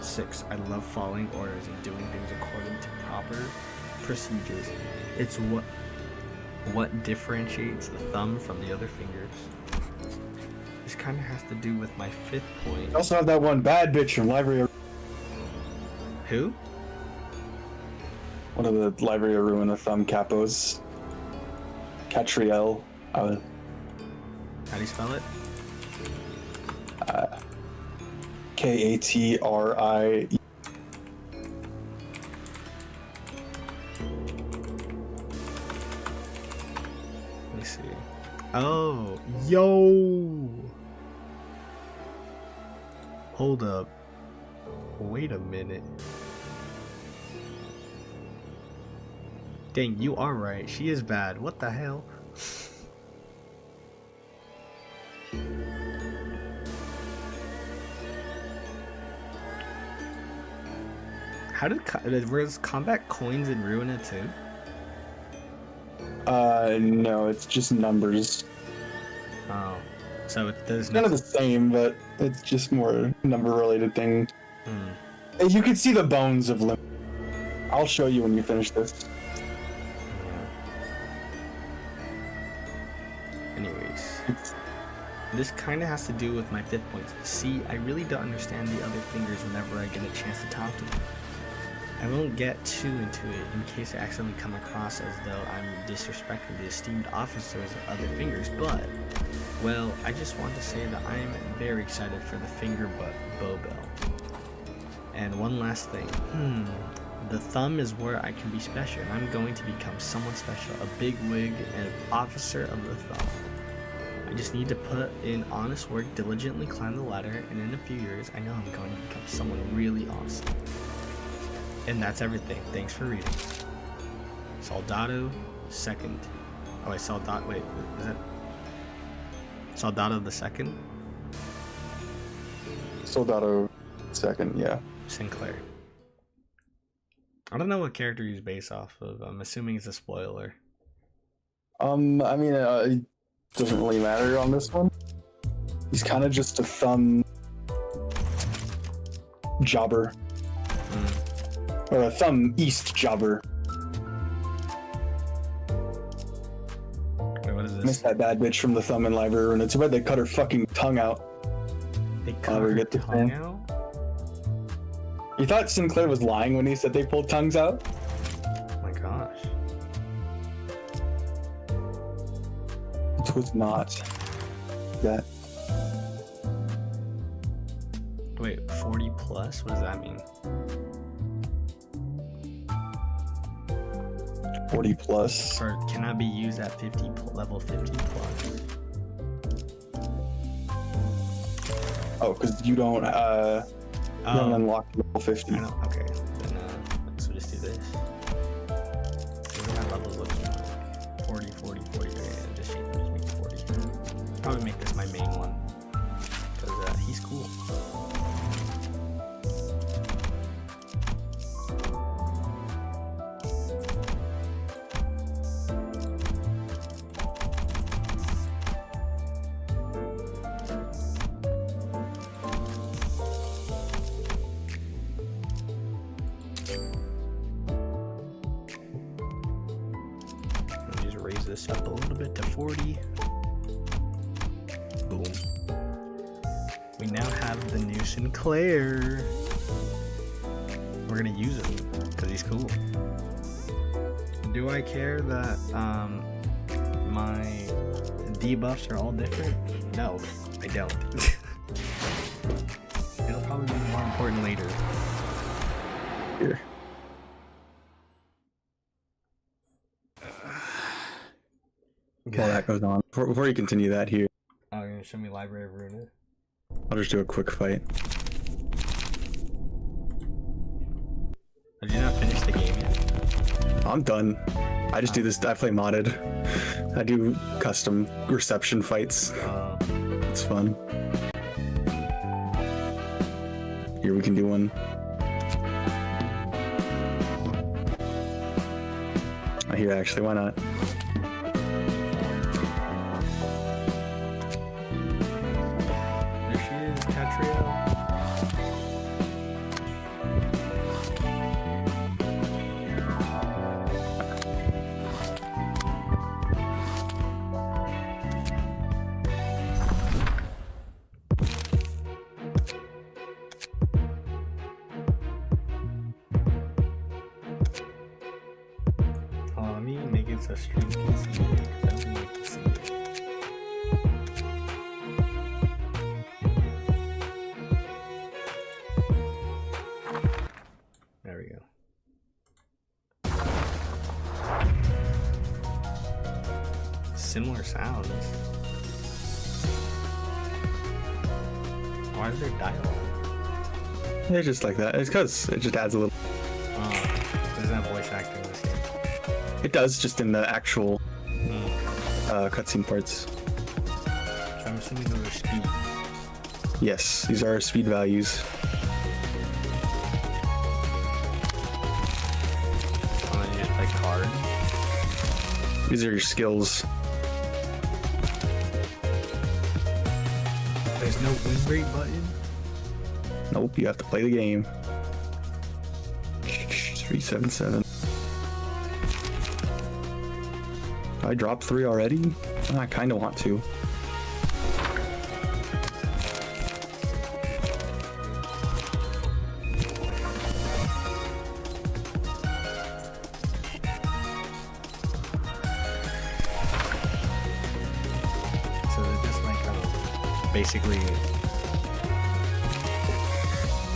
6. I love following orders and doing things according to proper procedures. It's what differentiates the thumb from the other fingers. This kind of has to do with my 5th point. You also have that one bad bitch from Library of... Who? One of the Library of Ruin of Thumb capos. Catriel. How do you spell it? Katri. Let me see. Oh, yo! Hold up. Wait a minute. Dang, you are right. She is bad. What the hell? How did was combat coins in Ruina too? No, it's just numbers. Oh, so there's none of the same, but it's just more number-related thing. You can see the bones of Lim. I'll show you when you finish this. Anyways, this kind of has to do with my 5th point. See, I really don't understand the other fingers whenever I get a chance to talk to them. I won't get too into it in case I accidentally come across as though I'm disrespecting the esteemed officers of other fingers, but, well, I just want to say that I am very excited for the finger bow bell. And one last thing. The thumb is where I can be special, and I'm going to become someone special, a big wig and an officer of the thumb. I just need to put in honest work, diligently climb the ladder, and in a few years, I know I'm going to become someone really awesome. And that's everything. Thanks for reading. Soldado second. Oh, wait, wait, is that Soldado the second? Soldado second, yeah. Sinclair. I don't know what character he's based off of. I'm assuming it's a spoiler. I mean, it doesn't really matter on this one. He's kind of just a thumb jobber. Or a thumb east jobber. Wait, what is this? Missed that bad bitch from the thumb in Library, and it's where they cut her fucking tongue out. They cut her tongue out? You thought Sinclair was lying when he said they pulled tongues out? Oh my gosh. It was not that. Wait, 40 plus? What does that mean? 40 plus. Or cannot be used at level 50 plus. Oh, because you don't unlock level 50. I know. Okay. Then so just do this. These are my levels looking like 40, 40, 40. Okay, just make it 40. Probably make this my main one. Because he's cool. Raise this up a little bit to 40. Boom. We now have the new Sinclair. We're gonna use him because he's cool. Do I care that my debuffs are all different? No, I don't. It'll probably be more important later. Here. While that goes on, before you continue that here, Oh, you're gonna show me Library of Ruina? I'll just do a quick fight. Did you not finish the game yet? I'm done. I just do this. I play modded. I do custom reception fights. It's fun. Here we can do one. Here, actually, why not? There she is, Catria. Let me make it so stream can see it, 'cause I don't like to see it. There we go. Similar sounds. Why is there dialogue? It's just like that. It's because it just adds a little. There's not voice acting in this game. It does, just in the actual cutscene parts. So I'm assuming those are speed. Yes, these are speed values. And then you just play card. These are your skills. There's no win rate button. Nope, you have to play the game. 377. I dropped 3 already? I kind of want to. So they're just like basically.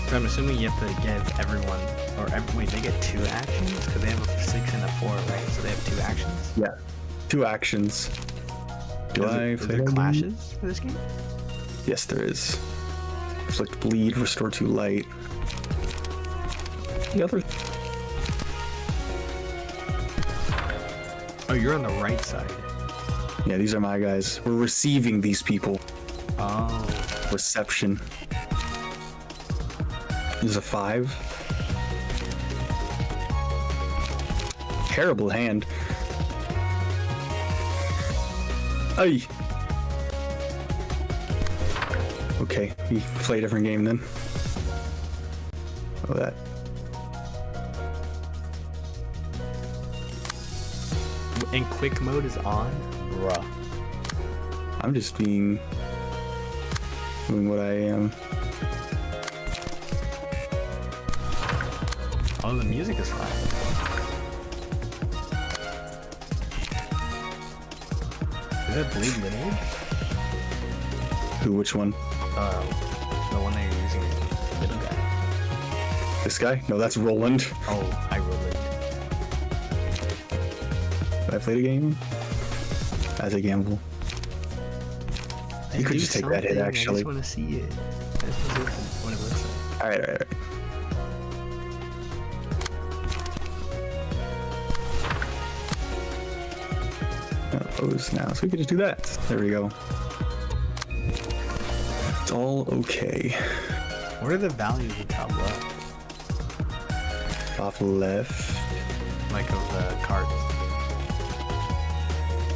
So I'm assuming you have to give everyone, or wait, they get 2 actions because they have a 6 and a 4, right? So they have 2 actions. Yeah, 2 actions. Is there clashes for this game? Yes, there is. Inflict bleed, restore 2 light. The other. Oh, you're on the right side. Yeah, these are my guys. We're receiving these people. Oh. Reception. This is a 5. Terrible hand. Ay. Okay, we play a different game then. Oh, that. And quick mode is on? Bruh. I'm just doing what I am. Oh, the music is fine. Is that Bleed Lineage? Who? Which one? The one that you're using, the middle guy. This guy? No, that's Roland. Oh, hi Roland. Should I play the game? As a gamble. You could just take that hit, actually. I just want to see it. I just want to see what it looks like. Alright. Pose now, so we could just do that. There we go. It's all okay. What are the values of top left? Top left. Like of the cards.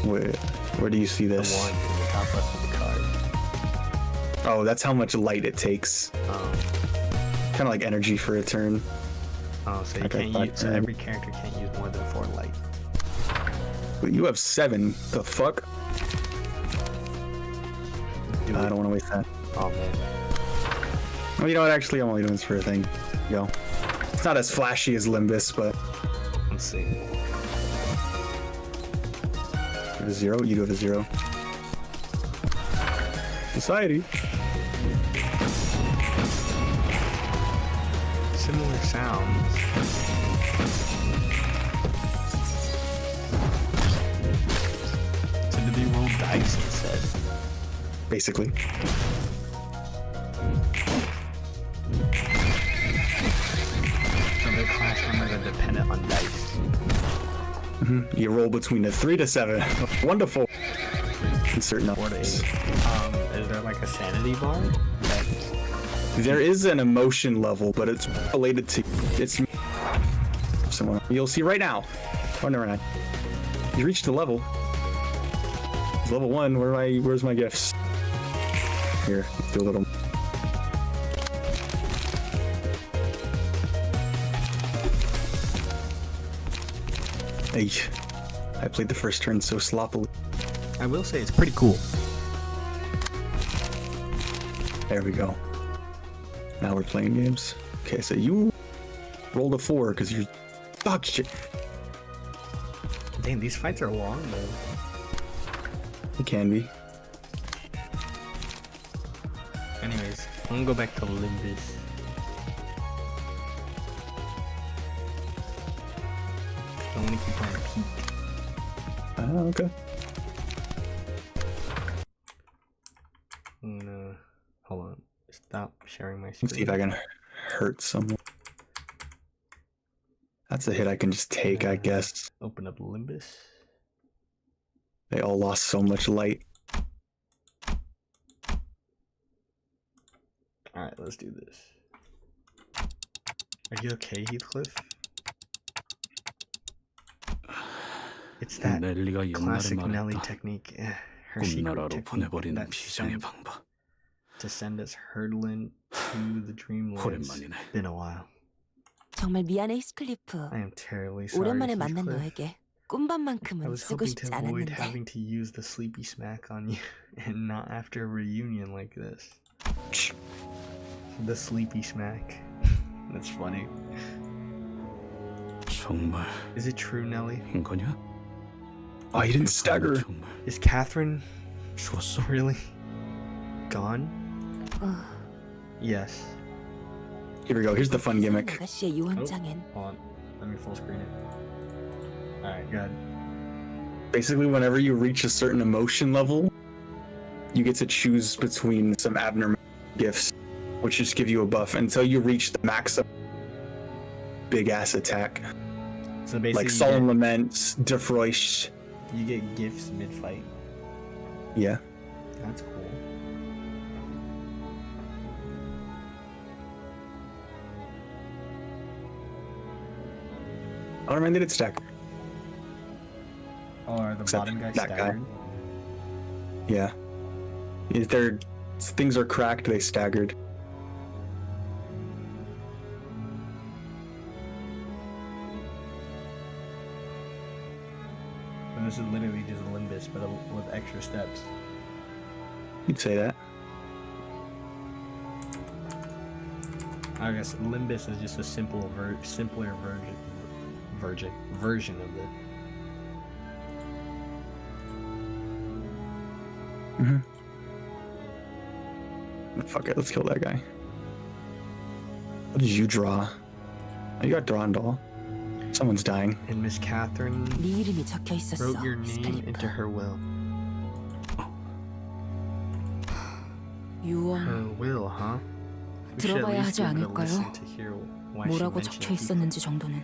Where do you see this? The one in the top left of the card. Oh, that's how much light it takes. Oh. Kind of like energy for a turn. Oh, so you can't use. So every character can't use more than 4 light. But you have 7. The fuck? I don't want to waste that. Oh man. Well, you know what? Actually, I'm only doing this for a thing. Go. It's not as flashy as Limbus, but. Let's see. You have a 0. You do have a 0. Society. Similar sounds. So did they roll dice instead? Basically. So their class numbers are dependent on dice. You roll between a 3 to 7. Wonderful. Insert 4 to numbers. 8. Is there like a sanity bar? There is an emotion level, but it's related to someone. You'll see right now. Oh, never mind. You reached the level. It's level 1. Where's my gifts? Here, let's do a little. Hey, I played the first turn so sloppily. I will say it's pretty cool. There we go. Now we're playing games. Okay, so you rolled a 4 because you're dog shit. Dang, these fights are long though. It can be. Anyways, I'm gonna go back to Limbus. I want to keep on peak. Oh, okay. I'm gonna hold on. Stop sharing my screen. Let's see if I can hurt someone. That's a hit I can just take, I guess. Open up Limbus. They all lost so much light. Alright, let's do this. Are you okay, Heathcliff? It's that classic Nelly technique. Her secret technique, that send, to send us hurtling to the dreamlands. It's been a while. 정말 미안해, 히스클리프. I am terribly sorry, 오랜만에 만난 Heathcliff. 너에게 I 꿈밤만큼은 was 쓰고 hoping to 싶지 avoid 않았는데. having to use the sleepy smack on you, and not after a reunion like this. The sleepy smack. That's funny. 정말 Is it true, Nelly? 인 거냐? Oh, you didn't stagger. Is Catherine 죽었어? really gone? Yes. Here we go. Here's the fun gimmick. 아가씨의 유언장엔 Hold on. Let me full screen it. Alright, good. Basically, whenever you reach a certain emotion level, you get to choose between some abnormal gifts, which just give you a buff until you reach the max of big ass attack. So basically, Like Solemn Laments, Defroish. you get gifts mid-fight. Yeah. That's cool. I don't mind that it's stacked. Or the Except bottom guy that guy. staggered. Yeah. If their things are cracked, they staggered. And this is literally just Limbus, but with extra steps. You'd say that. I guess Limbus is just a simpler version of it. Fuck it, let's kill that guy. What did you draw? Oh, you got drawn doll. Someone's dying. And Miss Catherine 네 이름이 적혀 있었어. wrote your name 스플리퍼. into her will. 유언 Her will, huh? We should at 들어봐야 least 하지 give it a 않을까요? listen to hear why she 뭐라고 mentioned 적혀 Heathcliff. 있었는지 정도는.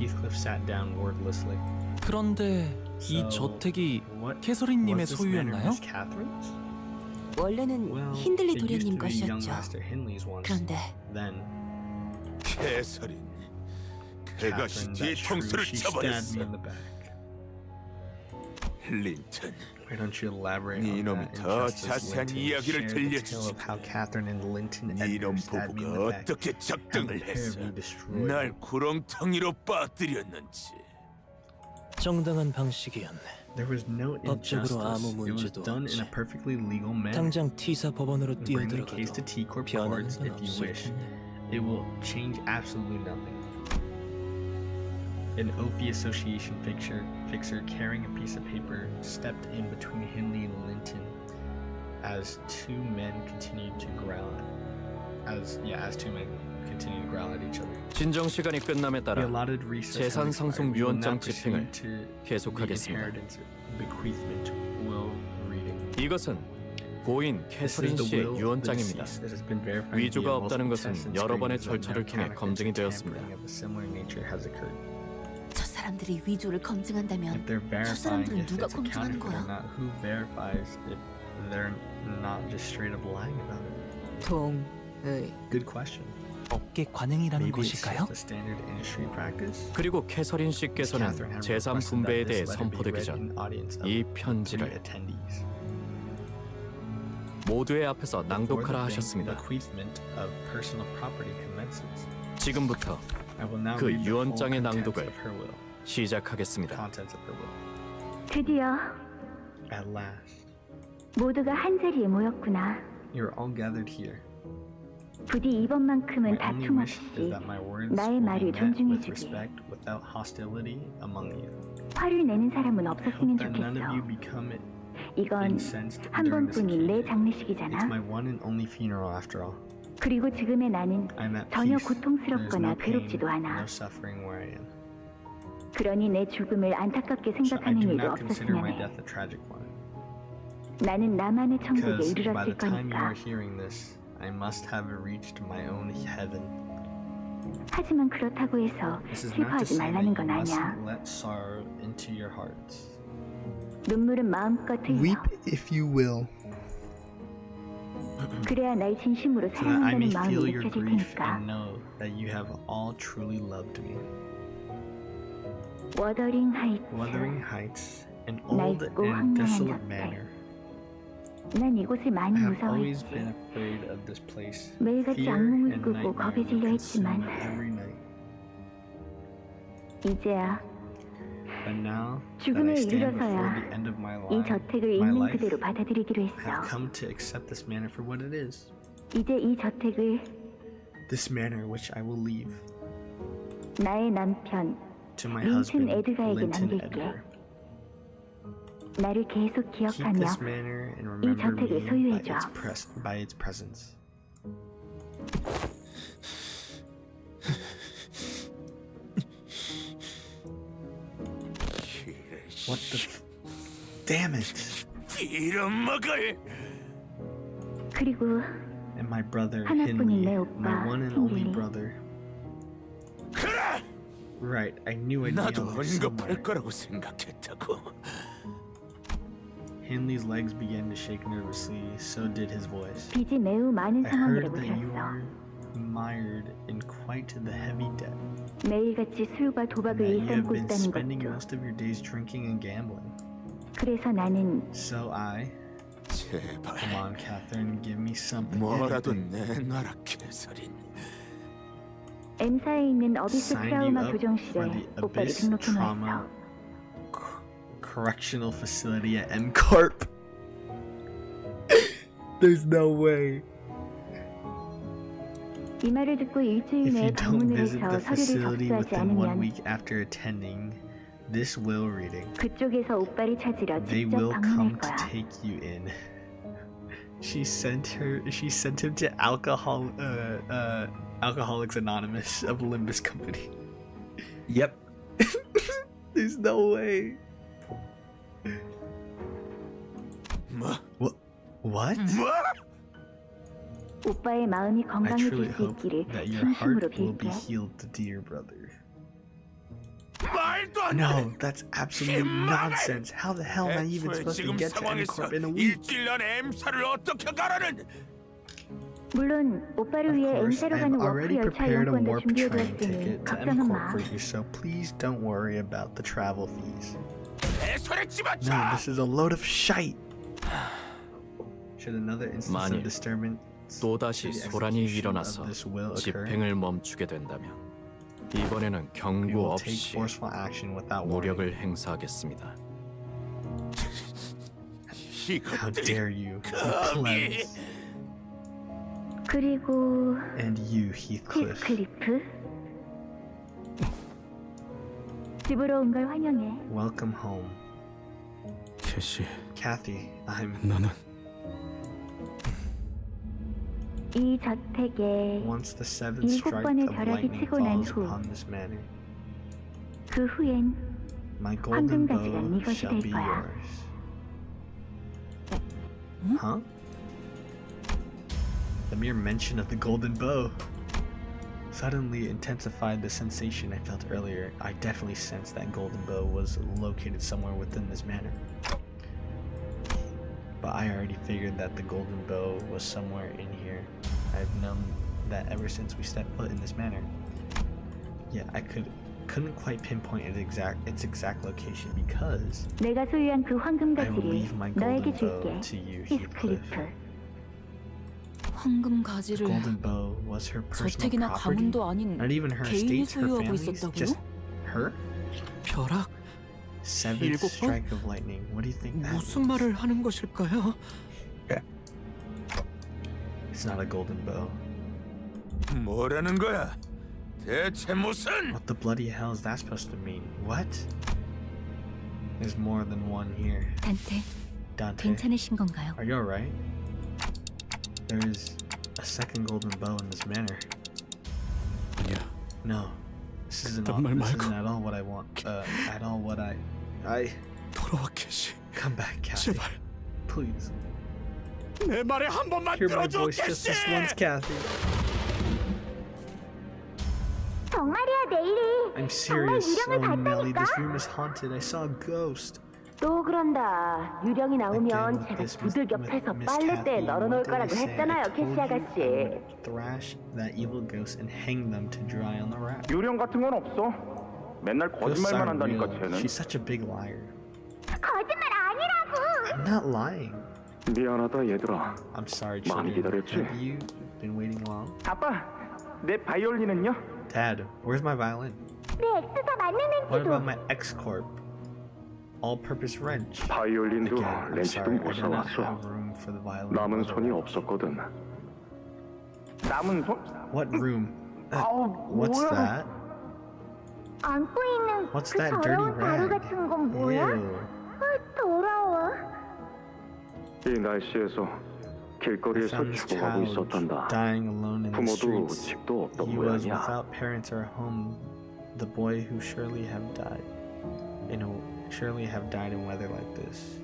Heathcliff sat down wordlessly. 그런데 이 So, 저택이 what 캐서린님의 was this manor 소유였나요? Miss Catherine's? 원래는 Well, 힌들리 it used 도련님 to be young 것이었죠. Master Hinley's once. 그런데 Then 캐서린, 그것이 Catherine, 뒤에 that's true. 통수를 She stabbed me 쳐버렸어. in the back. 린턴, Why don't you elaborate 네 on 이놈이 that, 더 Injustice 자세한 Linton? 이야기를 Share the tale 들려주지. of how Catherine and Linton 네 이놈 Edgar stabbed me in 부부가 the back. 어떻게 How the 작정을 pair of 했어? you destroyed 날 me. 구렁텅이로 빠뜨렸는지. 정당한 방식이었네. There was no injustice. 법적으로 아무 It was 문제도 done in a 없지. perfectly legal manner. 당장 T사 법원으로 Bring the case to 뛰어들어가도 T-Corp 변하는 courts 건 if you 없을 wish. 텐데. It will change absolutely nothing. An Opie Association fixer carrying a piece of paper stepped in between Hinley and Linton as two men continued to growl at each other. 진정 시간이 끝남에 The 따라 allotted recess 재산 has 상속 expired. We will 유언장 now 집행을 proceed to the 계속하겠습니다. inheritance bequeathment will reading. 이것은 고인 This 캐서린 is the 씨의 will of the 유언장입니다. deceased. It has been verified 위조가 via 없다는 multiple 것은 tests and 여러 번의 screenings that 절차를 no 통해 counterfeit 검증이 tampering 되었습니다. of a similar nature has occurred. 저 사람들이 위조를 검증한다면 If they're 저 verifying 사람들은 if 누가 it's a 검증하는 counterfeit or 거야? not, who verifies if they're not just straight up lying about it? 동의. Good question. 업계 관행이라는 Maybe it's 것일까요? just a standard industry practice. 그리고 캐서린 Miss 씨께서는 Catherine had 재산 requested 분배에 that 대해 this letter be 선포되기 read 전 in audience of 이 3 편지를 attendees. 모두의 앞에서 Before 낭독하라 the 하셨습니다. bequeathment of personal property commences. 지금부터 I will now 그 read the full 유언장의 contents 낭독을 of her will. 시작하겠습니다. Contents of her will. 드디어 At last, 모두가 한 자리에 모였구나. you're all gathered here. 부디 이번만큼은 My only 다툼 wish is 없이 that my words 나의 will be 말을 met with 존중해주길. respect without hostility among you. 화를 내는 사람은 I 없었으면 hope that none of you 좋겠어. become 이건 incensed 한 during this 번뿐인 내 occasion. It's 장례식이잖아. my one and only funeral after all. 그리고 지금의 나는 I'm at 전혀 peace. There's 고통스럽거나 no pain, 괴롭지도 않아. no suffering where I am. 그러니 내 죽음을 안타깝게 So I 생각하는 do 일도 not consider 없었으면 my 해. death a tragic one. 나는 나만의 천국에 Because by 이르렀을 the time you 거니까. are hearing this, I must have reached my own heaven. 하지만 그렇다고 해서 This is not to 슬퍼하지 say that 말라는 you 건 아니야. mustn't let sorrow into your hearts. 눈물은 마음껏 흘려. if you will, 그래야 날 진심으로 so that I may 사랑한다는 마음이 feel your 느껴질 grief 테니까. and know that you have all truly loved me. 워더링 하이츠. Wuthering Heights, an 낡고 old and 황량한 desolate 저택. manor. 난 이곳을 많이 I have always 무서워했지. been afraid of this place. 매일같이 Fear 악몽을 and 꾸고 nightmare 겁에 would 질려 consume 했지만 me every night. 이제야 But now that I 죽음에 stand before 이르러서야 the end of my 이 life, 저택을 my 있는 life, 그대로 받아들이기로 I have 했어. come to accept this manor for what it is. 이제 이 저택을 This manor which I will leave 나의 남편 to my 린튼 husband, 에드가에게 Linton 남길게. Edgar. 나를 계속 Keep 기억하며 this manor and remember 저택을 me 소유해줘. by its presence. What the? Damn it! 이런 먹을. 그리고 And my brother 하나뿐인 내 Henley, 오빠, my one and only 헨리. brother. 그래. Right, I knew I'd be 나도 on there somewhere. 언급할 거라고 생각했다고. Henley's legs began to shake nervously, so did his voice. 빚이 매우 많은 I heard 상황이라고 that you 들었어. are mired in quite the heavy debt, 매일같이 술과 and 도박을 that you have 일삼고 been 있다는 spending 것도. most of your days drinking and gambling. 그래서 나는 So I, 제발 come on, Catherine, give me something. 뭐라도 anything. 내놔라 캐서린. M사에 있는 어비스 Signed you 트라우마 up for 교정실에 the 오빠를 Abyss 등록해 Trauma 놓았어. Correctional Facility at MCorp. There's no way. 이 말을 듣고 일주일 If you 내에 don't 방문을 visit 해서 the 서류를 facility 접수하지 within 1 않으면 week after attending this will reading, 그쪽에서 오빠를 찾으러 they 직접 will 방문할 come to 거야. take you in. She sent him to Alcoholics Anonymous of Limbus Company. Yep. There's no way. What? 오빠의 마음이 I 건강해질 truly 수 hope 있기를 that your 진심으로 heart will be 빌게. healed, dear brother. 말도 안 돼. No, that's absolute nonsense. How the hell am I even 애초에 supposed to 지금 get to 상황에서 M-Corp in a week? 일주일 안에 M사를 어떻게 가라는? 물론 오빠를 Of 위해 course, M사로 I've 가는 워크 already 열차 prepared a 이용권도 warp train 준비해두었으니 ticket to 걱정은 M-Corp 마. for you, so please don't worry about the travel fees. 내 손에 집어쳐. No, this is a load of shite. Should another instance 만일 of disturbance 또다시 to the 소란이 execution 일어나서 of this will occur, 집행을 멈추게 된다면 이번에는 we 경고 will take 없이 forceful action without warning. 무력을 행사하겠습니다. How dare you, you plebs. 그리고 And you, Heathcliff. 히스클리프 집으로 온 걸 환영해. Welcome home. 캐시, Kathy, I'm... 나는 이 저택에 Once the seventh 일곱 strike 번의 of 벼락이 lightning 치고 난 falls 후 upon this manor, 그 후엔 my golden 황금가지가 bow 네 것이 shall 될 be 거야. yours. Huh? The mere mention of the golden bow suddenly intensified the sensation I felt earlier. I definitely sensed that golden bow was located somewhere within this manor. But I already figured that the golden bow was somewhere in here. I've known that ever since we stepped foot in this manor. Yeah, I couldn't quite pinpoint its exact location because 내가 소유한 그 I will 황금가지를 leave my 너에게 golden bow 줄게. to you, Heathcliff. 히스클리프. 황금 가지를 Golden bow was her personal 저택이나 property. 가문도 아닌 Not even her 개인이 estates, her 소유하고 families, 있었다고요? just her. 벼락? Seventh 일곱 번? strike of lightning. What do you think that 무슨 means? 말을 하는 것일까요? It's not a golden bow. 뭐라는 거야? 대체 무슨? What the bloody hell is that supposed to mean? What? There's more than one here. 단테, Dante, 괜찮으신 건가요? are you alright? There is a second golden bow in this manor. 아니야. No, this isn't 그딴 말 at all 말고. what I want. At all what I 돌아와 캐시. come back, Kathy. 제발. Please. 내 말에 한 번만 Hear my 들어줘 voice just this once, 캐시. Kathy. 정말이야 내일이. I'm 정말 serious. 유령을 Oh, Melly, 봤다니까. this room is haunted. I saw a ghost. 또 그런다. 유령이 나오면 Again, 제가 this 두들 옆에서 빨래대에 널어놓을 거라고 했잖아요, 캐시 아가씨. Thrash that evil ghost and hang them to dry on the rack. 유령 같은 건 없어. 맨날 Ghosts 거짓말만 aren't 한다니까 real. 쟤는. She's such a big liar. 거짓말 아니라고. I'm not lying. 미안하다 얘들아. I'm sorry, 많이 children. 기다렸지? Have you been waiting long? 아빠, 내 바이올린은요? Dad, where's my violin? 내 엑스가 맞는 What 렌치도. about my X-Corp? All-purpose wrench. 바이올린도 Again, I'm 렌치도 sorry, I 못 do not 사왔어. have room for the violin. 남은 손이 없었거든. 남은 손? What room? 아우, What's 뭐야? that? 안고 있는 What's 그 that dirty 더러운 가루 rag? 같은 건 뭐야? Ew. 더러워. 이 날씨에서 I 길거리에서 found this 죽어가고 child 있었단다. dying alone in the 부모도 streets. 집도 없던 He was 모양이야. without parents or home. The boy who surely have died in weather like this.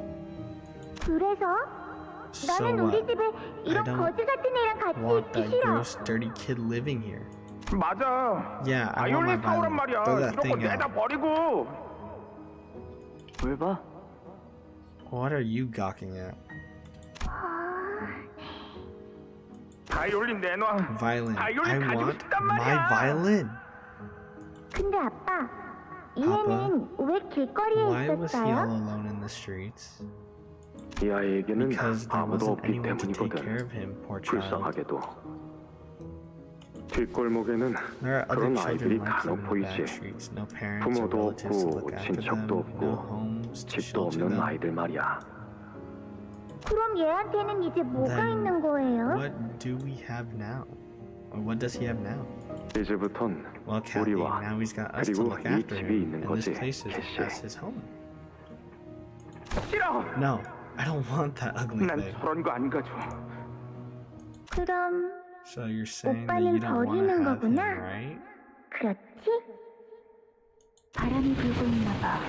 그래서 So 나는 우리 what? 집에 이런 don't 거지 같은 애랑 같이 Want 있기 that 싫어. gross, dirty kid living here? 맞아. Yeah, I want my 바이올린 사오란 violin. 말이야. Throw that 이런 거 thing 내다 out. 버리고. 왜 봐? What are you gawking at? 바이올린 내놔. Violin. I 바이올린 가지고 want 싶단 my 말이야. violin. 근데 아빠, 이 애는 왜 길거리에 Why was he all 있었어요? alone in the streets? 이 아이에게는 Because there 아무도 wasn't 없기 anyone to take care 때문이거든. of him, poor child. 불쌍하게도. 뒷골목에는 There are other 그런 children 아이들이 like 간혹 him in the 보이지. back streets. No parents or 부모도 relatives to 없고 look after them. 친척도 No 없고 homes to 집도 shelter 없는 them. 아이들 말이야. 그럼 얘한테는 이제 뭐가 Then 있는 거예요? What do we have now? Or what does he have now? 이제부턴 Well, Kathy, 우리와 now he's got us to 그리고 look 이 after 집이 him, 있는 and this 거지, place is 캐시. as his home. 싫어. No, I don't want that ugly 난 thing. 저런 거 안 가져. 그럼 So you're saying that you 오빠는 don't want to 버리는 have him, 거구나. right? 그렇지? 바람이 불고 있나 봐.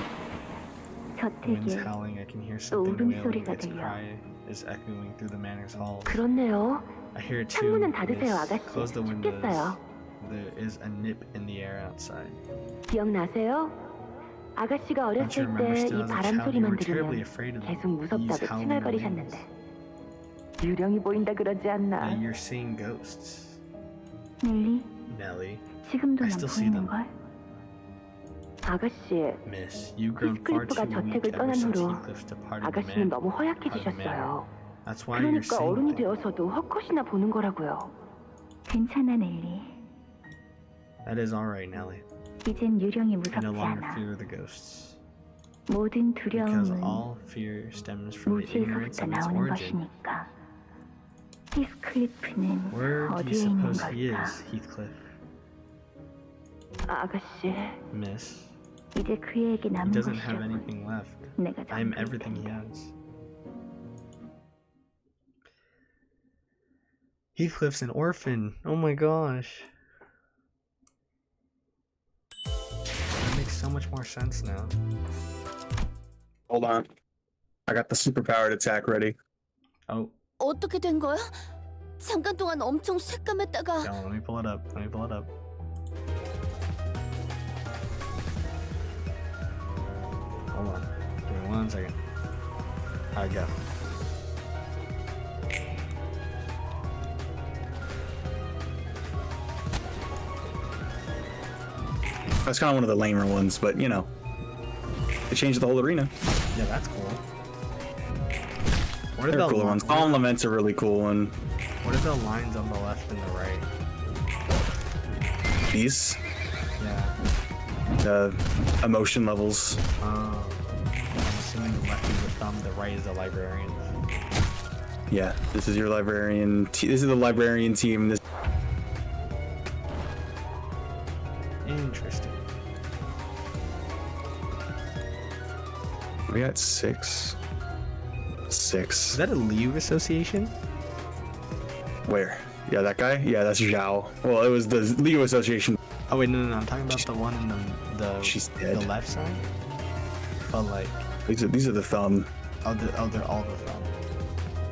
Wind's 저택에 howling. I can hear 또 something wailing. 울음소리가 Its 들려. cry is echoing through the manor's halls. 그렇네요. I hear it too. 창문은 닫으세요, Miss. 아가씨. Close the windows. 춥겠어요. There is a nip in the air outside. 기억나세요? 아가씨가 Don't you 어렸을 remember 때 still 이 as a 바람 child you 소리만 were terribly 들으면 afraid of 계속 these 무섭다고 howling winds? 칭얼거리셨는데 유령이 보인다 그러지 않나? Yeah, you're seeing ghosts, 넬리, Nelly. 지금도 I 난 still see them. 보이는걸? 아가씨, Miss, you've grown far too 히스클리프가 weak 저택을 ever 떠난 since 후로 Heathcliff departed the 아가씨는 man. 너무 허약해지셨어요. That's why you're 그러니까 seeing 어른이 things. 되어서도 헛것이나 보는 거라고요. 괜찮아, 넬리. That is alright, Nelly. 이젠 유령이 I 무섭지 no longer 않아. fear the ghosts. 모든 Because 두려움은 all fear stems from the ignorance 무지에서부터 of its 나오는 origin. 것이니까. 히스클리프는 Where do you 어디에 있는 suppose he 걸까? is, Heathcliff? 아가씨, Miss, 이제 그에게 he 남은 doesn't 것이 have 없군. anything left. 내가 I am 전부일 everything he 테니까. has. Heathcliff's an orphan. Oh my gosh. That makes so much more sense now. Hold on. I got the superpowered attack ready. Oh, 어떻게 된 거야? 잠깐 동안 엄청 새까맸다가 yeah, let me pull it up. Let me pull it up. Hold on. Give me 1 second. I go. That's kind of one of the lamer ones, but you know, they changed the whole arena. Yeah, that's cool. What are They're the cooler ones. Fallen Lament's a really cool one. What are the lines on the left and the right? These, Yeah. the emotion levels. I'm assuming the left is the thumb, the right is the librarian. Yeah, this is your librarian. This is the librarian team. This Interesting. we got 6. Is 6. that a Liu association? Where? Yeah, that guy. Yeah, that's Zhao. Well, it was the Leo Association. Oh wait, no, I'm talking about the one in the She's dead. the left side. But like, These are the thumb. they're all the thumb.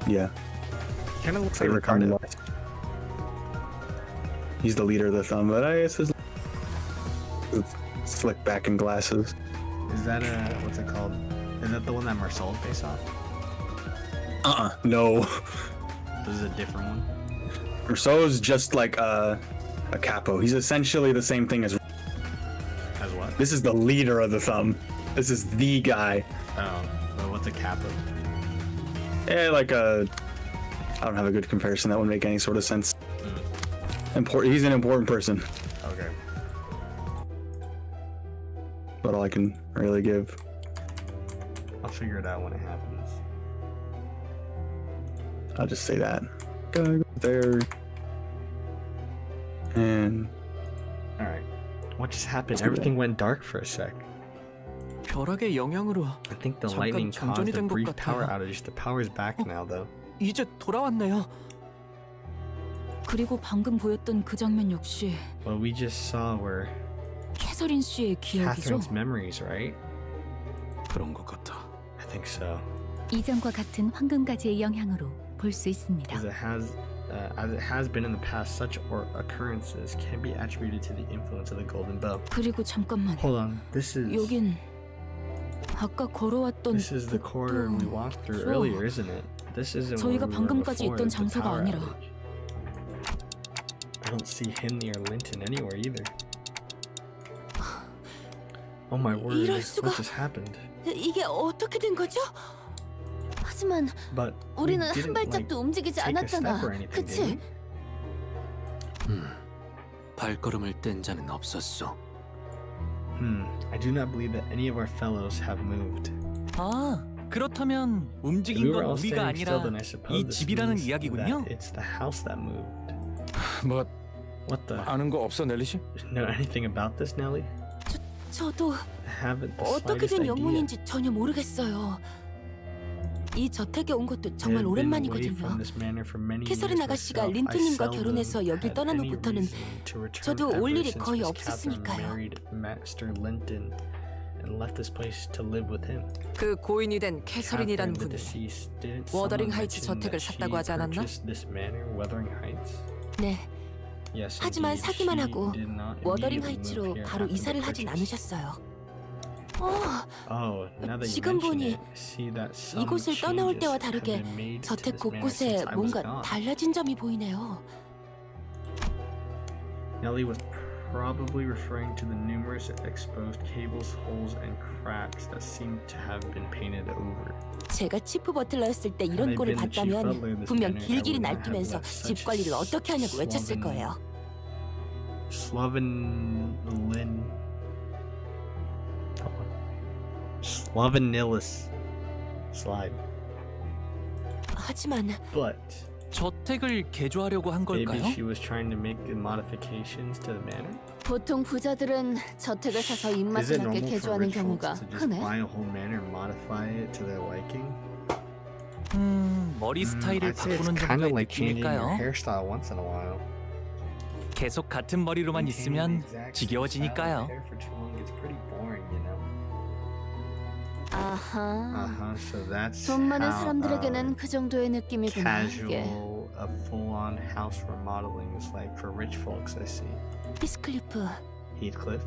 Yeah. Kind of looks They like were coming Ricardo. left. He's the leader of the thumb, but I guess his slick back and glasses. Is that what's it called? Is that the one that Marcel's based off? No. This is a different one. Rousseau's just like a capo. He's essentially the same thing as. As what? This is the leader of the thumb. This is the guy. Oh, but what's a capo? Yeah, like a. I don't have a good comparison. That wouldn't make any sort of sense. Important. He's an important person. Okay. But all I can really give. I'll figure it out when it happens. I'll just say that. Go there. And All right. What just happened? Everything went dark for a sec. 벼락의 영향으로 I think the 잠깐 lightning caused 정전이 a 된 것 brief power 같아요. outage. The power's back now, though. 이제 돌아왔네요. 그리고 방금 보였던 그 장면 역시 What we just saw were 캐서린 씨의 기억이죠? Catherine's memories, right? 그런 것 같아. I think so. 이전과 같은 황금가지의 영향으로 볼 수 있습니다. As it has been in the past, such occurrences can be attributed to the influence of the golden bow. 그리고 잠깐만. Hold on, this is 여긴 아까 걸어왔던 the corridor we walked through 그렇죠. earlier, isn't it? This isn't where 저희가 we were 방금까지 before 있던 the 장소가 power 아니라. outage. I don't see Hindley or Linton anywhere either. Oh my word! 이럴 수가. What just happened? 이게 어떻게 된 거죠? 하지만 But we 우리는 한 didn't, like, 발짝도 움직이지 take a step 않았잖아. or anything, did 그치? we? 발걸음을 뗀 자는 없었어. I do not believe that any of our fellows have moved. 아, 그렇다면 If we 움직인 were 건 all 우리가 standing still, 아니라 then I suppose 이 this 집이라는 means 이야기군요. that it's the house that moved. 뭐 What the? 아는 거 없어 넬리 씨? Know anything about this, Nelly? 저도 I haven't the 어떻게 slightest 된 idea. 영문인지 전혀 모르겠어요. 이 저택에 온 것도 정말 오랜만이거든요. 캐서린 아가씨가 린트님과 결혼해서 여길 떠난 후부터는 저도 올 일이 거의 없었으니까요. 그 고인이 된 캐서린이라는 분이 워더링 하이츠 저택을 샀다고 하지 않았나? 네. 하지만 사기만 하고 워더링 하이츠로 바로 이사를 하진 않으셨어요. 지금 보니 이곳을 떠나올 때와 다르게 저택 곳곳에 뭔가 달라진 점이 보이네요. Nellie was probably referring to the numerous exposed cables, holes, and cracks that seemed to have been painted over. 제가 치프 버틀러였을 때 이런 꼴을 봤다면 분명 길길이 날뛰면서 집 관리를 어떻게 하냐고 외쳤을 거예요. Slavenilus slide. 하지만 But 저택을 개조하려고 한 걸까요? maybe she was trying to make the modifications to the manor. 보통 부자들은 저택을 사서 Is it 입맛에 맞게 normal for 개조하는 rich folks 경우가 to just 흔해. buy a whole manor and modify it to their liking? 머리 스타일을 I'd say it's 바꾸는 kind of 정도의 like changing your 느낌일까요? hairstyle once in a while. 계속 같은 머리로만 있으면 지겨워지니까요. 아하. So that's 돈 많은 how, 사람들에게는 그 정도의 느낌이구나. 이게. casual, full-on house remodeling is like for rich folks. I see. 히스클리프, Heathcliff.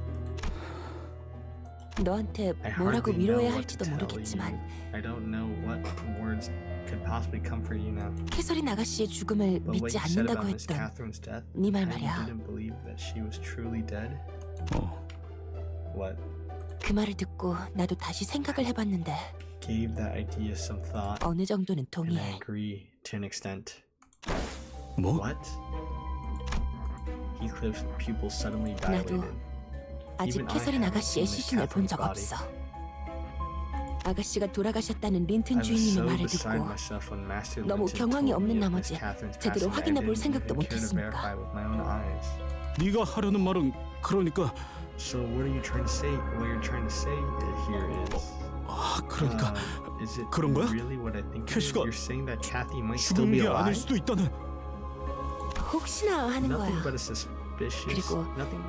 너한테 I 뭐라고 hardly know 위로해야 what 할지도 to tell 모르겠지만 you. I don't know what words could possibly comfort you now. 캐서린 아가씨의 죽음을 But what 믿지 you said 않는다고 about Miss 했던 Catherine's death, 네 말 and you 말이야. didn't believe that she was truly dead. What? 그 말을 듣고 나도 다시 생각을 해봤는데 Gave that idea some thought, 어느 정도는 and I 동의해. agree to an extent. 뭐? What? Heathcliff's pupils suddenly 나도 dilated. 아직 Even I 캐서린 haven't 아가씨의 seen Miss 시신을 본 적 Catherine's 없어. 아가씨가 돌아가셨다는 린튼 I was 주인님의 so 말을 beside 듣고 myself when Master 너무 Linton 경황이 told 없는 me of 나머지 Miss Catherine's 제대로 passing. I 확인해 볼 didn't 생각도 even care to verify 못했으니까. with my own eyes. 네가 하려는 말은 그러니까 So what are you trying to say? What you're trying to say here is 그러니까 is it 그런 거야? really what I think it is? 캐시가 You're saying that Kathy might still 죽은 be 게 아닐 alive? 수도 있다는. 혹시나 하는 Nothing 거야. but a suspicious. 그리고 Nothing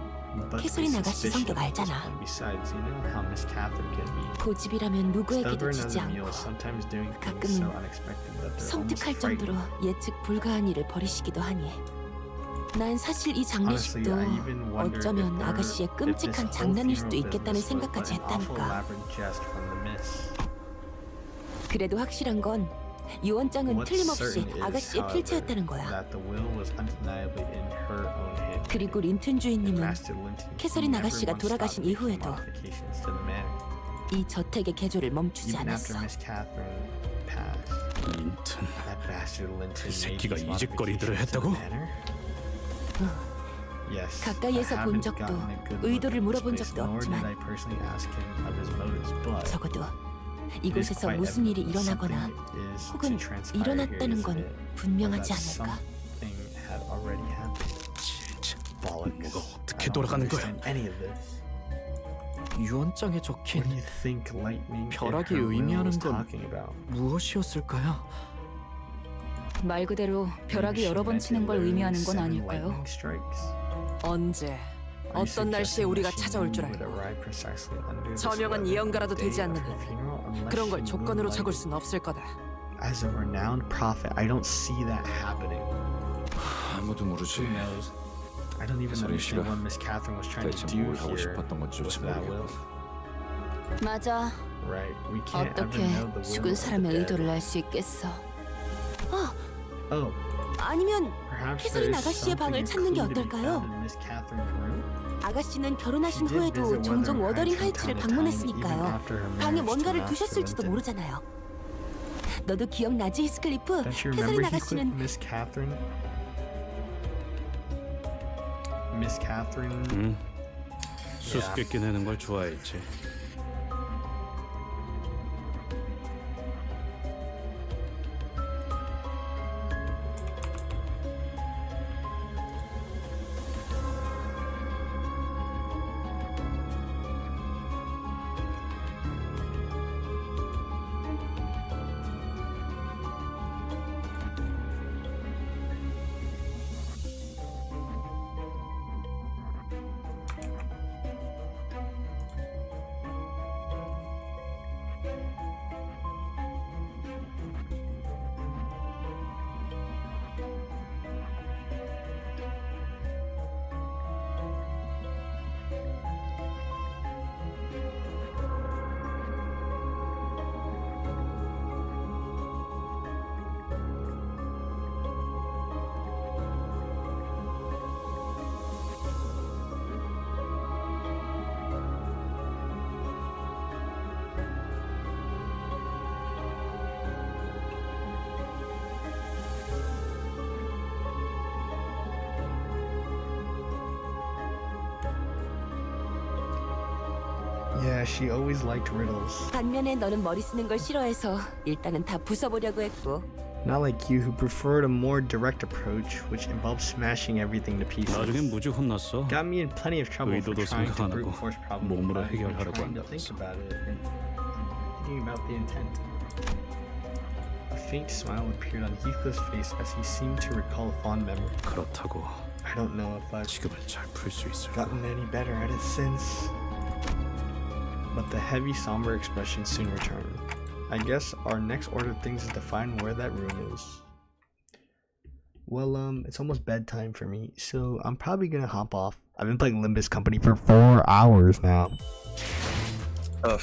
but a 캐서린 아가씨 suspicion 성격 at this 알잖아. point. Besides, you know how Miss Catherine can be. 고집이라면 누구에게도 Stubborn as 지지 a mule, 않고 sometimes doing things 가끔은 so unexpected that they're almost 섬뜩할 정도로 frightening. 예측 불가한 일을 벌이시기도 하니 난 사실 이 Honestly, 장례식도 I even wonder 어쩌면 if 아가씨의 this 끔찍한 whole 장난일 수도 funeral 있겠다는 business was 생각까지 but an awful 했다니까. elaborate jest from the miss. 그래도 확실한 건 유언장은 What's 틀림없이 certain is, 아가씨의 however, 필체였다는 거야. that the will was undeniably in her own hand. 그리고 린튼 주인님은 Master Linton 캐서린 never 아가씨가 once thought 돌아가신 of making 이후에도 modifications to the manor. 이 저택의 개조를 멈추지 Even after 않았어. Miss Catherine passed, 린튼. that bastard Linton 그 made 새끼가 these 이 짓거리들을 modifications to the 했다고? manor? Yes, 가까이에서 I 본 haven't 적도 gotten a good look 의도를 at this 물어본 place, 적도 nor did 없지만 I personally ask him of his motives, but 적어도 it is 이곳에서 quite 무슨 일이 evident that 일어나거나 something is to 혹은 transpire here, 일어났다는 isn't 건 it? Or 분명하지 that 않을까. something had already happened. 진짜 Bollocks. 뭐가 어떻게 I don't 돌아가는 거야? understand any of this. 유언장에 적힌 What do you think lightning in 벼락이 her will 의미하는 was 건 talking about? 무엇이었을까요? 말 그대로 벼락이 여러 번 치는 걸 의미하는 건 아닐까요? 언제 어떤 날씨에 우리가 찾아올 줄 알고 저명한 예언가라도 되지 않는 한 그런 걸 조건으로 적을 순 없을 거다. As a renowned prophet, I don't see that happening. 아무도 모르지. Who knows? I don't even 캐서린 씨가 understand what Miss Catherine was trying to 대체 do 뭘 하고 here 싶었던 건지 with 좀 that will. 모르겠고. 맞아. Right, we can't ever 어떻게 know the will 죽은 of the 사람의 dead. 의도를 알 수 있겠어? Oh, 아니면 perhaps 캐서린 there is 아가씨의 방을 something 찾는 게 included to be 어떨까요? found in Miss Catherine's room. 아가씨는 결혼하신 She did 후에도 visit 종종 워더링 Heights 하이츠를 from time to time, even 방문했으니까요. after her 방에 marriage to 뭔가를 Master 두셨을지도 Linton. 모르잖아요. 너도 기억나지, 히스클리프? Don't you 캐서린 remember 아가씨는 Miss Catherine? Miss Catherine. 수수께끼 내는 걸 좋아했지. Yeah, she always liked riddles. 반면에 너는 머리 쓰는 걸 싫어해서 일단은 다 부숴보려고 했고. Not like you, who preferred a more direct approach, which involves smashing everything to pieces. 나중엔 무지 혼났어. Got me in plenty of trouble for 의도도 trying 생각 to 안 brute 하고 force problems. 몸으로 without even 해결하려고 trying to 한다고 think 했어. about it and thinking about the intent. A faint smile appeared on Heathcliff's face as he seemed to recall a fond memory. 그렇다고 I don't know if I've 지금을 잘 풀 수 있을까? gotten any better at it since. But the heavy, somber expression soon returned. I guess our next order of things is to find where that room is. Well, it's almost bedtime for me, so I'm probably gonna hop off. I've been playing Limbus Company for 4 hours now. Ugh.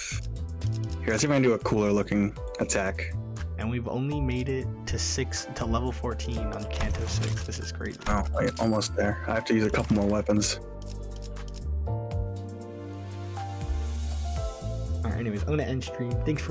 Here, let's see if I can do a cooler looking attack. And we've only made it to level 14 on Kanto 6. This is crazy. Oh, wait, almost there. I have to use a couple more weapons. Alright, anyways, I'm gonna end stream. Thanks for watching.